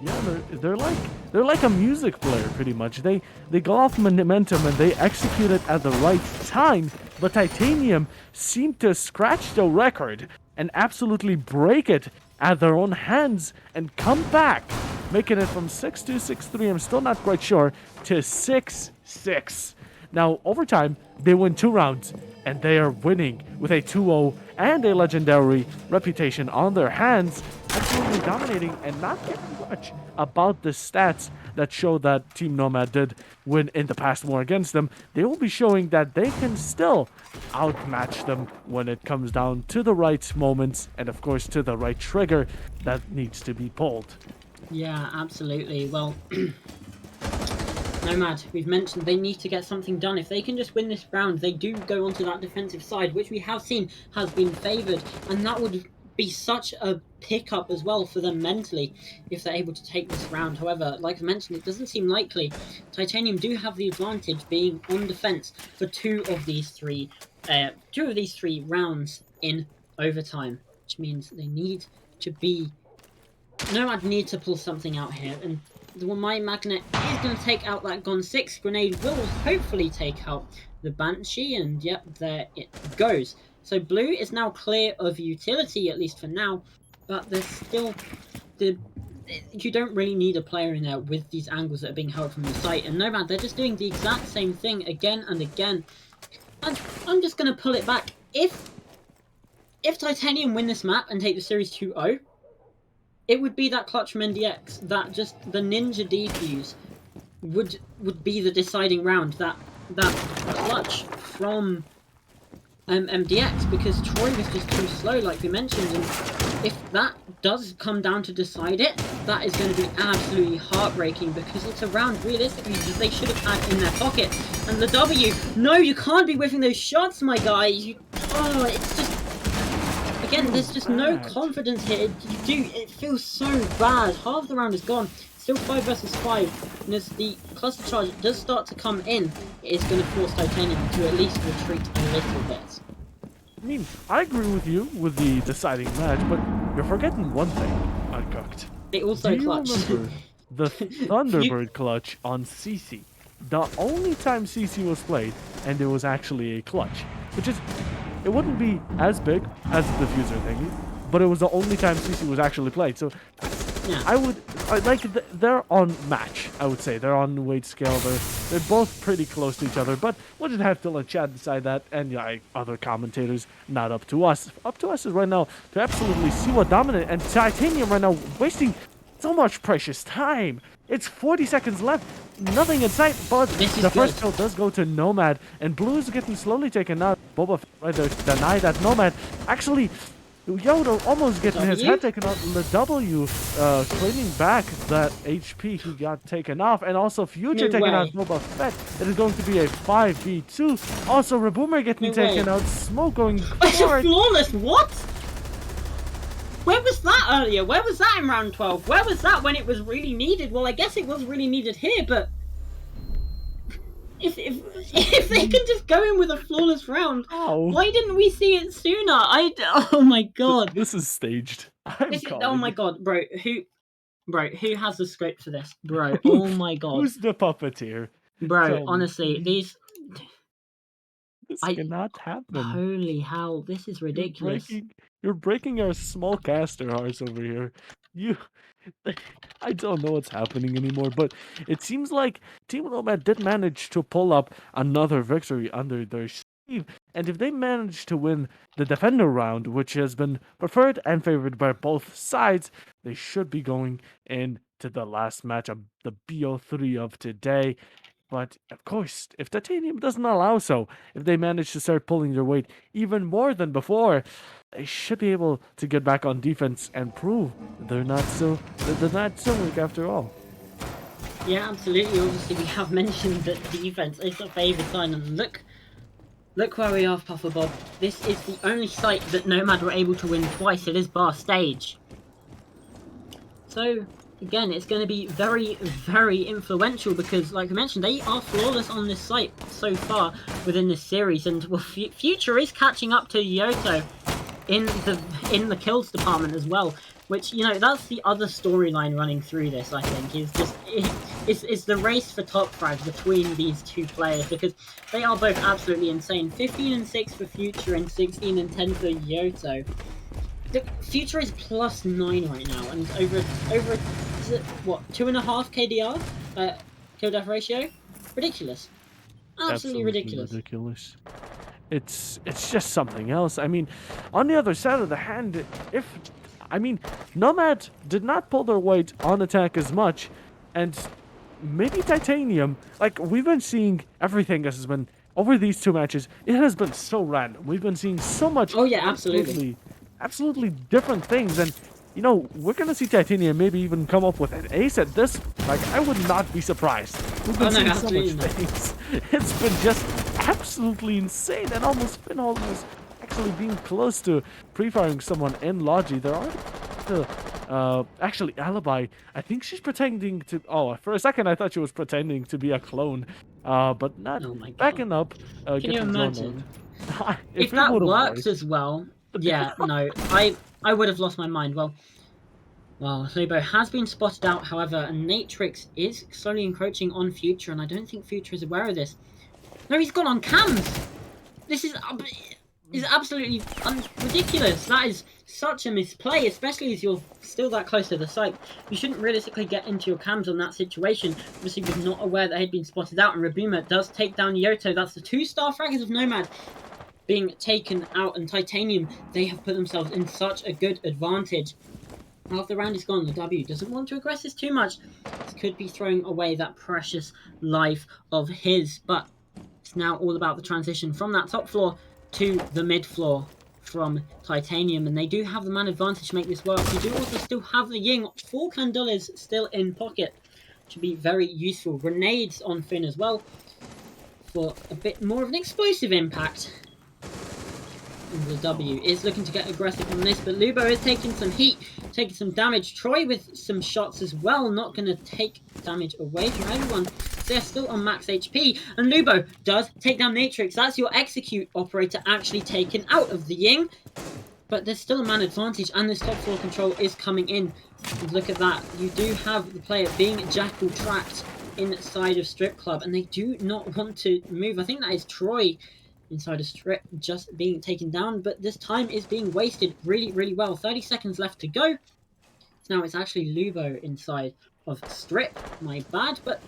Yeah, they're like a music player pretty much. They go off momentum and they execute it at the right time. But Titanium seemed to scratch the record and absolutely break it at their own hands and come back, making it from 6-2, 6-3. I'm still not quite sure to 6-6. Now overtime, they win 2 rounds and they are winning with a 2-0 and a legendary reputation on their hands, absolutely dominating and not getting much about the stats that show that Team Nomad did win in the past war against them. They will be showing that they can still outmatch them when it comes down to the right moments and of course to the right trigger that needs to be pulled.
Yeah, absolutely. Well, Nomad, we've mentioned they need to get something done. If they can just win this round, they do go onto that defensive side, which we have seen has been favoured, and that would be such a pickup as well for them mentally if they're able to take this round. However, like I mentioned, it doesn't seem likely. Titanium do have the advantage being on defense for two of these three rounds in overtime, which means they need to be. Nomad need to pull something out here, and the My Magnet is going to take out that Gon 6. Grenade will hopefully take out the Banshee, and yep, there it goes. So blue is now clear of utility, at least for now, but there's still you don't really need a player in there with these angles that are being held from the site. And Nomad, they're just doing the exact same thing again and again. I'm just gonna pull it back. If Titanium win this map and take the series 2-0, it would be that clutch from NDX, that just the ninja defuse would be the deciding round. That clutch from MDX, because Troy was just too slow, like we mentioned, and if that does come down to decide it, that is going to be absolutely heartbreaking, because it's a round realistically they should have had in their pocket. And the W, no, you can't be whiffing those shots, my guy. It's just, again, there's just no confidence here. It feels so bad. Half the round is gone. Still 5 versus 5, and as the cluster charge does start to come in, it is going to force Titanium to at least retreat a little bit.
I mean, I agree with you with the deciding match, but you're forgetting one thing, Uncooked.
They also clutch.
Remember the Thunderbird clutch on CC? The only time CC was played, and it was actually a clutch, which is, it wouldn't be as big as the diffuser thingy, but it was the only time CC was actually played. So yeah. They're on match, I would say. They're on weight scale. They're both pretty close to each other, but we'll just have to let Chad decide that, and other commentators, not up to us. Up to us is right now to absolutely see what dominant, and Titanium right now wasting so much precious time. It's 40 seconds left, nothing in sight, but the first kill does go to Nomad, and Blue is getting slowly taken out. Boba right there denied that Nomad. Actually, Yoda almost getting his head taken off. The W claiming back that HP he got taken off, and also Future taking out Boba Fett. It is going to be a 5v2. Also, Reboomer getting taken out. Smoke going forward.
Flawless, what? Where was that earlier? Where was that in round 12? Where was that when it was really needed? Well, I guess it was really needed here, but if they can just go in with a flawless round, why didn't we see it sooner? Oh my god.
This is staged.
Oh my god, bro. Who has the script for this? Bro, oh my god.
Who's the puppeteer?
Bro, honestly,
this cannot happen.
Holy hell, this is ridiculous.
You're breaking our small caster hearts over here. I don't know what's happening anymore, but it seems like Team Nomad did manage to pull up another victory under their sleeve, and if they manage to win the Defender round, which has been preferred and favored by both sides, they should be going into the last match of the BO3 of today. But, of course, if Titanium doesn't allow so, if they manage to start pulling their weight even more than before, they should be able to get back on defense and prove they're not so weak after all.
Yeah, absolutely. Obviously, we have mentioned that defense is a favourite sign, and look where we are, Puffer Bob. This is the only site that Nomad were able to win twice. It is bar stage. So, again, it's going to be very, very influential because, like I mentioned, they are flawless on this site so far within this series, and well, Future is catching up to Yoto in the kills department as well. Which, that's the other storyline running through this. I think is the race for top frag between these two players, because they are both absolutely insane. 15 and 6 for Future and 16 and 10 for Yoto. The Future is +9 right now, and over what, 2.5 KDR kill death ratio? Ridiculous. Absolutely ridiculous.
It's just something else. I mean, on the other side of the hand, Nomad did not pull their weight on attack as much, and maybe Titanium, like, we've been seeing everything that has been over these two matches. It has been so random. We've been seeing so much.
Oh yeah, absolutely
different things, and we're gonna see Titanium maybe even come up with an ace at this. Like, I would not be surprised. We've been seeing so much things. It's been just absolutely insane, and almost Finhole was actually being close to pre-firing someone in Logi. There are actually Alibi. I think she's pretending to. Oh, for a second I thought she was pretending to be a clone, but not backing up.
Can you imagine? If that works as well, yeah, no, I would have lost my mind. Well, Lobo has been spotted out, however, and Natrix is slowly encroaching on Future, and I don't think Future is aware of this. No, he's gone on cams! This is... is absolutely ridiculous. That is such a misplay, especially as you're still that close to the site. You shouldn't realistically get into your cams on that situation. Obviously, was not aware that he'd been spotted out, and Rabuma does take down Yoto. That's the 2-star fraggers of Nomad being taken out, and Titanium, they have put themselves in such a good advantage. After the round is gone, the W doesn't want to aggress this too much. This could be throwing away that precious life of his, but it's now all about the transition from that top floor to the mid floor from Titanium, and they do have the man advantage to make this work. You do also still have the Ying. 4 Candulas still in pocket, which would be very useful. Grenades on Finn as well for a bit more of an explosive impact. And the W is looking to get aggressive on this, but Lubo is taking some heat, taking some damage. Troy with some shots as well, not going to take damage away from everyone. They're still on max HP, and Lubo does take down Matrix. That's your execute operator actually taken out of the Ying. But there's still a man advantage, and this top floor control is coming in. And look at that. You do have the player being Jackal tracked inside of Strip Club, and they do not want to move. I think that is Troy inside a Strip just being taken down, but this time is being wasted really, really well. 30 seconds left to go. So now it's actually Lubo inside of Strip. My bad, but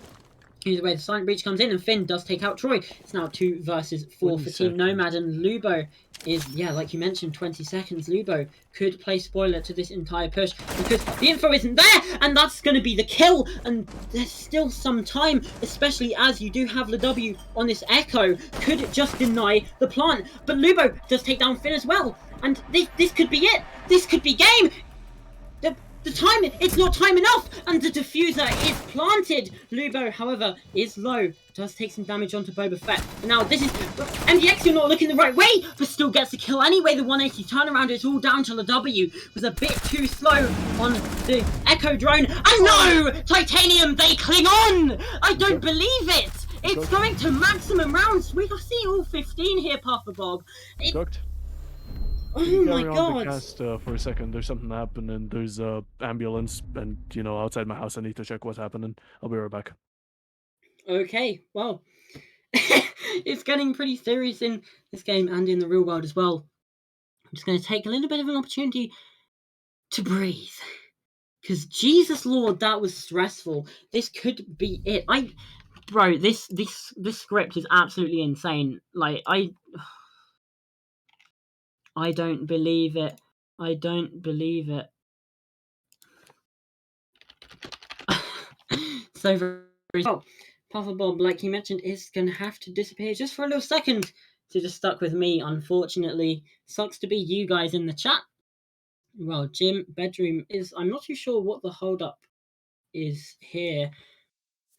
either way, the Silent Breach comes in, and Finn does take out Troy. It's now 2 versus 4 for Team Nomad, and Lubo is, yeah, like you mentioned, 20 seconds. Lubo could play spoiler to this entire push because the info isn't there, and that's going to be the kill, and there's still some time, especially as you do have the W on this Echo. Could just deny the plant, but Lubo does take down Finn as well, and this could be it. This could be game. The time, it's not time enough, and the diffuser is planted. Lubo, however, is low. Does take some damage onto Boba Fett. But now this is MDX, you're not looking the right way, but still gets the kill anyway. The 180 turnaround is all down to the W. Was a bit too slow on the Echo drone. And no! Titanium, they cling on! I don't believe it! It's going to maximum rounds. We can see all 15 here, Puffer Bob.
Cooked.
Oh my god!
The cast, for a second. There's something happening. There's a ambulance, and outside my house. I need to check what's happening. I'll be right back.
Okay, well, it's getting pretty serious in this game and in the real world as well. I'm just going to take a little bit of an opportunity to breathe, because Jesus Lord, that was stressful. This could be it. Bro, this script is absolutely insane. Like I don't believe it. I don't believe it. So very well. Puffer Bob, like you mentioned, is going to have to disappear just for a little second to just stuck with me, unfortunately. Sucks to be you guys in the chat. Well, gym, bedroom is... I'm not too sure what the hold-up is here.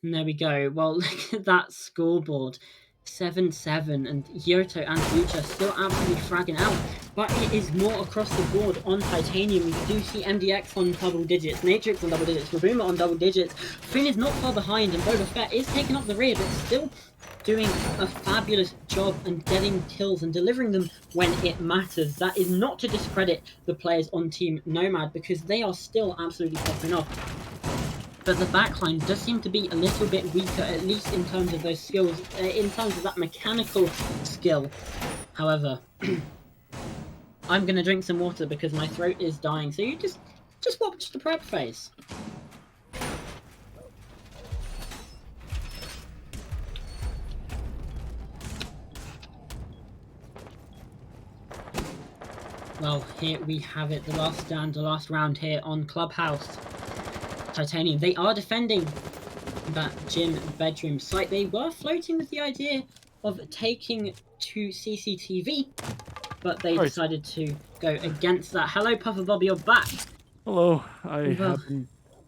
And there we go. Well, look at that scoreboard. 7-7, and Yoto and Future still absolutely fragging out, but it is more across the board on Titanium. We do see MDX on double digits, Matrix on double digits, Rabuma on double digits. Finn is not far behind, and Boba Fett is taking up the rear, but still doing a fabulous job and getting kills and delivering them when it matters. That is not to discredit the players on Team Nomad, because they are still absolutely popping off. But the backline does seem to be a little bit weaker, at least in terms of those skills, in terms of that mechanical skill. However, I'm going to drink some water because my throat is dying, so you just watch the prep phase. Well, here we have it, the last stand, the last round here on Clubhouse. Titanium, they are defending that gym bedroom site. They were floating with the idea of taking to CCTV, but they decided to go against that. Hello, Puffer Bob, you're back.
Hello. I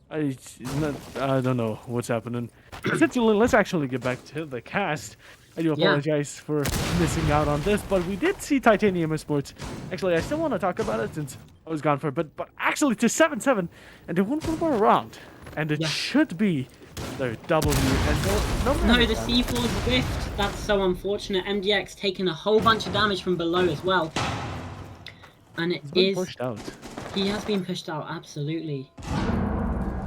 don't know what's happening. Let's actually get back to the cast. I do apologize for missing out on this, but we did see Titanium eSports. Actually, I still want to talk about it since I was gone for a bit, but actually to 7-7, and they won one more round, and it should be their W. And
no, the C4's whiffed. That's so unfortunate. MDX taking a whole bunch of damage from below as well, and
He's been pushed out.
He has been pushed out, absolutely.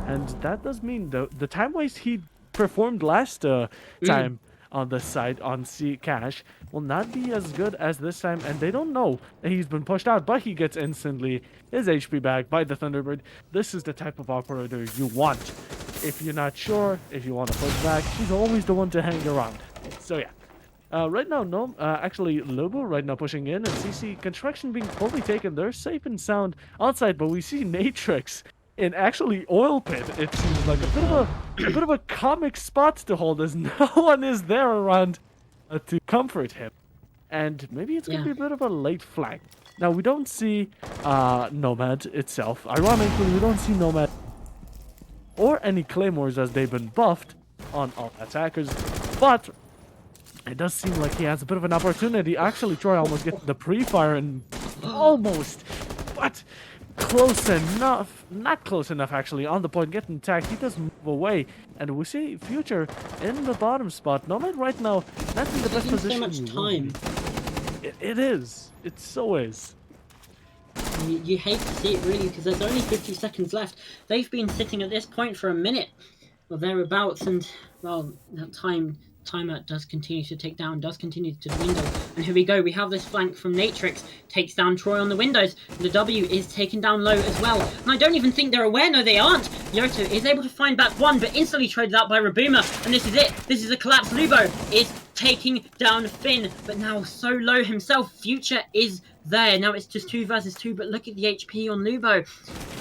And that does mean the time waste he performed last time on this side on C Cash will not be as good as this time, and they don't know that he's been pushed out, but he gets instantly his HP back by the Thunderbird. This is the type of operator you want. If you're not sure, if you want to push back, she's always the one to hang around. So yeah. Right now, no, actually, Lobo right now pushing in, and CC Construction being fully taken. They're safe and sound outside, but we see Natrix in actually Oil Pit. It seems like a bit of a comic spot to hold, as no one is there around to comfort him. And maybe it's gonna be a bit of a late flank. Now we don't see Nomad itself. Ironically, we don't see Nomad or any claymores as they've been buffed on all attackers, but it does seem like he has a bit of an opportunity. Actually, Troy almost gets the pre-fire and almost, but close enough. Not close enough, actually, on the point, getting attacked. He does move away, and we see Future in the bottom spot. Nomad right now, not in the best position.
So much time.
It is. It so is.
You hate to see it, really, because there's only 50 seconds left. They've been sitting at this point for a minute or thereabouts, and, well, that timer does continue to tick down, does continue to dwindle. And here we go, we have this flank from Natrix, takes down Troy on the windows. The W is taken down low as well. And I don't even think they're aware, no they aren't. Yoto is able to find back one, but instantly traded out by Rabuma. And this is it, this is a collapse. Lubo is taking down Finn, but now so low himself. Future is there. Now it's just 2 versus 2, but look at the HP on Lubo.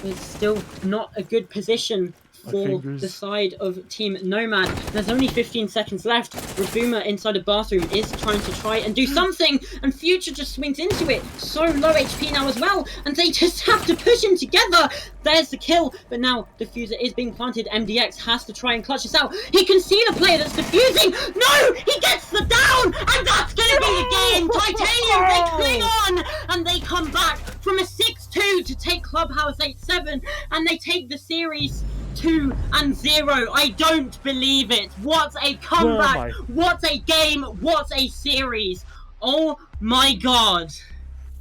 It's still not a good position for the side of Team Nomad. There's only 15 seconds left. Rabuma inside a bathroom is trying to try and do something, and Future just swings into it. So low HP now as well, and they just have to push him together. There's the kill, but now Diffuser is being planted. MDX has to try and clutch this out. He can see the player that's defusing. No! He gets the down, and that's going to be the game. Titanium, they cling on, and they come back from a 6-2 to take Clubhouse 8-7, and they take the series 2-0. I don't believe it. What a comeback. What a game. What a series. Oh my god.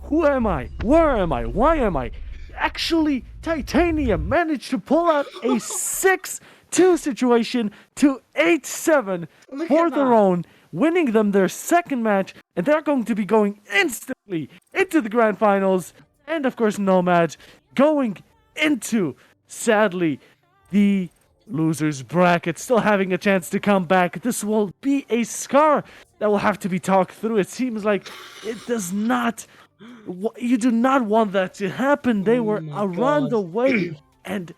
Who am I? Where am I? Why am I? Actually, Titanium managed to pull out a 6-2 situation to 8-7 for their own, winning them their second match, and they're going to be going instantly into the grand finals. And of course, Nomad going into, sadly, the losers bracket, still having a chance to come back. This will be a scar that will have to be talked through. It seems like it does not, you do not want that to happen. They were a round away and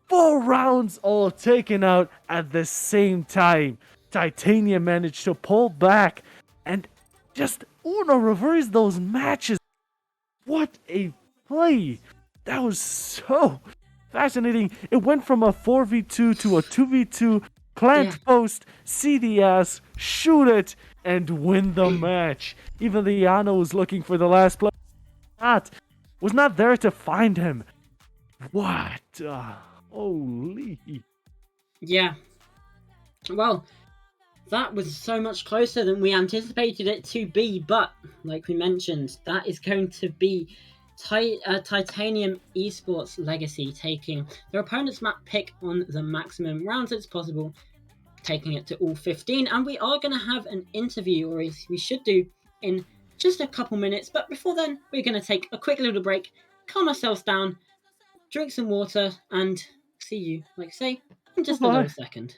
4 rounds all taken out at the same time. Titanium managed to pull back and just Uno reverse those matches. What a play. That was so fascinating. It went from a 4v2 to a 2v2. Plant post, CDS, shoot it, and win the match. Even the Yano was looking for the last play. Was not there to find him. What? Holy.
Yeah. Well, that was so much closer than we anticipated it to be, but like we mentioned, that is going to be Titanium eSports Legacy taking their opponent's map pick on the maximum rounds it's possible, taking it to all 15, and we are going to have an interview, or we should do, in just a couple minutes. But before then, we're going to take a quick little break, calm ourselves down, drink some water, and see you, like say, in just a little second.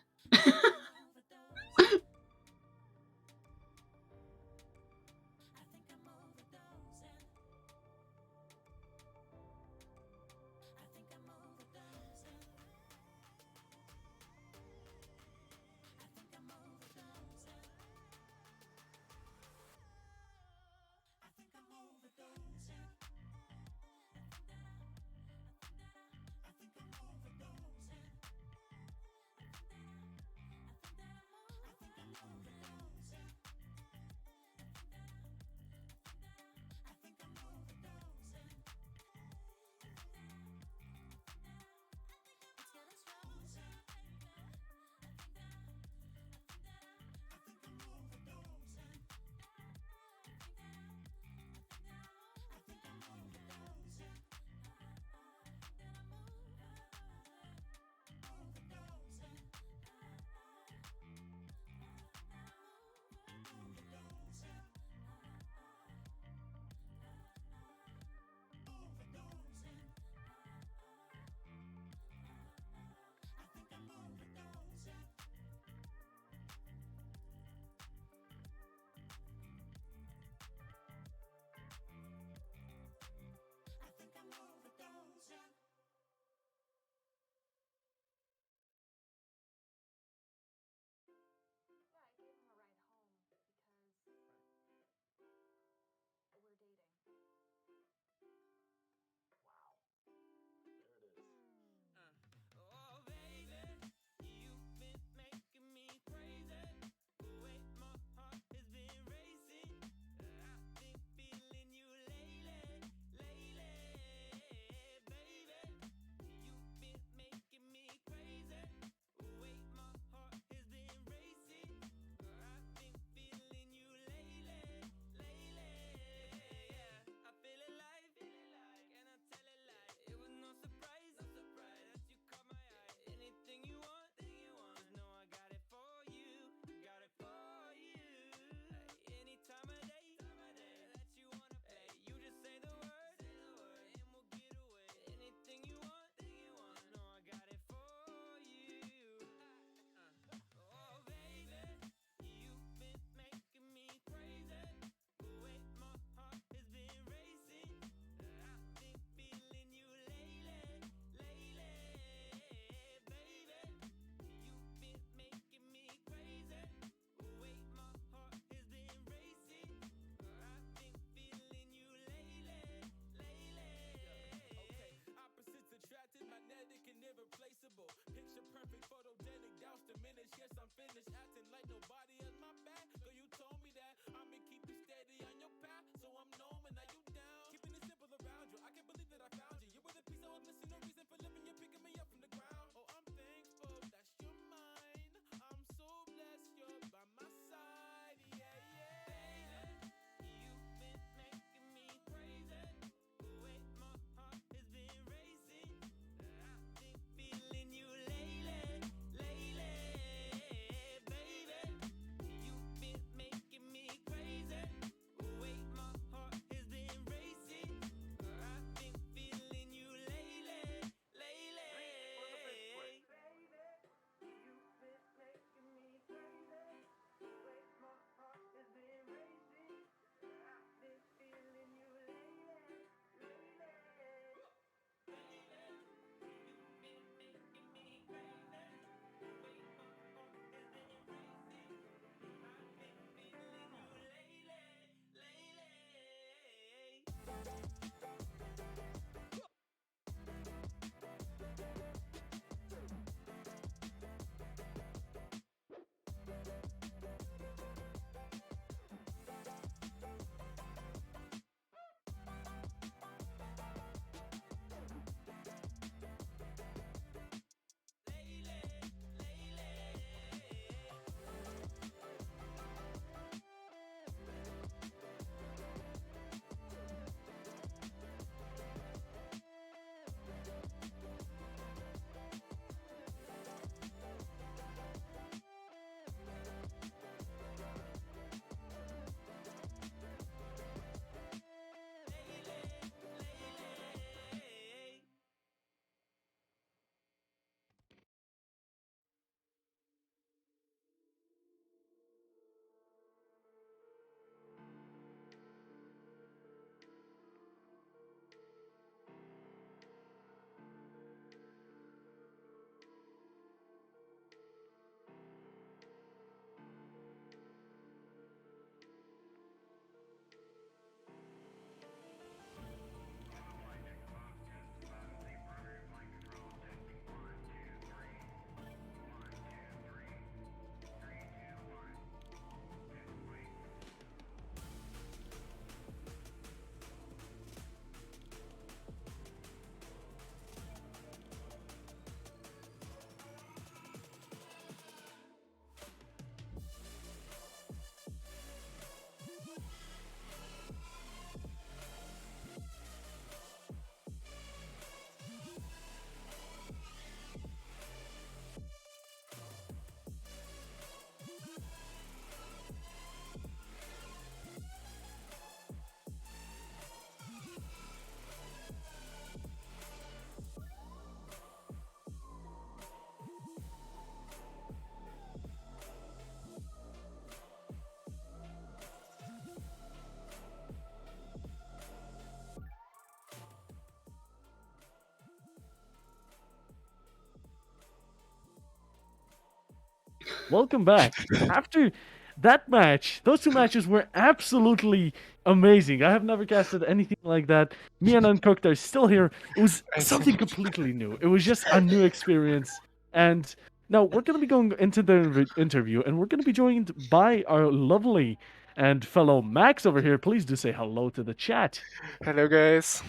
welcome back. After that match, those two matches were absolutely amazing. I have never casted anything like that. Me and Uncooked are still here. It was something completely new. It was just a new experience. And now we're going to be going into the interview, and we're going to be joined by our lovely and fellow Max over here. Please do say hello to the chat.
Hello, guys.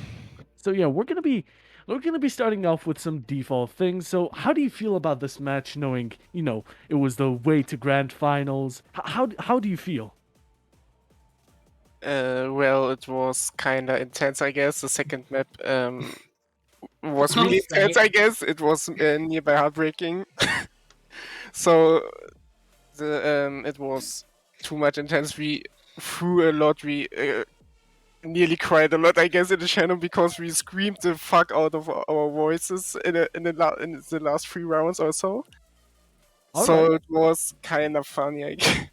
So yeah, we're gonna be starting off with some default things. So how do you feel about this match, knowing it was the way to grand finals? How do you feel?
Well, it was kind of intense, I guess. The second map was
I'll
really
say.
intense, I guess. It was nearby heartbreaking. So it was too much intense. We threw a lot. We nearly cried a lot, I guess, in the channel because we screamed the fuck out of our voices in the last 3 rounds or so.
All
So
right.
it was kind of funny, I guess.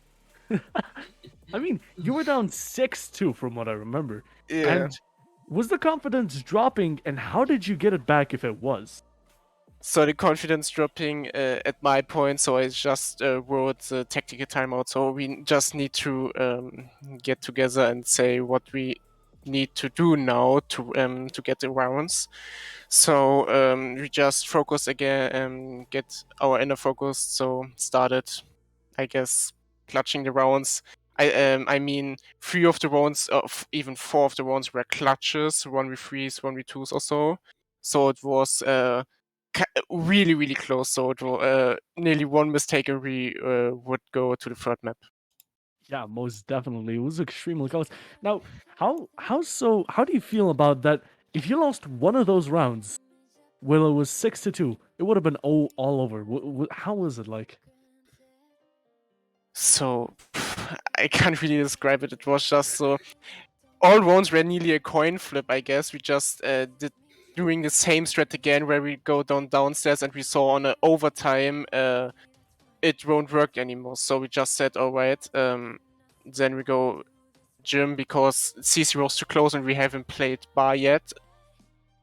I mean, you were down 6-2 from what I remember.
Yeah.
And was the confidence dropping, and how did you get it back if it was?
So the confidence dropping at my point, so I just wrote the tactical timeout. So we just need to get together and say what we need to do now to get the rounds. So we just focus again, get our inner focus. So started, I guess, clutching the rounds. I mean, 3 of the rounds, even 4 of the rounds were clutches, 1v3s, 1v2s or so. So it was really, really close. So it was nearly one mistake and we would go to the third map.
Yeah, most definitely. It was extremely close. Now, how do you feel about that? If you lost one of those rounds, well, it was 6-2. It would have been all over. How was it like?
So I can't really describe it. It was just so. All rounds were nearly a coin flip, I guess. We just did doing the same strat again, where we go downstairs, and we saw on an overtime it won't work anymore. So we just said, all right, then we go gym because CC was too close and we haven't played bar yet.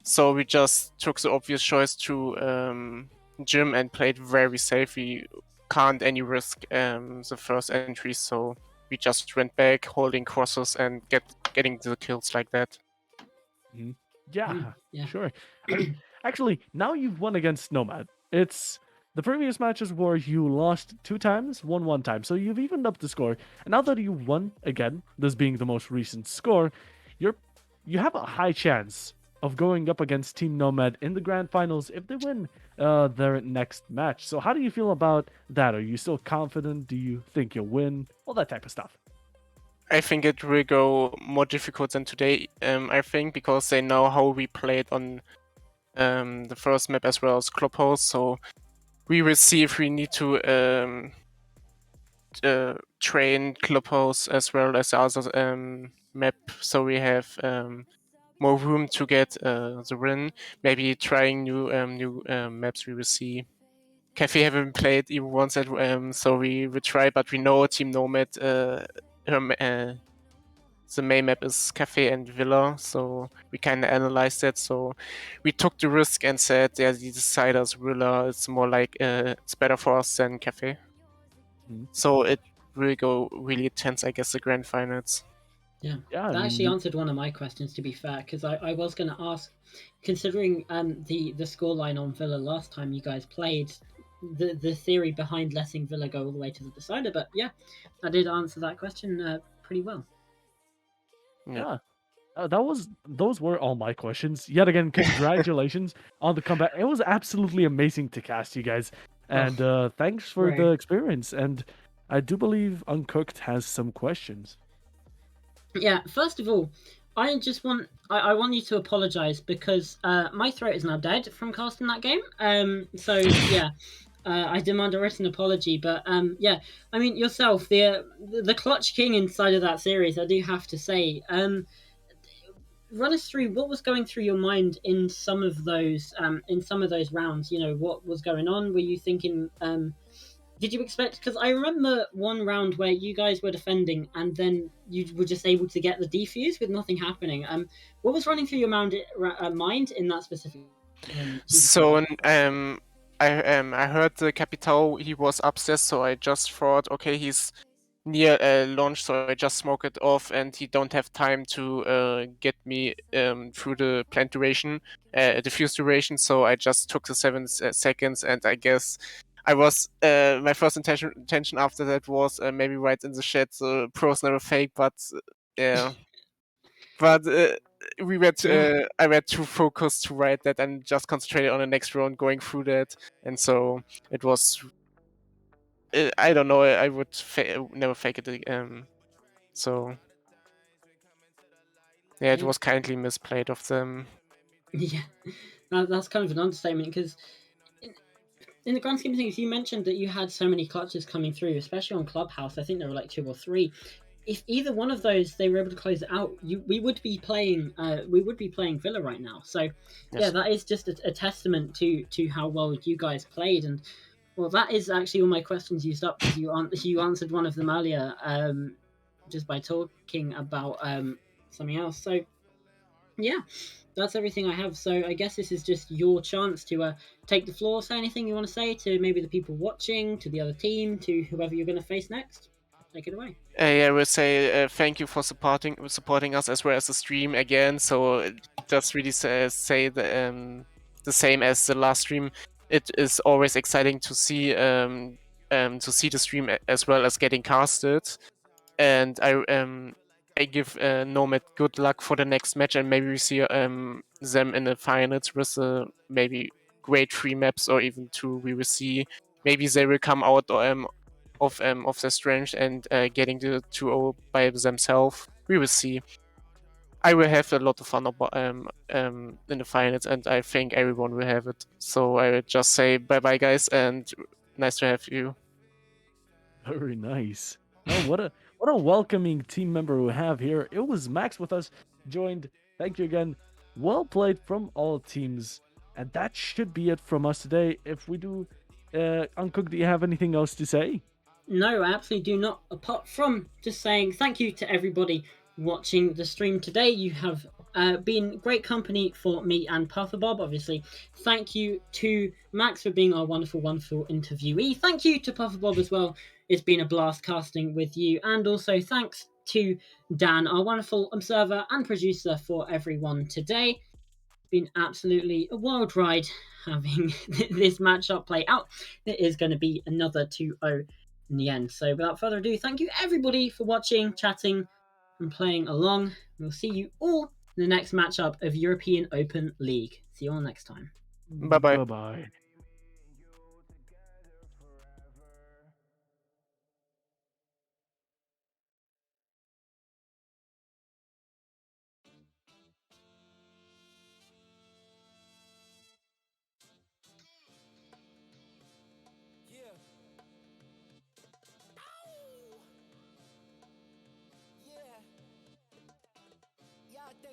So we just took the obvious choice to gym and played very safe. We can't any risk the first entry, so we just went back, holding crosses and getting the kills like that.
Yeah,
Yeah.
sure. I mean, actually, now you've won against Nomad. It's the previous matches where you lost 2 times, won 1 time. So you've evened up the score. And now that you won again, this being the most recent score, you have a high chance of going up against Team Nomad in the grand finals if they win their next match. So how do you feel about that? Are you still confident? Do you think you'll win? All that type of stuff.
I think it will go more difficult than today. I think because they know how we played on the first map as well as Clubhouse. So we will see if we need to train Clubhouse as well as the other map, so we have more room to get the win. Maybe trying new maps. We will see. Cafe haven't played even once, so we will try. But we know Team Nomad. The main map is Cafe and Villa, so we kind of analyzed that. So we took the risk and said, "Yeah, the deciders Villa. It's more like it's better for us than Cafe."
Mhm.
So it will go really intense, I guess, the grand finals.
Yeah,
Yeah, I
that
mean,
actually answered one of my questions. To be fair, because I was going to ask, considering the scoreline on Villa last time you guys played, the theory behind letting Villa go all the way to the decider. But yeah, I did answer that question pretty well.
yeah. Those were all my questions. Yet again, congratulations on the comeback. It was absolutely amazing to cast you guys, and thanks for the
Right.
experience. And I do believe Uncooked has some questions.
Yeah, first of all, I want you to apologize because my throat is now dead from casting that game. So yeah, I demand a written apology. But yeah, I mean yourself, the clutch king inside of that series, I do have to say. Run us through what was going through your mind in some of those rounds. You know, what was going on? Were you thinking? Did you expect? Because I remember one round where you guys were defending, and then you were just able to get the defuse with nothing happening. What was running through your mind in that specific?
So I heard the Capitao, he was upstairs, so I just thought, okay, he's near launch, so I just smoke it off, and he don't have time to get me through the plant duration, diffuse duration. So I just took the 7 seconds, and I guess I was my first intention after that was maybe write in the chat, pros never fake, but yeah. But we were
Yeah.
I were too focused to write that and just concentrated on the next round going through that, and so it was. I don't know. I would never fake it. So yeah, it
Yeah.
was kindly misplayed of them.
Yeah. That's kind of an understatement because in the grand scheme of things, you mentioned that you had so many clutches coming through, especially on Clubhouse. I think there were like 2 or 3. If either one of those they were able to close it out, we would be playing Villa right now. So yeah,
Yes.
that is just a testament to how well you guys played. And well, that is actually all my questions used up because you answered one of them earlier, just by talking about something else. So yeah, that's everything I have. So I guess this is just your chance to take the floor. Say anything you want to say to maybe the people watching, to the other team, to whoever you're going to face next. Take it away.
Yeah, I will say thank you for supporting us as well as the stream again. So just really say the same as the last stream. It is always exciting to see the stream as well as getting casted. And I give Nomad good luck for the next match, and maybe we see them in the finals with maybe great 3 maps or even 2. We will see. Maybe they will come out of their strength and getting the 2-0 by themselves. We will see. I will have a lot of fun in the finals, and I think everyone will have it. So I will just say bye bye, guys, and nice to have you.
Very nice. Oh, what a welcoming team member we have here. It was Max with us, joined. Thank you again. Well played from all teams. And that should be it from us today. If we do, Uncook, do you have anything else to say?
No, I absolutely do not. Apart from just saying thank you to everybody watching the stream today. You have been great company for me and Puffer Bob, obviously. Thank you to Max for being our wonderful, wonderful interviewee. Thank you to Puffer Bob as well. It's been a blast casting with you. And also thanks to Dan, our wonderful observer and producer for everyone today. Been absolutely a wild ride having this matchup play out. It is going to be another 2-0 in the end. So without further ado, thank you everybody for watching, chatting, and playing along. We'll see you all in the next matchup of European Open League. See you all next time.
Bye bye.
Bye bye.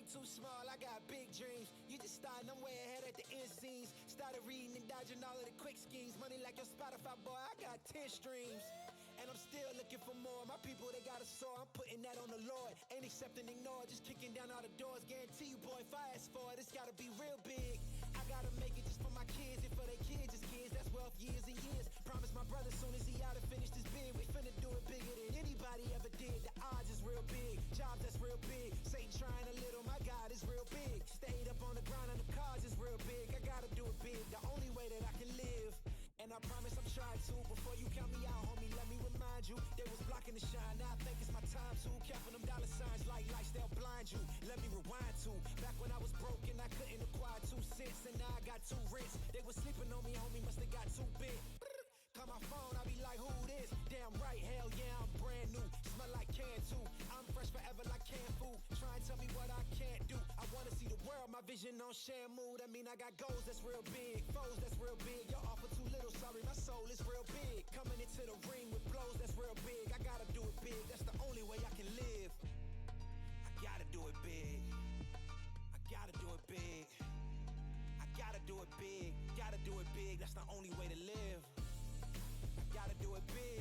Too small, I got big dreams. You just starting, I'm way ahead at the end scenes. Started reading and dodging all of the quick schemes. Money like your Spotify, boy, I got 10 streams. And I'm still looking for more. My people, they got a soar. I'm putting that on the Lord. Ain't accepting, ignore. Just kicking down all the doors. Guarantee you, boy, if I ask for it, it's gotta be real big. I gotta make it just for my kids. And for their kids, it's kids. That's wealth years and years. Promise my brother soon as he out and finished his bid. We finna do it bigger than anybody ever did. The odds is real big. Jobs that's real big. Satan trying a little. My God is real big. Stayed up on the grind on the cars is real big. I gotta do it big. The only way that I can live. And I promise I'm trying to. Before you count me out, homie, let me remind you. They was blocking the shine. Now I think it's my time to. Counting them dollar signs like lights, they'll blind you. Let me rewind to. Back when I was broke and I couldn't acquire 2 cents. And now I got 2 rents. They was sleeping on me, homie, must have got too big. Call my phone, I be like, who this? Damn right, hell yeah, I'm brand new. Smell like can too. I'm fresh forever like canned food. Try and tell me what I can't do. I wanna see the world, my vision on Shamu. That mean I got goals that's real big. Foes that's real big. Your offer too little, sorry, my soul is real big. Coming into the ring with blows that's real big. I gotta do it big, that's the only way I can live. I gotta do it big. I gotta do it big. I gotta do it big. Gotta do it big, that's the only way to live. I gotta do it big.